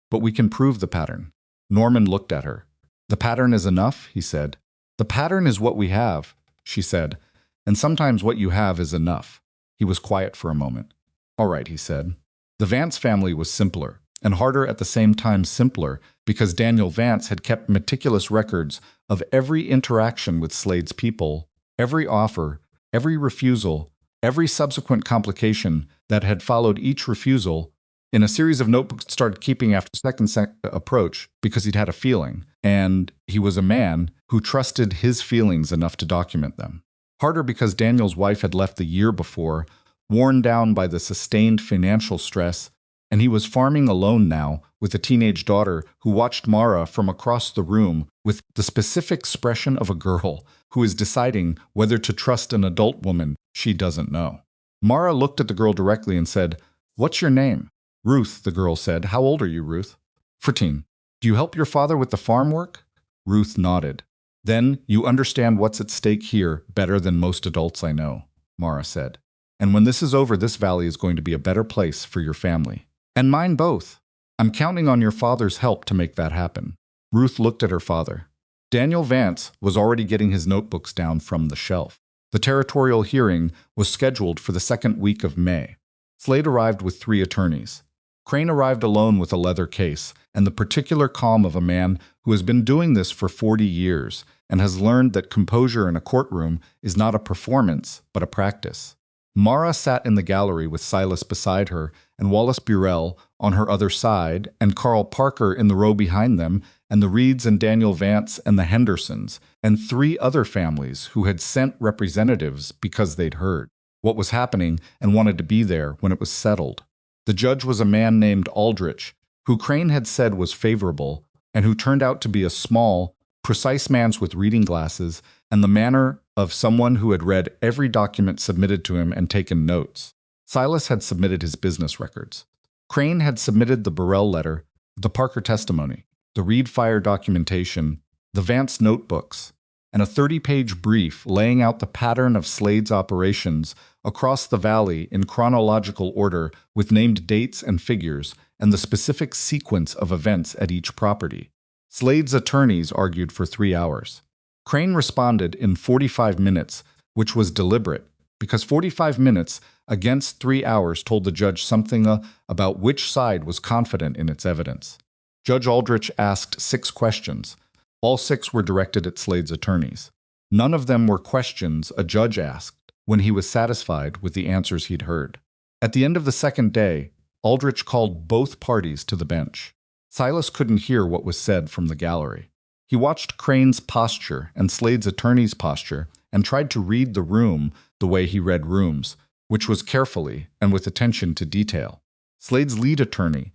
but we can prove the pattern. Norman looked at her. The pattern is enough, he said. The pattern is what we have, she said, and sometimes what you have is enough. He was quiet for a moment. All right, he said. The Vance family was simpler, and harder at the same time simpler, because Daniel Vance had kept meticulous records of every interaction with Slade's people, every offer, every refusal, every subsequent complication that had followed each refusal, in a series of notebooks started keeping after the second approach because he'd had a feeling, and he was a man who trusted his feelings enough to document them. Harder because Daniel's wife had left the year before, worn down by the sustained financial stress, and he was farming alone now with a teenage daughter who watched Mara from across the room with the specific expression of a girl who is deciding whether to trust an adult woman she doesn't know. Mara looked at the girl directly and said, "What's your name?" "Ruth," the girl said. "How old are you, Ruth?" 14. "Do you help your father with the farm work?" Ruth nodded. "Then you understand what's at stake here better than most adults I know," Mara said. "And when this is over, this valley is going to be a better place for your family. And mine both. I'm counting on your father's help to make that happen." Ruth looked at her father. Daniel Vance was already getting his notebooks down from the shelf. The territorial hearing was scheduled for the second week of May. Slade arrived with 3 attorneys. Crane arrived alone with a leather case and the particular calm of a man who has been doing this for 40 years and has learned that composure in a courtroom is not a performance, but a practice. Mara sat in the gallery with Silas beside her and Wallace Burrell on her other side and Carl Parker in the row behind them and the Reeds and Daniel Vance and the Hendersons and 3 other families who had sent representatives because they'd heard what was happening and wanted to be there when it was settled. The judge was a man named Aldrich, who Crane had said was favorable and who turned out to be a small, precise man with reading glasses and the manner of someone who had read every document submitted to him and taken notes. Silas had submitted his business records. Crane had submitted the Burrell letter, the Parker testimony, the Reed fire documentation, the Vance notebooks, and a 30-page brief laying out the pattern of Slade's operations across the valley in chronological order with named dates and figures and the specific sequence of events at each property. Slade's attorneys argued for 3 hours. Crane responded in 45 minutes, which was deliberate, because 45 minutes against 3 hours told the judge something about which side was confident in its evidence. Judge Aldrich asked 6 questions. All 6 were directed at Slade's attorneys. None of them were questions a judge asked when he was satisfied with the answers he'd heard. At the end of the second day, Aldrich called both parties to the bench. Silas couldn't hear what was said from the gallery. He watched Crane's posture and Slade's attorney's posture and tried to read the room the way he read rooms, which was carefully and with attention to detail. Slade's lead attorney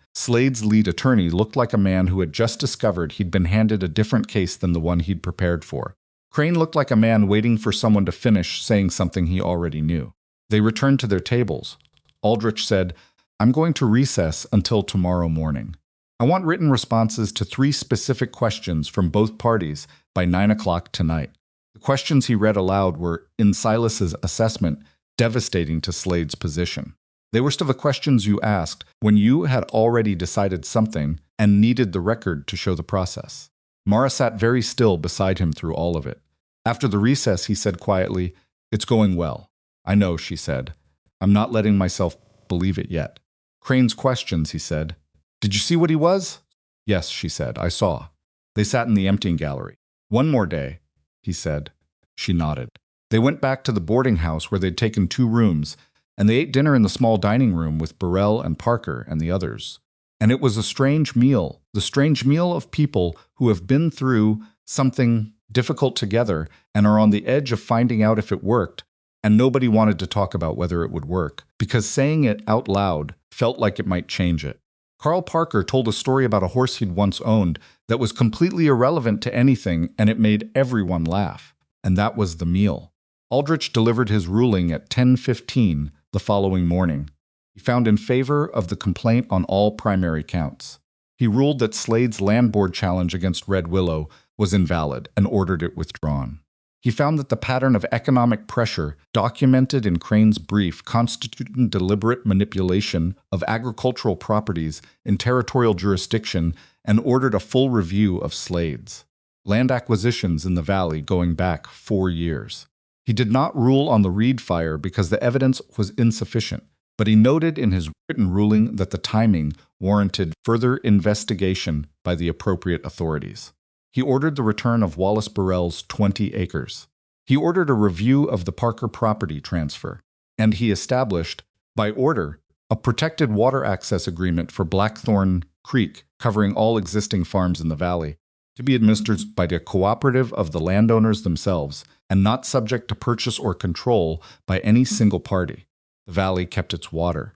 looked like a man who had just discovered he'd been handed a different case than the one he'd prepared for. Crane looked like a man waiting for someone to finish saying something he already knew. They returned to their tables. Aldrich said, "I'm going to recess until tomorrow morning. I want written responses to 3 specific questions from both parties by 9 o'clock tonight." The questions he read aloud were, in Silas's assessment, devastating to Slade's position. They were still the questions you asked when you had already decided something and needed the record to show the process. Mara sat very still beside him through all of it. After the recess, he said quietly, "It's going well." "I know," she said. "I'm not letting myself believe it yet." "Crane's questions," he said. "Did you see what he was?" "Yes," she said, "I saw." They sat in the emptying gallery. "One more day," he said. She nodded. They went back to the boarding house where they'd taken 2 rooms, and they ate dinner in the small dining room with Burrell and Parker and the others. And it was a strange meal, the strange meal of people who have been through something difficult together and are on the edge of finding out if it worked, and nobody wanted to talk about whether it would work, because saying it out loud felt like it might change it. Carl Parker told a story about a horse he'd once owned that was completely irrelevant to anything, and it made everyone laugh. And that was the meal. Aldrich delivered his ruling at 10:15 the following morning. He found in favor of the complaint on all primary counts. He ruled that Slade's land board challenge against Red Willow was invalid and ordered it withdrawn. He found that the pattern of economic pressure documented in Crane's brief constituted deliberate manipulation of agricultural properties in territorial jurisdiction and ordered a full review of Slade's land acquisitions in the valley going back 4 years. He did not rule on the Reed fire because the evidence was insufficient, but he noted in his written ruling that the timing warranted further investigation by the appropriate authorities. He ordered the return of Wallace Burrell's 20 acres. He ordered a review of the Parker property transfer, and he established, by order, a protected water access agreement for Blackthorn Creek covering all existing farms in the valley, to be administered by the cooperative of the landowners themselves and not subject to purchase or control by any single party. The valley kept its water.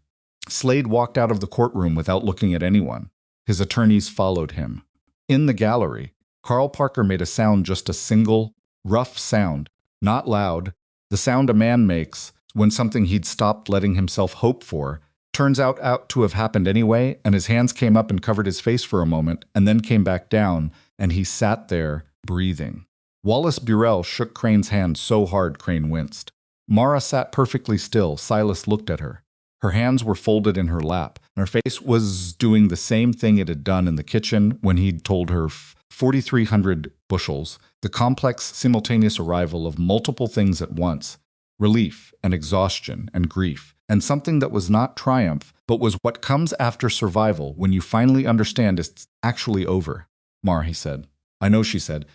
Slade walked out of the courtroom without looking at anyone. His attorneys followed him. In the gallery, Carl Parker made a sound, just a single, rough sound, not loud, the sound a man makes when something he'd stopped letting himself hope for turns out to have happened anyway, and his hands came up and covered his face for a moment, and then came back down, and he sat there, breathing. Wallace Burrell shook Crane's hand so hard Crane winced. Mara sat perfectly still. Silas looked at her. Her hands were folded in her lap, and her face was doing the same thing it had done in the kitchen when he'd told her 4,300 bushels, the complex, simultaneous arrival of multiple things at once, relief and exhaustion and grief, and something that was not triumph, but was what comes after survival when you finally understand it's actually over. Mara, he said. I know, she said.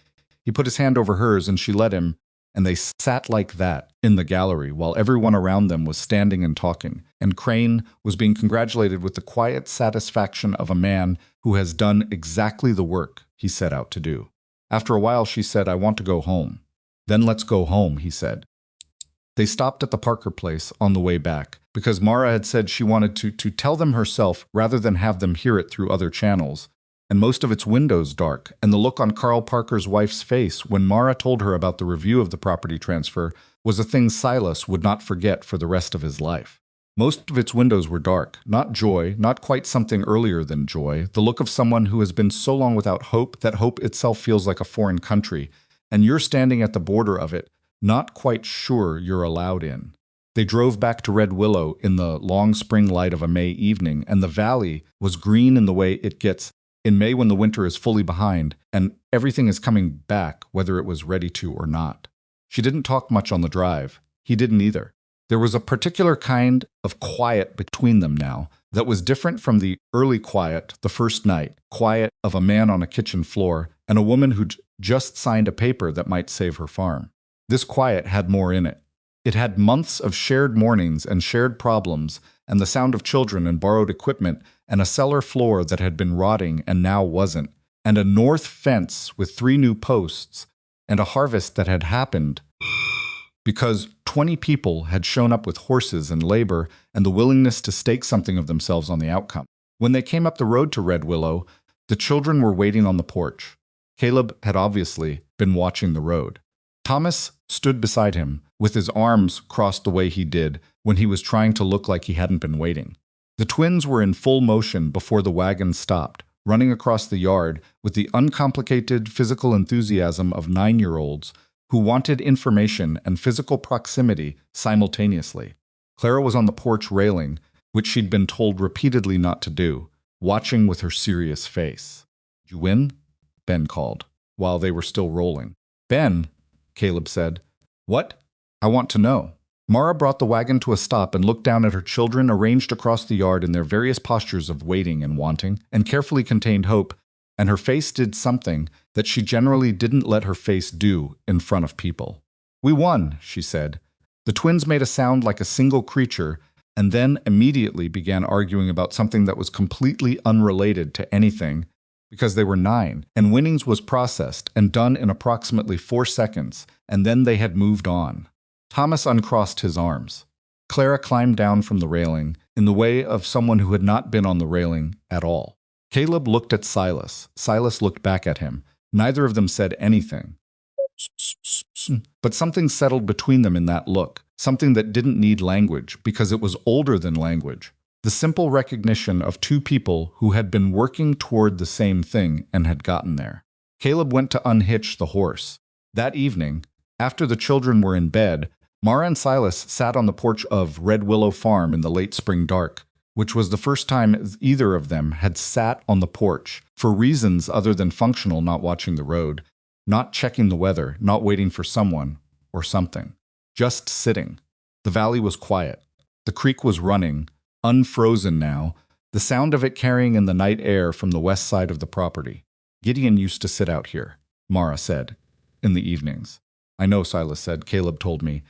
He put his hand over hers and she let him, and they sat like that in the gallery while everyone around them was standing and talking, and Crane was being congratulated with the quiet satisfaction of a man who has done exactly the work he set out to do. After a while, she said, I want to go home. Then let's go home, he said. They stopped at the Parker place on the way back, because Mara had said she wanted to tell them herself rather than have them hear it through other channels, and most of its windows dark, and the look on Carl Parker's wife's face when Mara told her about the review of the property transfer was a thing Silas would not forget for the rest of his life. Most of its windows were dark, not joy, not quite something earlier than joy, the look of someone who has been so long without hope that hope itself feels like a foreign country, and you're standing at the border of it, not quite sure you're allowed in. They drove back to Red Willow in the long spring light of a May evening, and the valley was green in the way it gets in May when the winter is fully behind, and everything is coming back, whether it was ready to or not. She didn't talk much on the drive. He didn't either. There was a particular kind of quiet between them now that was different from the early quiet the first night, quiet of a man on a kitchen floor and a woman who'd just signed a paper that might save her farm. This quiet had more in it. It had months of shared mornings and shared problems, and the sound of children and borrowed equipment, and a cellar floor that had been rotting and now wasn't, and a north fence with 3 new posts, and a harvest that had happened because 20 people had shown up with horses and labor and the willingness to stake something of themselves on the outcome. When they came up the road to Red Willow, the children were waiting on the porch. Caleb had obviously been watching the road. Thomas stood beside him, with his arms crossed the way he did when he was trying to look like he hadn't been waiting. The twins were in full motion before the wagon stopped, running across the yard with the uncomplicated physical enthusiasm of 9-year-olds who wanted information and physical proximity simultaneously. Clara was on the porch railing, which she'd been told repeatedly not to do, watching with her serious face. "Did you win?" Ben called, while they were still rolling. "Ben," Caleb said. "What?" "I want to know." Mara brought the wagon to a stop and looked down at her children arranged across the yard in their various postures of waiting and wanting, and carefully contained hope, and her face did something that she generally didn't let her face do in front of people. "We won," she said. The twins made a sound like a single creature, and then immediately began arguing about something that was completely unrelated to anything, because they were 9, and winnings was processed and done in approximately 4 seconds, and then they had moved on. Thomas uncrossed his arms. Clara climbed down from the railing, in the way of someone who had not been on the railing at all. Caleb looked at Silas. Silas looked back at him. Neither of them said anything. But something settled between them in that look, something that didn't need language, because it was older than language. The simple recognition of 2 people who had been working toward the same thing and had gotten there. Caleb went to unhitch the horse. That evening, after the children were in bed, Mara and Silas sat on the porch of Red Willow Farm in the late spring dark, which was the first time either of them had sat on the porch, for reasons other than functional, not watching the road, not checking the weather, not waiting for someone or something. Just sitting. The valley was quiet. The creek was running, unfrozen now, the sound of it carrying in the night air from the west side of the property. "Gideon used to sit out here," Mara said, "in the evenings." "I know," Silas said. "Caleb told me."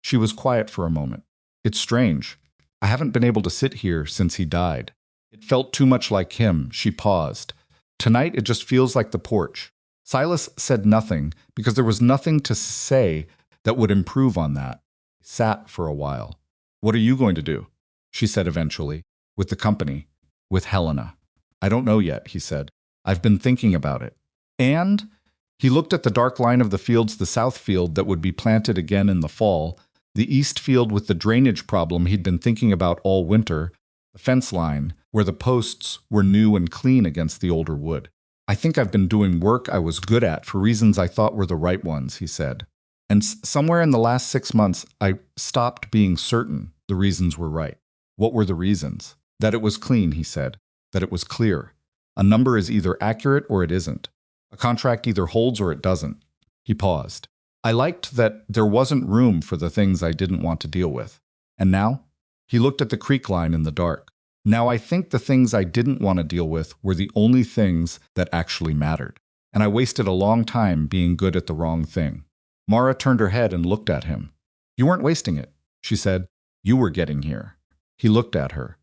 She was quiet for a moment. "It's strange. I haven't been able to sit here since he died. It felt too much like him." She paused. "Tonight it just feels like the porch." Silas said nothing, because there was nothing to say that would improve on that. He sat for a while. "What are you going to do?" she said eventually. "With the company. With Helena." "I don't know yet," he said. "I've been thinking about it." And he looked at the dark line of the fields, the south field that would be planted again in the fall, the east field with the drainage problem he'd been thinking about all winter, the fence line, where the posts were new and clean against the older wood. "I think I've been doing work I was good at for reasons I thought were the right ones," he said. "And somewhere in the last 6 months, I stopped being certain the reasons were right." "What were the reasons?" "That it was clean," he said. "That it was clear. A number is either accurate or it isn't. A contract either holds or it doesn't." He paused. I liked that there wasn't room for the things I didn't want to deal with. And now? He looked at the creek line in the dark. Now I think the things I didn't want to deal with were the only things that actually mattered. And I wasted a long time being good at the wrong thing. Mara turned her head and looked at him. You weren't wasting it, she said. You were getting here. He looked at her.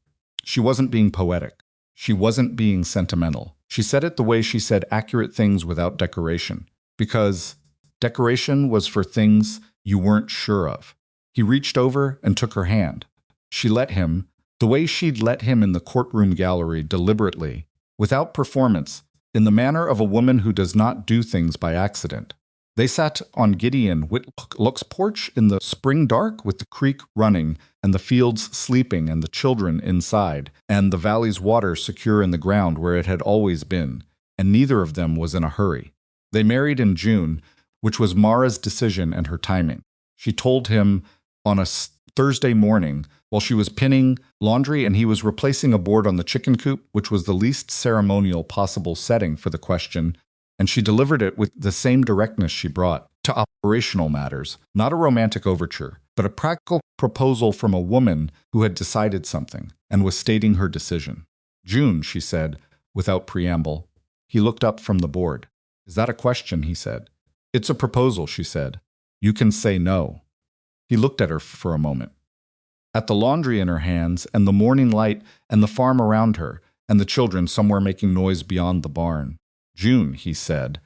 She wasn't being poetic. She wasn't being sentimental. She said it the way she said accurate things without decoration. Because decoration was for things you weren't sure of. He reached over and took her hand. She let him, the way she'd let him in the courtroom gallery deliberately, without performance, in the manner of a woman who does not do things by accident. They sat on Gideon Whitlock's porch in the spring dark with the creek running and the fields sleeping and the children inside and the valley's water secure in the ground where it had always been, and neither of them was in a hurry. They married in June, which was Mara's decision and her timing. She told him on a Thursday morning while she was pinning laundry and he was replacing a board on the chicken coop, which was the least ceremonial possible setting for the question, and she delivered it with the same directness she brought to operational matters, not a romantic overture, but a practical proposal from a woman who had decided something and was stating her decision. June, she said, without preamble. He looked up from the board. Is that a question? He said. It's a proposal, she said. You can say no. He looked at her for a moment. At the laundry in her hands, and the morning light, and the farm around her, and the children somewhere making noise beyond the barn. June, he said.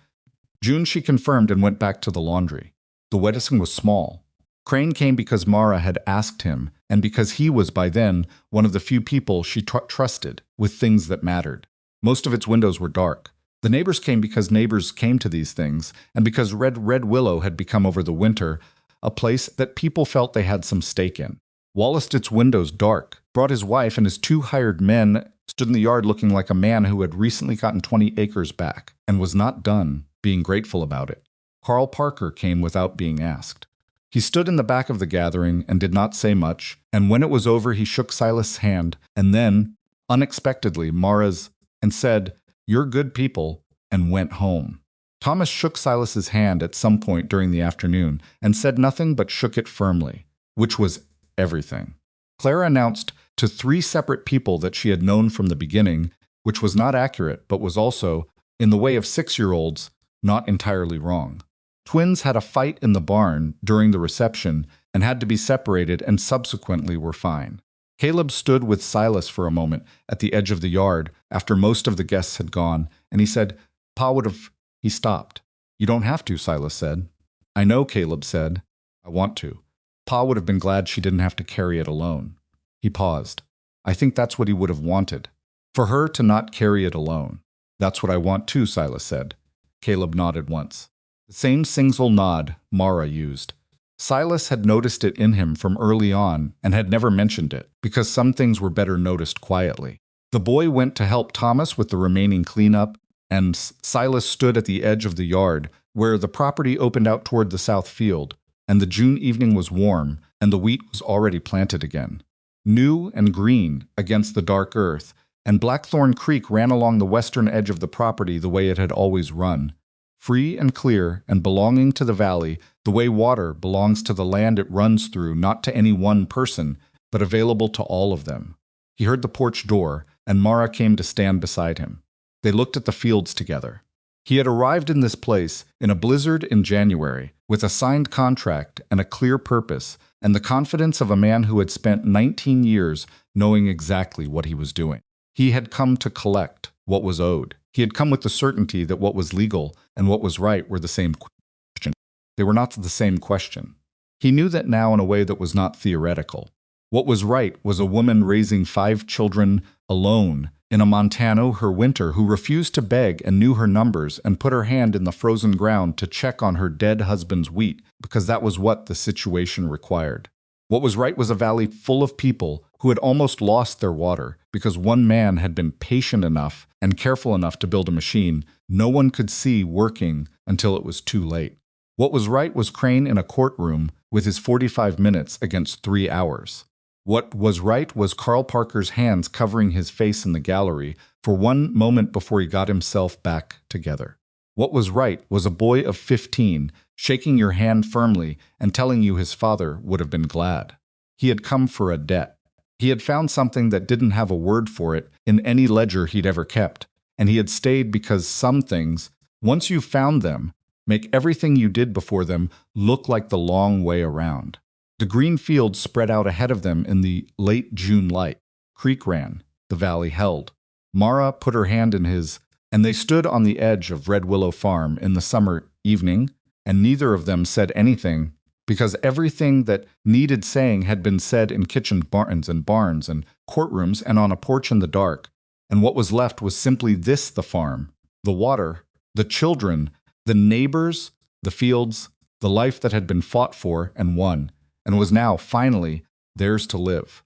June, she confirmed and went back to the laundry. The wedding was small. Crane came because Mara had asked him, and because he was by then one of the few people she trusted with things that mattered. Most of its windows were dark. The neighbors came because neighbors came to these things, and because Red Willow had become over the winter a place that people felt they had some stake in. Wallaced its windows dark, brought his wife and his 2 hired men, stood in the yard looking like a man who had recently gotten 20 acres back, and was not done being grateful about it. Carl Parker came without being asked. He stood in the back of the gathering and did not say much, and when it was over he shook Silas' hand, and then, unexpectedly, Mara's, and said, You're good people, and went home. Thomas shook Silas's hand at some point during the afternoon, and said nothing but shook it firmly, which was everything. Clara announced to 3 separate people that she had known from the beginning, which was not accurate, but was also, in the way of 6-year-olds, not entirely wrong. Twins had a fight in the barn during the reception and had to be separated and subsequently were fine. Caleb stood with Silas for a moment at the edge of the yard after most of the guests had gone, and he said, Pa would have... He stopped. You don't have to, Silas said. I know, Caleb said. I want to. Pa would have been glad she didn't have to carry it alone. He paused. I think that's what he would have wanted. For her to not carry it alone. That's what I want too, Silas said. Caleb nodded once. The same single nod Mara used. Silas had noticed it in him from early on and had never mentioned it, because some things were better noticed quietly. The boy went to help Thomas with the remaining cleanup, and Silas stood at the edge of the yard, where the property opened out toward the south field, and the June evening was warm, and the wheat was already planted again. New and green against the dark earth, and Blackthorn Creek ran along the western edge of the property the way it had always run. Free and clear and belonging to the valley, the way water belongs to the land it runs through, not to any one person, but available to all of them. He heard the porch door, and Mara came to stand beside him. They looked at the fields together. He had arrived in this place in a blizzard in January, with a signed contract and a clear purpose, and the confidence of a man who had spent 19 years knowing exactly what he was doing. He had come to collect what was owed. He had come with the certainty that what was legal and what was right were the same question. They were not the same question. He knew that now in a way that was not theoretical. What was right was a woman raising 5 children alone in a Montana her winter who refused to beg and knew her numbers and put her hand in the frozen ground to check on her dead husband's wheat because that was what the situation required. What was right was a valley full of people who had almost lost their water because one man had been patient enough and careful enough to build a machine no one could see working until it was too late. What was right was Crane in a courtroom with his 45 minutes against 3 hours. What was right was Carl Parker's hands covering his face in the gallery for one moment before he got himself back together. What was right was a boy of 15 shaking your hand firmly and telling you his father would have been glad. He had come for a debt. He had found something that didn't have a word for it in any ledger he'd ever kept, and he had stayed because some things, once you've found them, make everything you did before them look like the long way around. The green fields spread out ahead of them in the late June light. Creek ran. The valley held. Mara put her hand in his, and they stood on the edge of Red Willow Farm in the summer evening, and neither of them said anything because everything that needed saying had been said in kitchen barns and courtrooms and on a porch in the dark, and what was left was simply this: the farm, the water, the children, the neighbors, the fields, the life that had been fought for and won, and was now, finally, theirs to live.